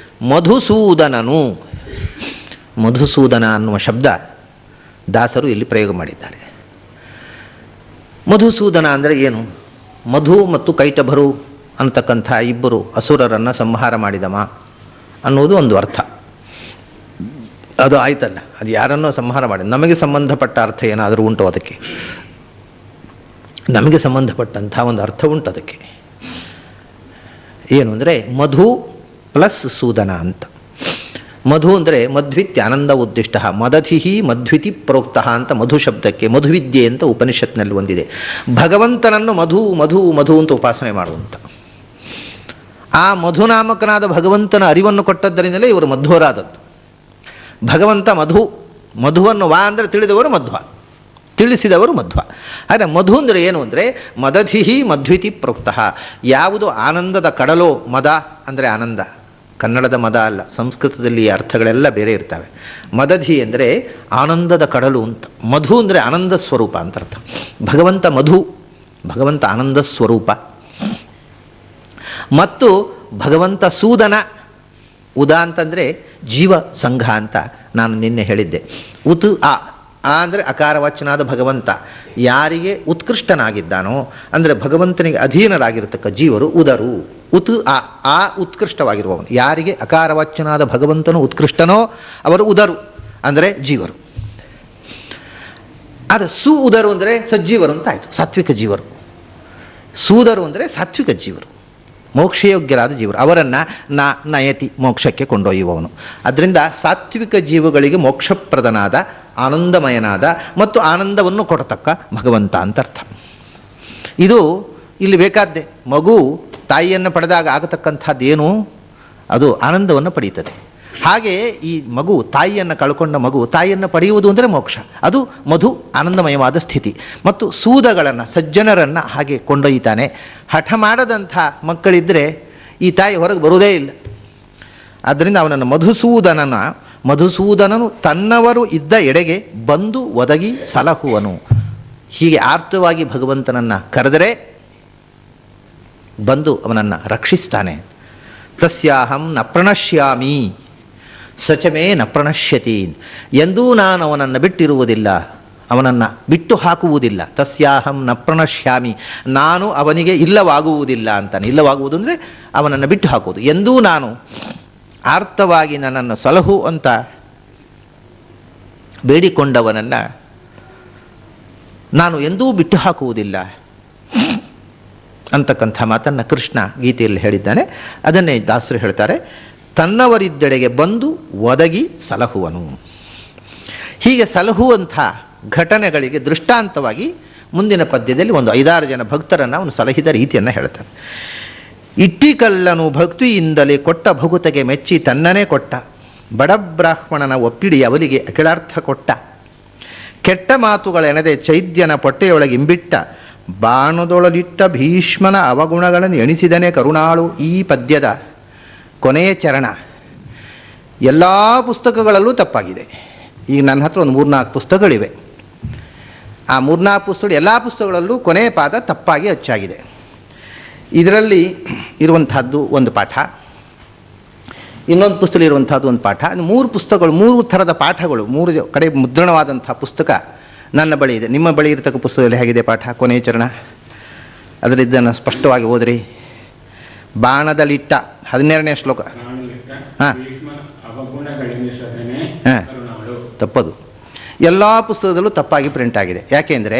ಮಧುಸೂದನನು. ಮಧುಸೂದನ ಅನ್ನುವ ಶಬ್ದ ದಾಸರು ಇಲ್ಲಿ ಪ್ರಯೋಗ ಮಾಡಿದ್ದಾರೆ. ಮಧುಸೂದನ ಅಂದರೆ ಏನು? ಮಧು ಮತ್ತು ಕೈಟಭರು ಅಂತಕ್ಕಂಥ ಇಬ್ಬರು ಅಸುರರನ್ನು ಸಂಹಾರ ಮಾಡಿದವ ಅನ್ನೋದು ಒಂದು ಅರ್ಥ. ಅದು ಆಯ್ತಲ್ಲ, ಅದು ಯಾರನ್ನೋ ಸಂಹಾರ ಮಾಡಿ, ನಮಗೆ ಸಂಬಂಧಪಟ್ಟ ಅರ್ಥ ಏನಾದರೂ ಉಂಟು ಅದಕ್ಕೆ? ನಮಗೆ ಸಂಬಂಧಪಟ್ಟಂಥ ಒಂದು ಅರ್ಥ ಉಂಟು ಅದಕ್ಕೆ. ಏನು ಅಂದರೆ ಮಧು ಪ್ಲಸ್ ಸೂದನ ಅಂತ. ಮಧು ಅಂದರೆ ಮಧ್ವಿತ್ಯ ಆನಂದ ಉದ್ದಿಷ್ಟ, ಮದಧಿಹಿ ಮಧ್ವಿತಿ ಪ್ರೋಕ್ತ ಅಂತ ಮಧು ಶಬ್ದಕ್ಕೆ ಮಧುವಿದ್ಯೆ ಅಂತ ಉಪನಿಷತ್ನಲ್ಲಿ ಒಂದಿದೆ. ಭಗವಂತನನ್ನು ಮಧು ಮಧು ಮಧು ಅಂತ ಉಪಾಸನೆ ಮಾಡುವಂಥ ಆ ಮಧುನಾಮಕನಾದ ಭಗವಂತನ ಅರಿವನ್ನು ಕೊಟ್ಟದ್ದರಿಂದಲೇ ಇವರು ಮಧ್ವರಾದದ್ದು. ಭಗವಂತ ಮಧು, ಮಧುವನ್ನು ವಾ ಅಂದರೆ ತಿಳಿದವರು ಮಧ್ವ, ತಿಳಿಸಿದವರು ಮಧ್ವ. ಆದರೆ ಮಧು ಅಂದರೆ ಏನು ಅಂದರೆ ಮದಧಿಹಿ ಮಧ್ವಿತಿ ಪ್ರೋಕ್ತ, ಯಾವುದು ಆನಂದದ ಕಡಲೋ, ಮದ ಅಂದರೆ ಆನಂದ, ಕನ್ನಡದ ಮದ ಅಲ್ಲ, ಸಂಸ್ಕೃತದಲ್ಲಿ ಈ ಅರ್ಥಗಳೆಲ್ಲ ಬೇರೆ ಇರ್ತವೆ. ಮದಧಿ ಅಂದರೆ ಆನಂದದ ಕಡಲು ಅಂತ, ಮಧು ಅಂದರೆ ಆನಂದ ಸ್ವರೂಪ ಅಂತ ಅರ್ಥ. ಭಗವಂತ ಮಧು, ಭಗವಂತ ಆನಂದ ಸ್ವರೂಪ. ಮತ್ತು ಭಗವಂತ ಸೂದನ, ಉದ ಅಂತಂದರೆ ಜೀವ ಸಂಘ ಅಂತ ನಾನು ನಿನ್ನೆ ಹೇಳಿದ್ದೆ. ಉತ್ ಆ ಅಂದರೆ ಅಕಾರವಾಚನಾದ ಭಗವಂತ ಯಾರಿಗೆ ಉತ್ಕೃಷ್ಟನಾಗಿದ್ದಾನೋ, ಅಂದರೆ ಭಗವಂತನಿಗೆ ಅಧೀನರಾಗಿರತಕ್ಕ ಜೀವರು ಉದರು. ಉತ್ ಆ ಉತ್ಕೃಷ್ಟವಾಗಿರುವವನು. ಯಾರಿಗೆ ಅಕಾರವಾಚ್ಯನಾದ ಭಗವಂತನು ಉತ್ಕೃಷ್ಟನೋ ಅವರು ಉದರು, ಅಂದರೆ ಜೀವರು. ಆದರೆ ಸು ಉದರು ಅಂದರೆ ಸಜ್ಜೀವರು ಅಂತ ಆಯಿತು, ಸಾತ್ವಿಕ ಜೀವರು. ಸೂದರು ಅಂದರೆ ಸಾತ್ವಿಕ ಜೀವರು, ಮೋಕ್ಷಯೋಗ್ಯರಾದ ಜೀವರು. ಅವರನ್ನು ನಯತಿ, ಮೋಕ್ಷಕ್ಕೆ ಕೊಂಡೊಯ್ಯುವವನು. ಅದರಿಂದ ಸಾತ್ವಿಕ ಜೀವಗಳಿಗೆ ಮೋಕ್ಷಪ್ರದನಾದ, ಆನಂದಮಯನಾದ ಮತ್ತು ಆನಂದವನ್ನು ಕೊಡತಕ್ಕ ಭಗವಂತ ಅಂತ ಅರ್ಥ. ಇದು ಇಲ್ಲಿ ಬೇಕಾದ್ದೇ. ಮಗು ತಾಯಿಯನ್ನು ಪಡೆದಾಗ ಆಗತಕ್ಕಂಥದ್ದೇನು, ಅದು ಆನಂದವನ್ನು ಪಡೆಯುತ್ತದೆ. ಹಾಗೆಯೇ ಈ ಮಗು, ತಾಯಿಯನ್ನು ಕಳ್ಕೊಂಡ ಮಗು ತಾಯಿಯನ್ನು ಪಡೆಯುವುದು ಅಂದರೆ ಮೋಕ್ಷ. ಅದು ಮಧು, ಆನಂದಮಯವಾದ ಸ್ಥಿತಿ. ಮತ್ತು ಸೂದಗಳನ್ನು, ಸಜ್ಜನರನ್ನು ಹಾಗೆ ಕೊಂಡೊಯ್ತಾನೆ. ಹಠ ಮಾಡದಂಥ ಮಕ್ಕಳಿದ್ದರೆ ಈ ತಾಯಿ ಹೊರಗೆ ಬರುವುದೇ ಇಲ್ಲ. ಆದ್ದರಿಂದ ಅವನನ್ನು ಮಧುಸೂದನನು ತನ್ನವರು ಇದ್ದ ಎಡೆಗೆ ಬಂದು ಒದಗಿ ಸಲಹುವನು. ಹೀಗೆ ಆರ್ತವಾಗಿ ಭಗವಂತನನ್ನು ಕರೆದರೆ ಬಂದು ಅವನನ್ನು ರಕ್ಷಿಸ್ತಾನೆ. ತಸ್ಯಾಹಂ ನ ಪ್ರಣಶ್ಯಾಮಿ ಸಚಮೇ ನ ಪ್ರಣಶ್ಯತಿ. ಎಂದೂ ನಾನು ಅವನನ್ನು ಬಿಟ್ಟಿರುವುದಿಲ್ಲ, ಅವನನ್ನು ಬಿಟ್ಟು ಹಾಕುವುದಿಲ್ಲ. ತಸ್ಯಾಹಂ ನ ಪ್ರಣಶ್ಯಾಮಿ, ನಾನು ಅವನಿಗೆ ಇಲ್ಲವಾಗುವುದಿಲ್ಲ ಅಂತಾನೆ. ಇಲ್ಲವಾಗುವುದು ಅಂದರೆ ಅವನನ್ನು ಬಿಟ್ಟು ಹಾಕುವುದು. ಎಂದೂ ನಾನು ಆರ್ತವಾಗಿ ನನ್ನನ್ನು ಸಲಹು ಅಂತ ಬೇಡಿಕೊಂಡವನನ್ನು ನಾನು ಎಂದೂ ಬಿಟ್ಟು ಹಾಕುವುದಿಲ್ಲ ಅಂತಕ್ಕಂಥ ಮಾತನ್ನು ಕೃಷ್ಣ ಗೀತೆಯಲ್ಲಿ ಹೇಳಿದ್ದಾನೆ. ಅದನ್ನೇ ದಾಸರು ಹೇಳ್ತಾರೆ, ತನ್ನವರಿದ್ದೆಡೆಗೆ ಬಂದು ಒದಗಿ ಸಲಹುವನು. ಹೀಗೆ ಸಲಹುವಂಥ ಘಟನೆಗಳಿಗೆ ದೃಷ್ಟಾಂತವಾಗಿ ಮುಂದಿನ ಪದ್ಯದಲ್ಲಿ ಒಂದು 5-6 ಜನ ಭಕ್ತರನ್ನು ಅವನು ಸಲಹಿದ ರೀತಿಯನ್ನು ಹೇಳ್ತಾನೆ. ಇಟ್ಟಿಕಲ್ಲನು ಭಕ್ತಿಯಿಂದಲೇ ಕೊಟ್ಟ ಭಗುತೆಗೆ ಮೆಚ್ಚಿ ತನ್ನನೇ ಕೊಟ್ಟ, ಬಡಬ್ರಾಹ್ಮಣನ ಒಪ್ಪಿಡಿ ಅವಲಿಗೆ ಅಖಿಲಾರ್ಥ ಕೊಟ್ಟ, ಕೆಟ್ಟ ಮಾತುಗಳೆನದೆ ಚೈದ್ಯನ ಪೊಟ್ಟೆಯೊಳಗೆ ಇಂಬಿಟ್ಟ, ಬಾಣದೊಳಲಿಟ್ಟ ಭೀಷ್ಮನ ಅವಗುಣಗಳನ್ನು ಎಣಿಸಿದನೇ ಕರುಣಾಳು. ಈ ಪದ್ಯದ ಕೊನೆಯ ಚರಣ ಎಲ್ಲ ಪುಸ್ತಕಗಳಲ್ಲೂ ತಪ್ಪಾಗಿದೆ. ಈಗ ನನ್ನ ಹತ್ರ ಒಂದು 3-4 ಪುಸ್ತಕಗಳಿವೆ. ಆ 3-4 ಪುಸ್ತಕ, ಎಲ್ಲ ಪುಸ್ತಕಗಳಲ್ಲೂ ಕೊನೆಯ ಪಾದ ತಪ್ಪಾಗಿ ಅಚ್ಚಾಗಿದೆ. ಇದರಲ್ಲಿ ಇರುವಂಥದ್ದು ಒಂದು ಪಾಠ, ಇನ್ನೊಂದು ಪುಸ್ತಕ ಇರುವಂಥದ್ದು ಒಂದು ಪಾಠ. 3 ಪುಸ್ತಕಗಳು, 3 ಥರದ ಪಾಠಗಳು, 3 ಕಡೆ ಮುದ್ರಣವಾದಂಥ ಪುಸ್ತಕ ನನ್ನ ಬಳಿ ಇದೆ. ನಿಮ್ಮ ಬಳಿ ಇರತಕ್ಕ ಪುಸ್ತಕದಲ್ಲಿ ಹೇಗಿದೆ ಪಾಠ, ಕೊನೆಯ ಚರಣ? ಅದರಿದ್ದನ್ನು ಸ್ಪಷ್ಟವಾಗಿ ಓದ್ರಿ. ಬಾಣದಲ್ಲಿಟ್ಟ 12ನೇ ಶ್ಲೋಕ. ಹಾಂ, ತಪ್ಪದು. ಎಲ್ಲ ಪುಸ್ತಕದಲ್ಲೂ ತಪ್ಪಾಗಿ ಪ್ರಿಂಟ್ ಆಗಿದೆ. ಯಾಕೆಂದರೆ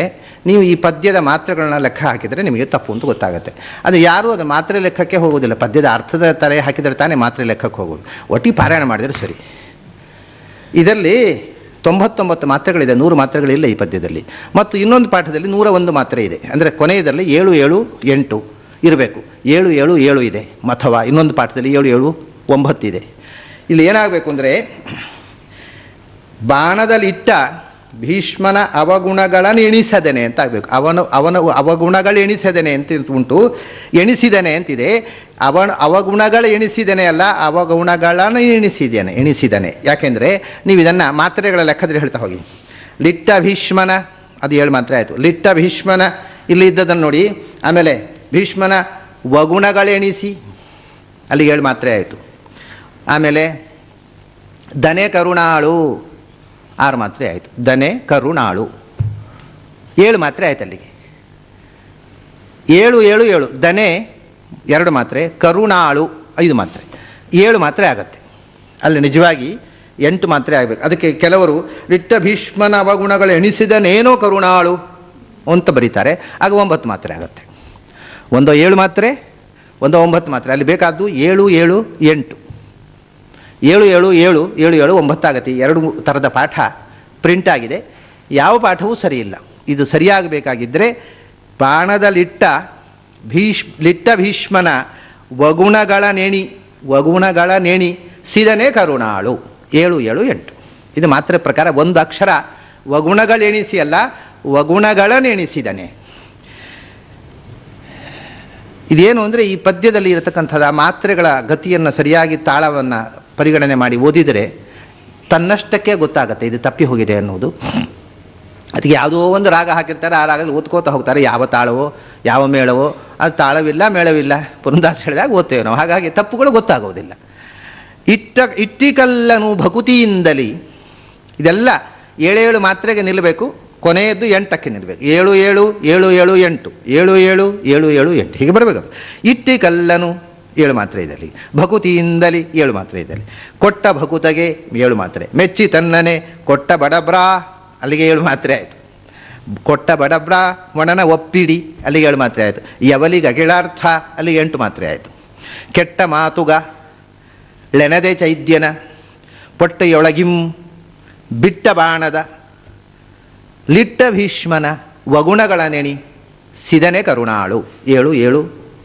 ನೀವು ಈ ಪದ್ಯದ ಮಾತ್ರೆಗಳನ್ನ ಲೆಕ್ಕ ಹಾಕಿದರೆ ನಿಮಗೆ ತಪ್ಪು ಅಂತ ಗೊತ್ತಾಗುತ್ತೆ. ಅದು ಯಾರೂ ಅದು ಮಾತ್ರೆ ಲೆಕ್ಕಕ್ಕೆ ಹೋಗೋದಿಲ್ಲ. ಪದ್ಯದ ಅರ್ಥದ ತರ ಹಾಕಿದರೆ ತಾನೇ ಮಾತ್ರೆ ಲೆಕ್ಕಕ್ಕೆ ಹೋಗೋದು. ಒಟ್ಟಿ ಪಾರಾಯಣ ಮಾಡಿದರೆ ಸರಿ. ಇದರಲ್ಲಿ 99 ಮಾತ್ರೆಗಳಿದೆ, 100 ಮಾತ್ರೆಗಳಿಲ್ಲ ಈ ಪದ್ಯದಲ್ಲಿ. ಮತ್ತು ಇನ್ನೊಂದು ಪಾಠದಲ್ಲಿ 101 ಮಾತ್ರೆ ಇದೆ. ಅಂದರೆ ಕೊನೆಯದಲ್ಲಿ 7, 7, 8 ಇರಬೇಕು. 7, 7, 7 ಇದೆ. ಅಥವಾ ಇನ್ನೊಂದು ಪಾಠದಲ್ಲಿ 7, 7, 9 ಇದೆ. ಇಲ್ಲಿ ಏನಾಗಬೇಕು ಅಂದರೆ, ಬಾಣದಲ್ಲಿಟ್ಟ ಭೀಷ್ಮನ ಅವಗುಣಗಳನ್ನು ಎಣಿಸದೇನೆ ಅಂತ ಆಗಬೇಕು. ಅವನ ಅವಗುಣಗಳು ಎಣಿಸದೇನೆ ಅಂತ ಉಂಟು, ಎಣಿಸಿದನೆ ಅಂತಿದೆ. ಅವಗುಣಗಳು ಎಣಿಸಿದನೆ ಅಲ್ಲ, ಅವಗುಣಗಳನ್ನು ಎಣಿಸಿದನೆ. ಯಾಕೆಂದರೆ ನೀವು ಇದನ್ನು ಮಾತ್ರೆಗಳ ಲೆಕ್ಕದಲ್ಲಿ ಹೇಳ್ತಾ ಹೋಗಿ. ಲಿಟ್ಟ ಭೀಷ್ಮನ, ಅದು 7 ಮಾತ್ರೆ ಆಯಿತು. ಲಿಟ್ಟ ಭೀಷ್ಮನ ಇಲ್ಲಿ ಇದ್ದದನ್ನು ನೋಡಿ. ಆಮೇಲೆ ಭೀಷ್ಮನ ವಗುಣಗಳೆಣಿಸಿ, ಅಲ್ಲಿಗೆ 7 ಮಾತ್ರೆ ಆಯಿತು. ಆಮೇಲೆ ದನೆ ಕರುಣಾಳು 6 ಮಾತ್ರೆ ಆಯಿತು. ದನೆ ಕರುಣಾಳು 7 ಮಾತ್ರೆ ಆಯ್ತು. ಅಲ್ಲಿಗೆ 7, 7, 7. ದನೆ 2 ಮಾತ್ರೆ, ಕರುಣಾಳು 5 ಮಾತ್ರೆ, 7 ಮಾತ್ರೆ ಆಗತ್ತೆ. ಅಲ್ಲಿ ನಿಜವಾಗಿ 8 ಮಾತ್ರೆ ಆಗಬೇಕು. ಅದಕ್ಕೆ ಕೆಲವರು ಲಿಟ್ಟ ಭೀಷ್ಮನ ಅವಗುಣಗಳು ಎಣಿಸಿದನೇನೋ ಕರುಣಾಳು ಅಂತ ಬರೀತಾರೆ. ಆಗ 9 ಮಾತ್ರೆ ಆಗುತ್ತೆ. ಒಂದು 7 ಮಾತ್ರೆ, ಒಂದು 9 ಮಾತ್ರೆ. ಅಲ್ಲಿ ಬೇಕಾದ್ದು 7, 7, 8. 7, 7, 7, 7, 7, 9 ಆಗುತ್ತೆ. 2 ಥರದ ಪಾಠ ಪ್ರಿಂಟ್ ಆಗಿದೆ. ಯಾವ ಪಾಠವೂ ಸರಿಯಿಲ್ಲ. ಇದು ಸರಿಯಾಗಬೇಕಾಗಿದ್ದರೆ ಬಾಣದಲ್ಲಿಟ್ಟ ಭೀಷ್ಮನ ವಗುಣಗಳ ನೇಣಿ ಸಿದನೆ ಕರುಣಾಳು 7, 7, 8. ಇದು ಮಾತ್ರ ಪ್ರಕಾರ ಒಂದು ಅಕ್ಷರ ವಗುಣಗಳೆಣಿಸಿ ಅಲ್ಲ, ವಗುಣಗಳನ್ನೆಣಿಸಿದನೆ. ಇದೇನು ಅಂದರೆ ಈ ಪದ್ಯದಲ್ಲಿ ಇರತಕ್ಕಂಥದ್ದು ಆ ಮಾತ್ರೆಗಳ ಗತಿಯನ್ನು ಸರಿಯಾಗಿ ತಾಳವನ್ನು ಪರಿಗಣನೆ ಮಾಡಿ ಓದಿದರೆ ತನ್ನಷ್ಟಕ್ಕೆ ಗೊತ್ತಾಗುತ್ತೆ ಇದು ತಪ್ಪಿ ಹೋಗಿದೆ ಅನ್ನೋದು. ಅದಕ್ಕೆ ಯಾವುದೋ ಒಂದು ರಾಗ ಹಾಕಿರ್ತಾರೆ, ಆ ರಾಗದಲ್ಲಿ ಓದ್ಕೋತಾ ಹೋಗ್ತಾರೆ, ಯಾವ ತಾಳವೋ ಯಾವ ಮೇಳವೋ, ಅದು ತಾಳವಿಲ್ಲ ಮೇಳವಿಲ್ಲ ಪುರಂದಾಸ ಹೇಳಿದಾಗ ಓದ್ತೇವೆ ನಾವು. ಹಾಗಾಗಿ ತಪ್ಪುಗಳು ಗೊತ್ತಾಗೋದಿಲ್ಲ. ಇಟ್ಟಿಕಲ್ಲನು ಭಕುತಿಯಿಂದಲಿ, ಇದೆಲ್ಲ 7 ಮಾತ್ರೆಗೆ ನಿಲ್ಲಬೇಕು, ಕೊನೆಯದ್ದು 8ಕ್ಕೆ ನಿಲ್ಲಬೇಕು. 7 7 7 7 8 7 7 7 7 8 ಹೀಗೆ ಬರಬೇಕು. ಇಟ್ಟಿಕಲ್ಲನು 7 ಮಾತ್ರೆ ಇದ್ದಲ್ಲಿ, ಭಕುತಿಯಿಂದಲಿ 7 ಮಾತ್ರೆ ಇದ್ದಲ್ಲಿ, ಕೊಟ್ಟ ಭಕುತಗೆ 7 ಮಾತ್ರೆ, ಮೆಚ್ಚಿ ತನ್ನನೆ ಕೊಟ್ಟ ಬಡಬ್ರಾ ಅಲ್ಲಿಗೆ 7 ಮಾತ್ರೆ ಆಯಿತು, ಕೊಟ್ಟ ಬಡಬ್ರ ಒಣನ ಒಪ್ಪಿಡಿ ಅಲ್ಲಿಗೆ 7 ಮಾತ್ರೆ ಆಯಿತು, ಯವಲಿಗೆ ಅಖಿಳಾರ್ಥ ಅಲ್ಲಿಗೆ 8 ಮಾತ್ರೆ ಆಯಿತು, ಕೆಟ್ಟ ಮಾತುಗ ಲೆನದೆ ಚೈದ್ಯನ ಪೊಟ್ಟೆಯೊಳಗಿಂ ಬಿಟ್ಟ ಬಾಣದ ಲಿಟ್ಟ ಭೀಷ್ಮನ ವಗುಣಗಳ ನೆಣಿ ಸಿದನೆ ಕರುಣಾಳು 7 7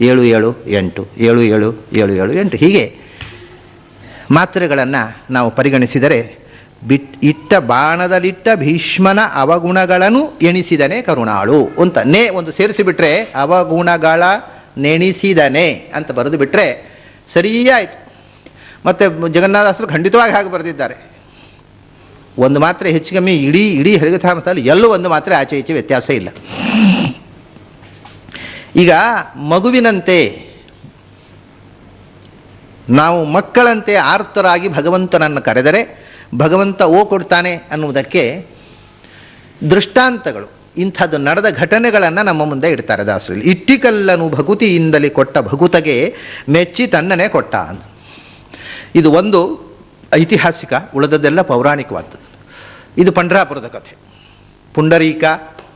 7 7 8 7 7 7 7 8 ಹೀಗೆ ಮಾತ್ರೆಗಳನ್ನು ನಾವು ಪರಿಗಣಿಸಿದರೆ ಇಟ್ಟ ಬಾಣದಲ್ಲಿಟ್ಟ ಭೀಷ್ಮನ ಅವಗುಣಗಳನ್ನು ಎಣಿಸಿದನೆ ಕರುಣಾಳು ಅಂತ ಒಂದು ಸೇರಿಸಿಬಿಟ್ರೆ ಅವಗುಣಗಳ ನೆಣಿಸಿದನೆ ಅಂತ ಬರೆದು ಬಿಟ್ಟರೆ ಸರಿಯಾಯಿತು. ಮತ್ತು ಜಗನ್ನಾಥದಾಸರು ಖಂಡಿತವಾಗಿ ಹಾಗೆ ಬರೆದಿದ್ದಾರೆ. ಒಂದು ಮಾತ್ರೆ ಹೆಚ್ಚು ಕಮ್ಮಿ ಇಡೀ ಹರಿಕಥಾಮೃತದಲ್ಲಿ ಎಲ್ಲೂ ಒಂದು ಮಾತ್ರೆ ಆಚೆ ಈಚೆ ವ್ಯತ್ಯಾಸ ಇಲ್ಲ. ಈಗ ಮಗುವಿನಂತೆ ನಾವು ಮಕ್ಕಳಂತೆ ಆರ್ತರಾಗಿ ಭಗವಂತನನ್ನು ಕರೆದರೆ ಭಗವಂತ ಕೊಡ್ತಾನೆ ಅನ್ನುವುದಕ್ಕೆ ದೃಷ್ಟಾಂತಗಳು, ಇಂಥದ್ದು ನಡೆದ ಘಟನೆಗಳನ್ನು ನಮ್ಮ ಮುಂದೆ ಇಡ್ತಾರೆ ದಾಸರಲ್ಲಿ. ಇಟ್ಟಿಕಲ್ಲನು ಭಕುತಿಯಿಂದಲೇ ಕೊಟ್ಟ ಭಕುತಗೆ ಮೆಚ್ಚಿ ತನ್ನನೇ ಕೊಟ್ಟ ಅಂತ. ಇದು ಒಂದು ಐತಿಹಾಸಿಕ, ಉಳಿದದ್ದೆಲ್ಲ ಪೌರಾಣಿಕವಾದದ್ದು. ಇದು ಪಂಢರಾಪುರದ ಕಥೆ, ಪುಂಡರೀಕ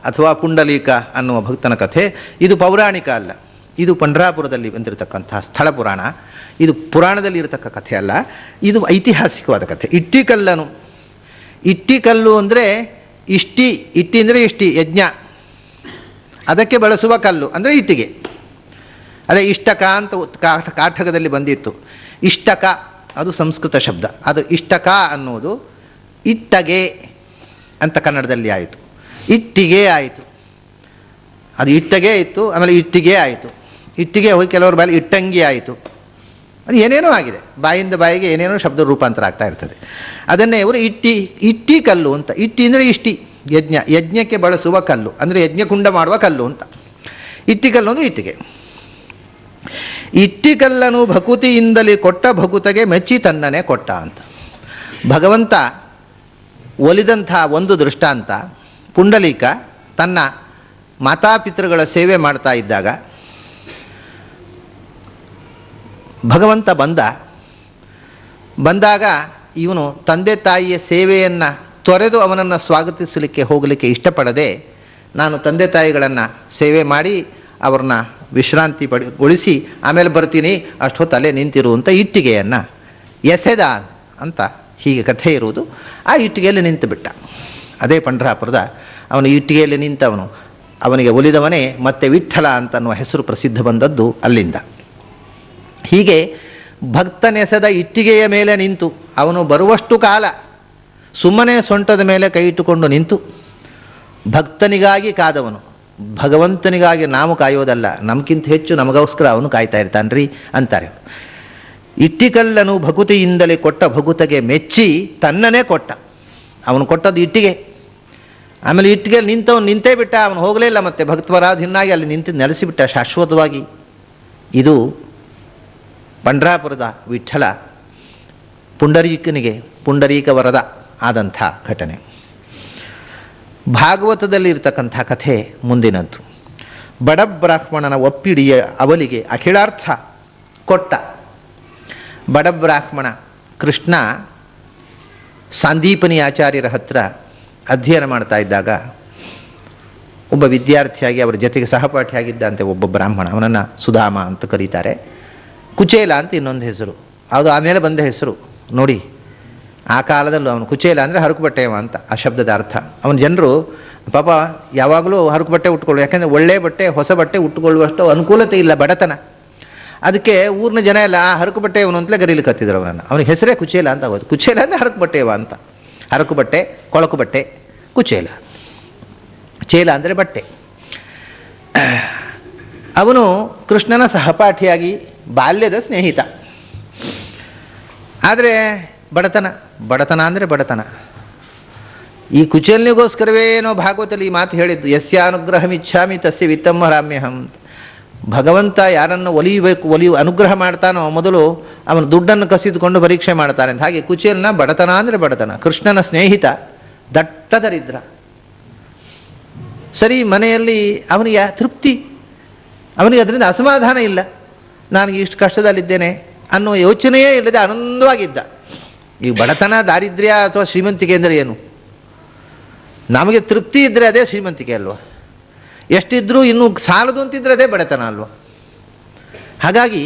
ಅಥವಾ ಪುಂಡಲೀಕ ಅನ್ನುವ ಭಕ್ತನ ಕಥೆ. ಇದು ಪೌರಾಣಿಕ ಅಲ್ಲ, ಇದು ಪಂಢರಾಪುರದಲ್ಲಿ ಬಂದಿರತಕ್ಕಂತಹ ಸ್ಥಳ ಪುರಾಣ. ಇದು ಪುರಾಣದಲ್ಲಿ ಇರತಕ್ಕ ಕಥೆ ಅಲ್ಲ, ಇದು ಐತಿಹಾಸಿಕವಾದ ಕಥೆ. ಇಟ್ಟಿಕಲ್ಲನು, ಇಟ್ಟಿಕಲ್ಲು ಅಂದರೆ ಇಟ್ಟಿ ಅಂದರೆ ಇಷ್ಟಿ ಯಜ್ಞ, ಅದಕ್ಕೆ ಬಳಸುವ ಕಲ್ಲು ಅಂದರೆ ಇಟ್ಟಿಗೆ. ಅದೇ ಇಷ್ಟಕ ಅಂತ ಕಾಠಕದಲ್ಲಿ ಬಂದಿತ್ತು. ಇಷ್ಟಕ ಅದು ಸಂಸ್ಕೃತ ಶಬ್ದ, ಅದು ಇಷ್ಟಕ ಅನ್ನೋದು ಇಟ್ಟಗೆ ಅಂತ ಕನ್ನಡದಲ್ಲಿ ಆಯಿತು, ಇಟ್ಟಿಗೆ ಆಯಿತು. ಅದು ಇಟ್ಟಗೆ ಇತ್ತು, ಆಮೇಲೆ ಇಟ್ಟಿಗೆ ಆಯಿತು. ಇಟ್ಟಿಗೆ ಹೋಗಿ ಕೆಲವರು ಬಾಯಲ್ಲಿ ಇಟ್ಟಂಗಿ ಆಯಿತು. ಅದು ಏನೇನೋ ಆಗಿದೆ, ಬಾಯಿಂದ ಬಾಯಿಗೆ ಏನೇನೋ ಶಬ್ದ ರೂಪಾಂತರ ಆಗ್ತಾ ಇರ್ತದೆ. ಅದನ್ನೇ ಇವರು ಇಟ್ಟಿ ಕಲ್ಲು ಅಂತ. ಇಟ್ಟಿ ಅಂದರೆ ಇಷ್ಟಿ, ಯಜ್ಞಕ್ಕೆ ಬಳಸುವ ಕಲ್ಲು ಅಂದರೆ ಯಜ್ಞಕುಂಡ ಮಾಡುವ ಕಲ್ಲು ಅಂತ. ಇಟ್ಟಿ ಕಲ್ಲು ಅಂದರೆ ಇಟ್ಟಿಗೆ. ಇಟ್ಟಿಕಲ್ಲನು ಭಕುತಿಯಿಂದಲೇ ಕೊಟ್ಟ ಭಕುತಗೆ ಮೆಚ್ಚಿ ತನ್ನನೆ ಕೊಟ್ಟ ಅಂತ. ಭಗವಂತ ಒಲಿದಂಥ ಒಂದು ದೃಷ್ಟಾಂತ, ಪುಂಡಲೀಕ ತನ್ನ ಮಾತಾಪಿತೃಗಳ ಸೇವೆ ಮಾಡ್ತಾ ಇದ್ದಾಗ ಭಗವಂತ ಬಂದಾಗ ಇವನು ತಂದೆ ತಾಯಿಯ ಸೇವೆಯನ್ನು ತೊರೆದು ಅವನನ್ನು ಸ್ವಾಗತಿಸಲಿಕ್ಕೆ ಹೋಗಲಿಕ್ಕೆ ಇಷ್ಟಪಡದೆ, ನಾನು ತಂದೆ ತಾಯಿಗಳನ್ನು ಸೇವೆ ಮಾಡಿ ಅವ್ರನ್ನ ವಿಶ್ರಾಂತಿ ಗೊಳಿಸಿ ಆಮೇಲೆ ಬರ್ತೀನಿ, ಅಷ್ಟೊತ್ತು ಅಲ್ಲೇ ನಿಂತಿರು ಅಂತ ಇಟ್ಟಿಗೆಯನ್ನು ಎಸೆದ ಅಂತ ಹೀಗೆ ಕಥೆ ಇರುವುದು. ಆ ಇಟ್ಟಿಗೆಯಲ್ಲಿ ನಿಂತು ಬಿಟ್ಟ. ಅದೇ ಪಂಢರಾಪುರದ ಅವನು ಇಟ್ಟಿಗೆಯಲ್ಲಿ ನಿಂತವನು, ಅವನಿಗೆ ಒಲಿದವನೇ ಮತ್ತೆ ವಿಠ್ಠಲ ಅಂತನ್ನುವ ಹೆಸರು ಪ್ರಸಿದ್ಧ ಬಂದದ್ದು ಅಲ್ಲಿಂದ. ಹೀಗೆ ಭಕ್ತನೆಸೆದ ಇಟ್ಟಿಗೆಯ ಮೇಲೆ ನಿಂತು ಅವನು ಬರುವಷ್ಟು ಕಾಲ ಸುಮ್ಮನೆ ಸೊಂಟದ ಮೇಲೆ ಕೈ ಇಟ್ಟುಕೊಂಡು ನಿಂತು ಭಕ್ತನಿಗಾಗಿ ಕಾದವನು. ಭಗವಂತನಿಗಾಗಿ ನಾವು ಕಾಯೋದಲ್ಲ, ನಮಗಿಂತ ಹೆಚ್ಚು ನಮಗೋಸ್ಕರ ಅವನು ಕಾಯ್ತಾ ಇರ್ತಾನ್ರಿ ಅಂತಾರೆ. ಇಟ್ಟಿಕಲ್ಲನು ಭಕುತಿಯಿಂದಲೇ ಕೊಟ್ಟ ಭಕುತಗೆ ಮೆಚ್ಚಿ ತನ್ನನೇ ಕೊಟ್ಟ. ಅವನು ಕೊಟ್ಟದ್ದು ಇಟ್ಟಿಗೆ. ಆಮೇಲೆ ಇಟ್ಟಿಗೆಯಲ್ಲಿ ನಿಂತವನು ನಿಂತೇ ಬಿಟ್ಟ, ಅವನು ಹೋಗಲೇ ಇಲ್ಲ. ಮತ್ತೆ ಭಕ್ತಪರಾಧೀನಾಗಿ ಅಲ್ಲಿ ನಿಂತು ನೆಲೆಸಿಬಿಟ್ಟ ಶಾಶ್ವತವಾಗಿ. ಇದು ಪಂಢರಾಪುರದ ವಿಠ್ಠಲ ಪುಂಡರೀಕ ವರದ ಆದಂಥ ಘಟನೆ. ಭಾಗವತದಲ್ಲಿ ಇರತಕ್ಕಂಥ ಕಥೆ ಮುಂದಿನದ್ದು. ಬಡಬ್ರಾಹ್ಮಣನ ಒಪ್ಪಿಡಿಯ ಅವಲಿಗೆ ಅಖಿಳಾರ್ಥ ಕೊಟ್ಟ. ಬಡಬ್ರಾಹ್ಮಣ ಕೃಷ್ಣ ಸಾಂದೀಪನಿ ಆಚಾರ್ಯರ ಹತ್ರ ಅಧ್ಯಯನ ಮಾಡ್ತಾ ಇದ್ದಾಗ ಒಬ್ಬ ವಿದ್ಯಾರ್ಥಿಯಾಗಿ ಅವರ ಜೊತೆಗೆ ಸಹಪಾಠಿಯಾಗಿದ್ದಂತೆ ಒಬ್ಬ ಬ್ರಾಹ್ಮಣ, ಅವನನ್ನು ಸುಧಾಮ ಅಂತ ಕರೀತಾರೆ. ಕುಚೇಲ ಅಂತ ಇನ್ನೊಂದು ಹೆಸರು, ಅದು ಆಮೇಲೆ ಬಂದ ಹೆಸರು ನೋಡಿ. ಆ ಕಾಲದಲ್ಲೂ ಅವನು ಕುಚೇಲ ಅಂದರೆ ಹರಕು ಬಟ್ಟೆಯವ ಅಂತ ಆ ಶಬ್ದದ ಅರ್ಥ. ಅವನ ಜನರು ಪಾಪ ಯಾವಾಗಲೂ ಹರಕು ಬಟ್ಟೆ ಉಟ್ಕೊಳ್ಳು, ಯಾಕೆಂದರೆ ಒಳ್ಳೆ ಬಟ್ಟೆ ಹೊಸ ಬಟ್ಟೆ ಉಟ್ಟುಕೊಳ್ಳುವಷ್ಟು ಅನುಕೂಲತೆ ಇಲ್ಲ, ಬಡತನ. ಅದಕ್ಕೆ ಊರಿನ ಜನ ಎಲ್ಲ ಹರಕು ಬಟ್ಟೆಯವನು ಅಂತಲೇ ಗರೀಲಿಕ್ಕೆ ಹತ್ತಿದ್ರು ಅವನನ್ನು. ಅವನಿಗೆ ಹೆಸರೇ ಕುಚೇಲ ಅಂತ ಆಗೋದು. ಕುಚೇಲ ಅಂದರೆ ಹರಕು ಬಟ್ಟೆಯವ ಅಂತ. ಹರಕು ಬಟ್ಟೆ, ಕೊಳಕು ಬಟ್ಟೆ, ಕುಚೇಲ. ಚೇಲ ಅಂದರೆ ಬಟ್ಟೆ. ಅವನು ಕೃಷ್ಣನ ಸಹಪಾಠಿಯಾಗಿ ಬಾಲ್ಯದ ಸ್ನೇಹಿತ. ಆದರೆ ಬಡತನ ಅಂದರೆ ಬಡತನ. ಈ ಕುಚೇಲನಿಗೋಸ್ಕರವೇ ಏನೋ ಭಾಗವತಲ್ಲಿ ಈ ಮಾತು ಹೇಳಿದ್ದು, ಯಸ್ಯಾನುಗ್ರಹಮಿಚ್ಛಾಮಿ ತಸ್ಯ ವಿತ್ತಂ ಹರಾಮ್ಯಹಂ. ಭಗವಂತ ಯಾರನ್ನು ಅನುಗ್ರಹ ಮಾಡ್ತಾನೋ ಮೊದಲು ಅವನು ದುಡ್ಡನ್ನು ಕಸಿದುಕೊಂಡು ಪರೀಕ್ಷೆ ಮಾಡ್ತಾನೆ ಅಂತ. ಹಾಗೆ ಕುಚೇಲನ ಬಡತನ ಅಂದರೆ ಬಡತನ, ಕೃಷ್ಣನ ಸ್ನೇಹಿತ, ದಟ್ಟ ದರಿದ್ರ. ಸರಿ, ಮನೆಯಲ್ಲಿ ಅವನಿಗೆ ತೃಪ್ತಿ, ಅವನಿಗೆ ಅದರಿಂದ ಅಸಮಾಧಾನ ಇಲ್ಲ. ನನಗೆ ಇಷ್ಟು ಕಷ್ಟದಲ್ಲಿದ್ದೇನೆ ಅನ್ನುವ ಯೋಚನೆಯೇ ಇಲ್ಲದೆ ಆನಂದವಾಗಿದ್ದ. ಈ ಬಡತನ, ದಾರಿದ್ರ್ಯ ಅಥವಾ ಶ್ರೀಮಂತಿಕೆ ಅಂದರೆ ಏನು? ನಮಗೆ ತೃಪ್ತಿ ಇದ್ದರೆ ಅದೇ ಶ್ರೀಮಂತಿಕೆ ಅಲ್ವ? ಎಷ್ಟಿದ್ರೂ ಇನ್ನೂ ಸಾಲದು ಅಂತಿದ್ರೆ ಅದೇ ಬಡತನ ಅಲ್ವ? ಹಾಗಾಗಿ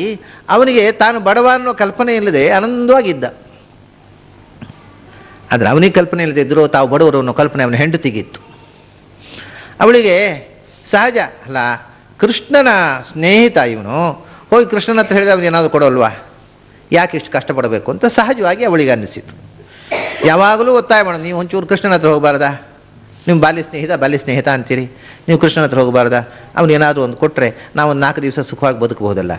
ಅವನಿಗೆ ತಾನು ಬಡವ ಅನ್ನೋ ಕಲ್ಪನೆ ಇಲ್ಲದೆ ಆನಂದವಾಗಿದ್ದ. ಆದರೆ ಅವನಿಗೆ ಕಲ್ಪನೆ ಇಲ್ಲದೆ ಇದ್ದರೂ ತಾವು ಬಡವರು ಅನ್ನೋ ಕಲ್ಪನೆ ಅವನ ಹೆಂಡತಿಗಿತ್ತು. ಅವಳಿಗೆ ಸಹಜ ಅಲ್ಲ, ಕೃಷ್ಣನ ಸ್ನೇಹಿತ ಇವನು, ಹೋಗಿ ಕೃಷ್ಣನ ಹತ್ರ ಹೇಳಿದ ಅವನು ಏನಾದರೂ ಕೊಡೋಲ್ವಾ, ಯಾಕೆ ಇಷ್ಟು ಕಷ್ಟಪಡಬೇಕು ಅಂತ ಸಹಜವಾಗಿ ಅವಳಿಗೆ ಅನ್ನಿಸಿತು. ಯಾವಾಗಲೂ ಒತ್ತಾಯ ಮಾಡೋದು, ನೀವು ಒಂಚೂರು ಕೃಷ್ಣನ ಹತ್ರ ಹೋಗಬಾರ್ದಾ, ನಿಮ್ಮ ಬಾಲ್ಯ ಸ್ನೇಹಿತ ಅಂತೀರಿ, ನೀವು ಕೃಷ್ಣನ ಹತ್ರ ಹೋಗಬಾರ್ದಾ, ಅವನು ಏನಾದರೂ ಒಂದು ಕೊಟ್ಟರೆ ನಾವು ಒಂದು 4 ದಿವಸ ಸುಖವಾಗಿ ಬದುಕಬಹುದಲ್ಲ,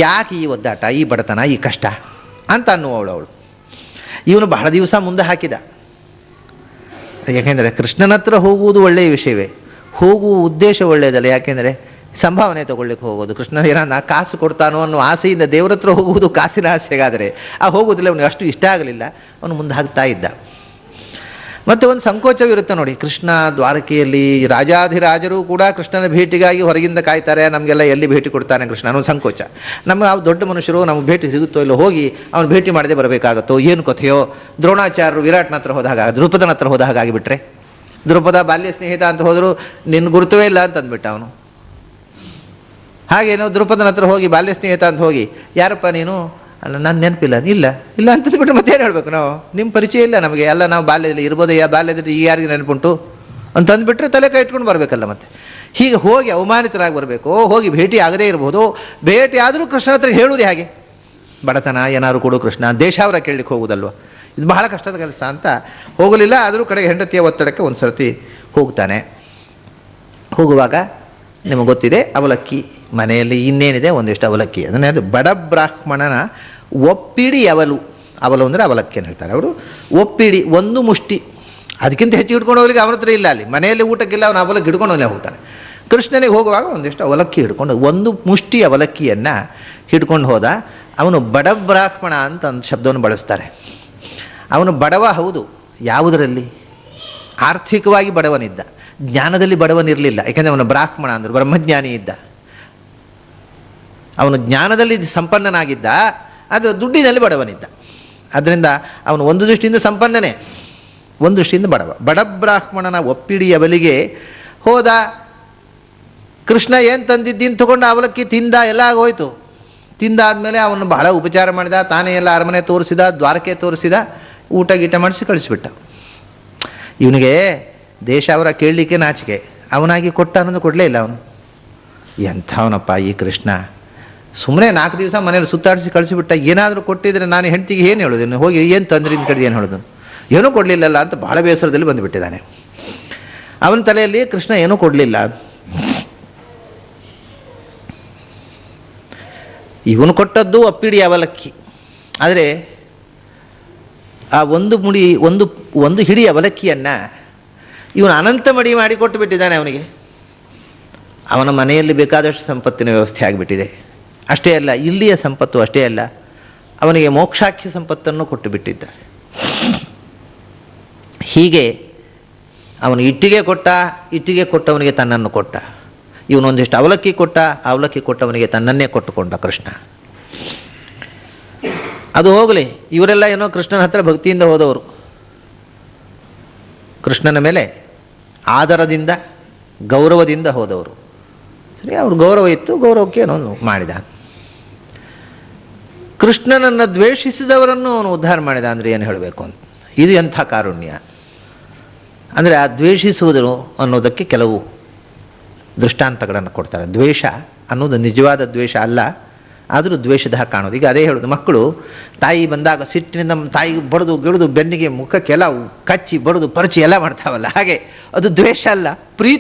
ಯಾಕೆ ಈ ಒದ್ದಾಟ, ಈ ಬಡತನ, ಈ ಕಷ್ಟ ಅಂತ ಅನ್ನುವವಳು. ಇವನು ಬಹಳ ದಿವಸ ಮುಂದೆ ಹಾಕಿದ. ಯಾಕೆಂದರೆ ಕೃಷ್ಣನ ಹತ್ರ ಹೋಗುವುದು ಒಳ್ಳೆಯ ವಿಷಯವೇ, ಹೋಗುವ ಉದ್ದೇಶ ಒಳ್ಳೆಯದಲ್ಲ. ಯಾಕೆಂದರೆ ಸಂಭಾವನೆ ತಗೊಳ್ಳಿಕ್ಕೆ ಹೋಗೋದು, ಕೃಷ್ಣ ಏನಾದ ಕಾಸು ಕೊಡ್ತಾನೋ ಅನ್ನೋ ಆಸೆಯಿಂದ ದೇವ್ರ ಹತ್ರ ಹೋಗುವುದು ಕಾಸಿನ ಆಸೆಗಾದರೆ ಆ ಹೋಗೋದಿಲ್ಲ. ಅವನಿಗೆ ಅಷ್ಟು ಇಷ್ಟ ಆಗಲಿಲ್ಲ, ಅವನು ಮುಂದೆ ಹಾಕ್ತಾ ಇದ್ದ. ಮತ್ತು ಒಂದು ಸಂಕೋಚವಿರುತ್ತೆ ನೋಡಿ, ಕೃಷ್ಣ ದ್ವಾರಕೆಯಲ್ಲಿ ರಾಜಾಧಿರಾಜರು ಕೂಡ ಕೃಷ್ಣನ ಭೇಟಿಗಾಗಿ ಹೊರಗಿಂದ ಕಾಯ್ತಾರೆ, ನಮಗೆಲ್ಲ ಎಲ್ಲಿ ಭೇಟಿ ಕೊಡ್ತಾನೆ ಕೃಷ್ಣ ಅನ್ನೋ ಸಂಕೋಚ. ನಮಗೆ ಆ ದೊಡ್ಡ ಮನುಷ್ಯರು ನಮಗೆ ಭೇಟಿ ಸಿಗುತ್ತೋ ಇಲ್ಲೋ, ಹೋಗಿ ಅವನು ಭೇಟಿ ಮಾಡದೆ ಬರಬೇಕಾಗತ್ತೋ, ಏನು ಕಥೆಯೋ. ದ್ರೋಣಾಚಾರ್ಯರು ವಿರಾಟ್ನ ಹತ್ರ ಹೋದಾಗ, ದ್ರುಪದನ ಹತ್ರ ಹೋದ ಹಾಗಾಗಿಬಿಟ್ರೆ, ದ್ರುಪದ ಬಾಲ್ಯ ಸ್ನೇಹಿತ ಅಂತ ಹೋದರೂ ನಿನ್ನ ಗುರುತವೇ ಇಲ್ಲ ಅಂತ ಅಂದ್ಬಿಟ್ಟ ಅವನು. ಹಾಗೇನೋ ದ್ರುಪದನ ಹತ್ರ ಹೋಗಿ ಬಾಲ್ಯ ಸ್ನೇಹಿತ ಅಂತ ಹೋಗಿ, ಯಾರಪ್ಪ ನೀನು, ಅಲ್ಲ ನನ್ನ ನೆನಪಿಲ್ಲ, ಇಲ್ಲ ಅಂತಂದ್ಬಿಟ್ರೆ ಮತ್ತೇನು ಹೇಳಬೇಕು ನಾವು, ನಿಮ್ಮ ಪರಿಚಯ ಇಲ್ಲ ನಮಗೆ, ಎಲ್ಲ ನಾವು ಬಾಲ್ಯದಲ್ಲಿ ಇರ್ಬೋದಯ್ಯ, ಬಾಲ್ಯದಲ್ಲಿ ಈ ಯಾರಿಗೆ ನೆನಪುಂಟು ಅಂತಂದುಬಿಟ್ರೆ ತಲೆ ಕೈ ಇಟ್ಕೊಂಡು ಬರಬೇಕಲ್ಲ. ಮತ್ತೆ ಹೀಗೆ ಹೋಗಿ ಅವಮಾನಿತರಾಗಿ ಬರಬೇಕು, ಹೋಗಿ ಭೇಟಿ ಆಗದೇ ಇರ್ಬೋದು. ಭೇಟಿ ಆದರೂ ಕೃಷ್ಣ ಹತ್ರ ಹೇಳುವುದು ಹೇಗೆ? ಬಡತನ, ಏನಾದ್ರು ಕೊಡು ಕೃಷ್ಣ, ದೇಶಾವರ ಕೇಳಲಿಕ್ಕೆ ಹೋಗುವುದಲ್ವ, ಇದು ಬಹಳ ಕಷ್ಟದ ಕೆಲಸ ಅಂತ ಹೋಗಲಿಲ್ಲ. ಆದರೂ ಕಡೆಗೆ ಹೆಂಡತಿಯ ಒತ್ತಡಕ್ಕೆ ಒಂದು ಸರ್ತಿ ಹೋಗ್ತಾನೆ. ಹೋಗುವಾಗ ನಿಮಗೆ ಗೊತ್ತಿದೆ, ಅವಲಕ್ಕಿ ಮನೆಯಲ್ಲಿ ಇನ್ನೇನಿದೆ, ಒಂದಿಷ್ಟು ಅವಲಕ್ಕಿ, ಅದನ್ನೇ ಬಡ ಬ್ರಾಹ್ಮಣನ ಒಪ್ಪಿಡಿ ಅವಲು ಅಂದರೆ ಅವಲಕ್ಕಿ ಅಂತ ಹೇಳ್ತಾರೆ ಅವರು. ಒಪ್ಪಿಡಿ, ಒಂದು ಮುಷ್ಟಿ, ಅದಕ್ಕಿಂತ ಹೆಚ್ಚು ಹಿಡ್ಕೊಂಡು ಹೋಗ್ಲಿಕ್ಕೆ ಅವನ ಹತ್ರ ಇಲ್ಲ. ಅಲ್ಲಿ ಮನೆಯಲ್ಲಿ ಊಟಕ್ಕಿಲ್ಲ, ಅವನು ಅವಲಕ್ಕಿ ಹಿಡ್ಕೊಂಡು ಹೋಗ್ತಾನೆ. ಕೃಷ್ಣನಿಗೆ ಹೋಗುವಾಗ ಒಂದಿಷ್ಟು ಅವಲಕ್ಕಿ ಹಿಡ್ಕೊಂಡು, ಒಂದು ಮುಷ್ಟಿ ಅವಲಕ್ಕಿಯನ್ನು ಹಿಡ್ಕೊಂಡು ಹೋದ. ಅವನು ಬಡ ಬ್ರಾಹ್ಮಣ ಅಂತ ಒಂದು ಶಬ್ದವನ್ನು ಬಳಸ್ತಾರೆ. ಅವನು ಬಡವ ಹೌದು, ಯಾವುದರಲ್ಲಿ? ಆರ್ಥಿಕವಾಗಿ ಬಡವನಿದ್ದ, ಜ್ಞಾನದಲ್ಲಿ ಬಡವನಿರಲಿಲ್ಲ. ಯಾಕೆಂದರೆ ಅವನು ಬ್ರಾಹ್ಮಣ ಅಂದರು, ಬ್ರಹ್ಮಜ್ಞಾನಿ ಇದ್ದ. ಅವನು ಜ್ಞಾನದಲ್ಲಿ ಸಂಪನ್ನನಾಗಿದ್ದ, ಆದರೆ ದುಡ್ಡಿನಲ್ಲಿ ಬಡವನಿದ್ದ. ಅದರಿಂದ ಅವನು ಒಂದು ದೃಷ್ಟಿಯಿಂದ ಸಂಪನ್ನನೇ, ಒಂದು ದೃಷ್ಟಿಯಿಂದ ಬಡವ. ಬಡ ಬ್ರಾಹ್ಮಣನ ಒಪ್ಪಿಡಿ ಅವಲಿಗೆ ಹೋದ. ಕೃಷ್ಣ ಏನು ತಂದಿದ್ದೀನಿ ತಗೊಂಡು ಅವಲಕ್ಕಿ ತಿಂದ, ಎಲ್ಲ ಆಗೋಯ್ತು. ತಿಂದಾದಮೇಲೆ ಅವನು ಬಹಳ ಉಪಚಾರ ಮಾಡಿದ, ತಾನೇ ಎಲ್ಲ ಅರಮನೆ ತೋರಿಸಿದ, ದ್ವಾರಕೆ ತೋರಿಸಿದ, ಊಟ ಗೀಟ ಮಾಡಿಸಿ ಕಳಿಸಿಬಿಟ್ಟ. ಇವನಿಗೆ ದೇಶಾವರ ಕೇಳಲಿಕ್ಕೆ ನಾಚಿಕೆ, ಅವನಾಗಿ ಕೊಟ್ಟ ಅನ್ನೋದು ಕೊಡಲೇ ಇಲ್ಲ. ಅವನು ಎಂಥವನಪ್ಪ ಈ ಕೃಷ್ಣ, ಸುಮ್ಮನೆ 4 ದಿವಸ ಮನೇಲಿ ಸುತ್ತಾಡಿಸಿ ಕಳಿಸಿಬಿಟ್ಟ. ಏನಾದರೂ ಕೊಟ್ಟಿದ್ರೆ ನಾನು ಹೆಂಡತಿಗೆ ಏನು ಹೇಳೋದು, ಹೋಗಿ ಏನು ತಂದ್ರಿ ಅಂತ ಕಡೆ ಏನು ಹೇಳೋದು, ಏನೂ ಕೊಡಲಿಲ್ಲಲ್ಲ ಅಂತ ಬಹಳ ಬೇಸರದಲ್ಲಿ ಬಂದುಬಿಟ್ಟಿದ್ದಾನೆ. ಅವನ ತಲೆಯಲ್ಲಿ ಕೃಷ್ಣ ಏನೂ ಕೊಡಲಿಲ್ಲ. ಇವನು ಕೊಟ್ಟದ್ದು ಅಪ್ಪಿಡಿ ಅವಲಕ್ಕಿ. ಆದರೆ ಆ ಒಂದು ಹಿಡಿ ಅವಲಕ್ಕಿಯನ್ನು ಇವನು ಅನಂತ ಮಡಿ ಮಾಡಿ ಕೊಟ್ಟು ಬಿಟ್ಟಿದ್ದಾನೆ ಅವನಿಗೆ. ಅವನ ಮನೆಯಲ್ಲಿ ಬೇಕಾದಷ್ಟು ಸಂಪತ್ತಿನ ವ್ಯವಸ್ಥೆ ಆಗಿಬಿಟ್ಟಿದೆ. ಅಷ್ಟೇ ಅಲ್ಲ, ಇಲ್ಲಿಯ ಸಂಪತ್ತು ಅಷ್ಟೇ ಅಲ್ಲ, ಅವನಿಗೆ ಮೋಕ್ಷಾಖ್ಯ ಸಂಪತ್ತನ್ನು ಕೊಟ್ಟು ಬಿಟ್ಟಿದ್ದ. ಹೀಗೆ ಅವನು ಇಟ್ಟಿಗೆ ಕೊಟ್ಟವನಿಗೆ ತನ್ನನ್ನು ಕೊಟ್ಟ. ಇವನೊಂದಿಷ್ಟು ಅವಲಕ್ಕಿ ಕೊಟ್ಟವನಿಗೆ ತನ್ನನ್ನೇ ಕೊಟ್ಟುಕೊಂಡ ಕೃಷ್ಣ. ಅದು ಹೋಗಲಿ, ಇವರೆಲ್ಲ ಏನೋ ಕೃಷ್ಣನ ಹತ್ರ ಭಕ್ತಿಯಿಂದ ಹೋದವರು, ಕೃಷ್ಣನ ಮೇಲೆ ಆದರದಿಂದ ಗೌರವದಿಂದ ಹೋದವರು. ಸರಿ, ಅವ್ರ ಗೌರವ ಇತ್ತು, ಗೌರವಕ್ಕೆ ಏನೋ ಮಾಡಿದ. ಕೃಷ್ಣನನ್ನು ದ್ವೇಷಿಸಿದವರನ್ನು ಅವನು ಉದ್ಧಾರ ಮಾಡಿದ ಅಂದರೆ ಏನು ಹೇಳಬೇಕು ಅಂತ. ಇದು ಎಂಥ ಕಾರುಣ್ಯ ಅಂದರೆ, ಆ ದ್ವೇಷಿಸುವುದು ಅನ್ನೋದಕ್ಕೆ ಕೆಲವು ದೃಷ್ಟಾಂತಗಳನ್ನು ಕೊಡ್ತಾರೆ. ದ್ವೇಷ ಅನ್ನೋದು ನಿಜವಾದ ದ್ವೇಷ ಅಲ್ಲ, ಆದರೂ ದ್ವೇಷದ ಕಾಣೋದು. ಈಗ ಅದೇ ಹೇಳೋದು, ಮಕ್ಕಳು ತಾಯಿ ಬಂದಾಗ ಸಿಟ್ಟಿನಿಂದ ತಾಯಿಗೆ ಬಡಿದು ಗಿಡಿದು ಬೆನ್ನಿಗೆ ಮುಖಕ್ಕೆಲ್ಲ ಕಚ್ಚಿ ಬಡಿದು ಪರಚಿ ಎಲ್ಲ ಮಾಡ್ತಾವಲ್ಲ, ಹಾಗೆ ಅದು ದ್ವೇಷ ಅಲ್ಲ, ಪ್ರೀತಿ.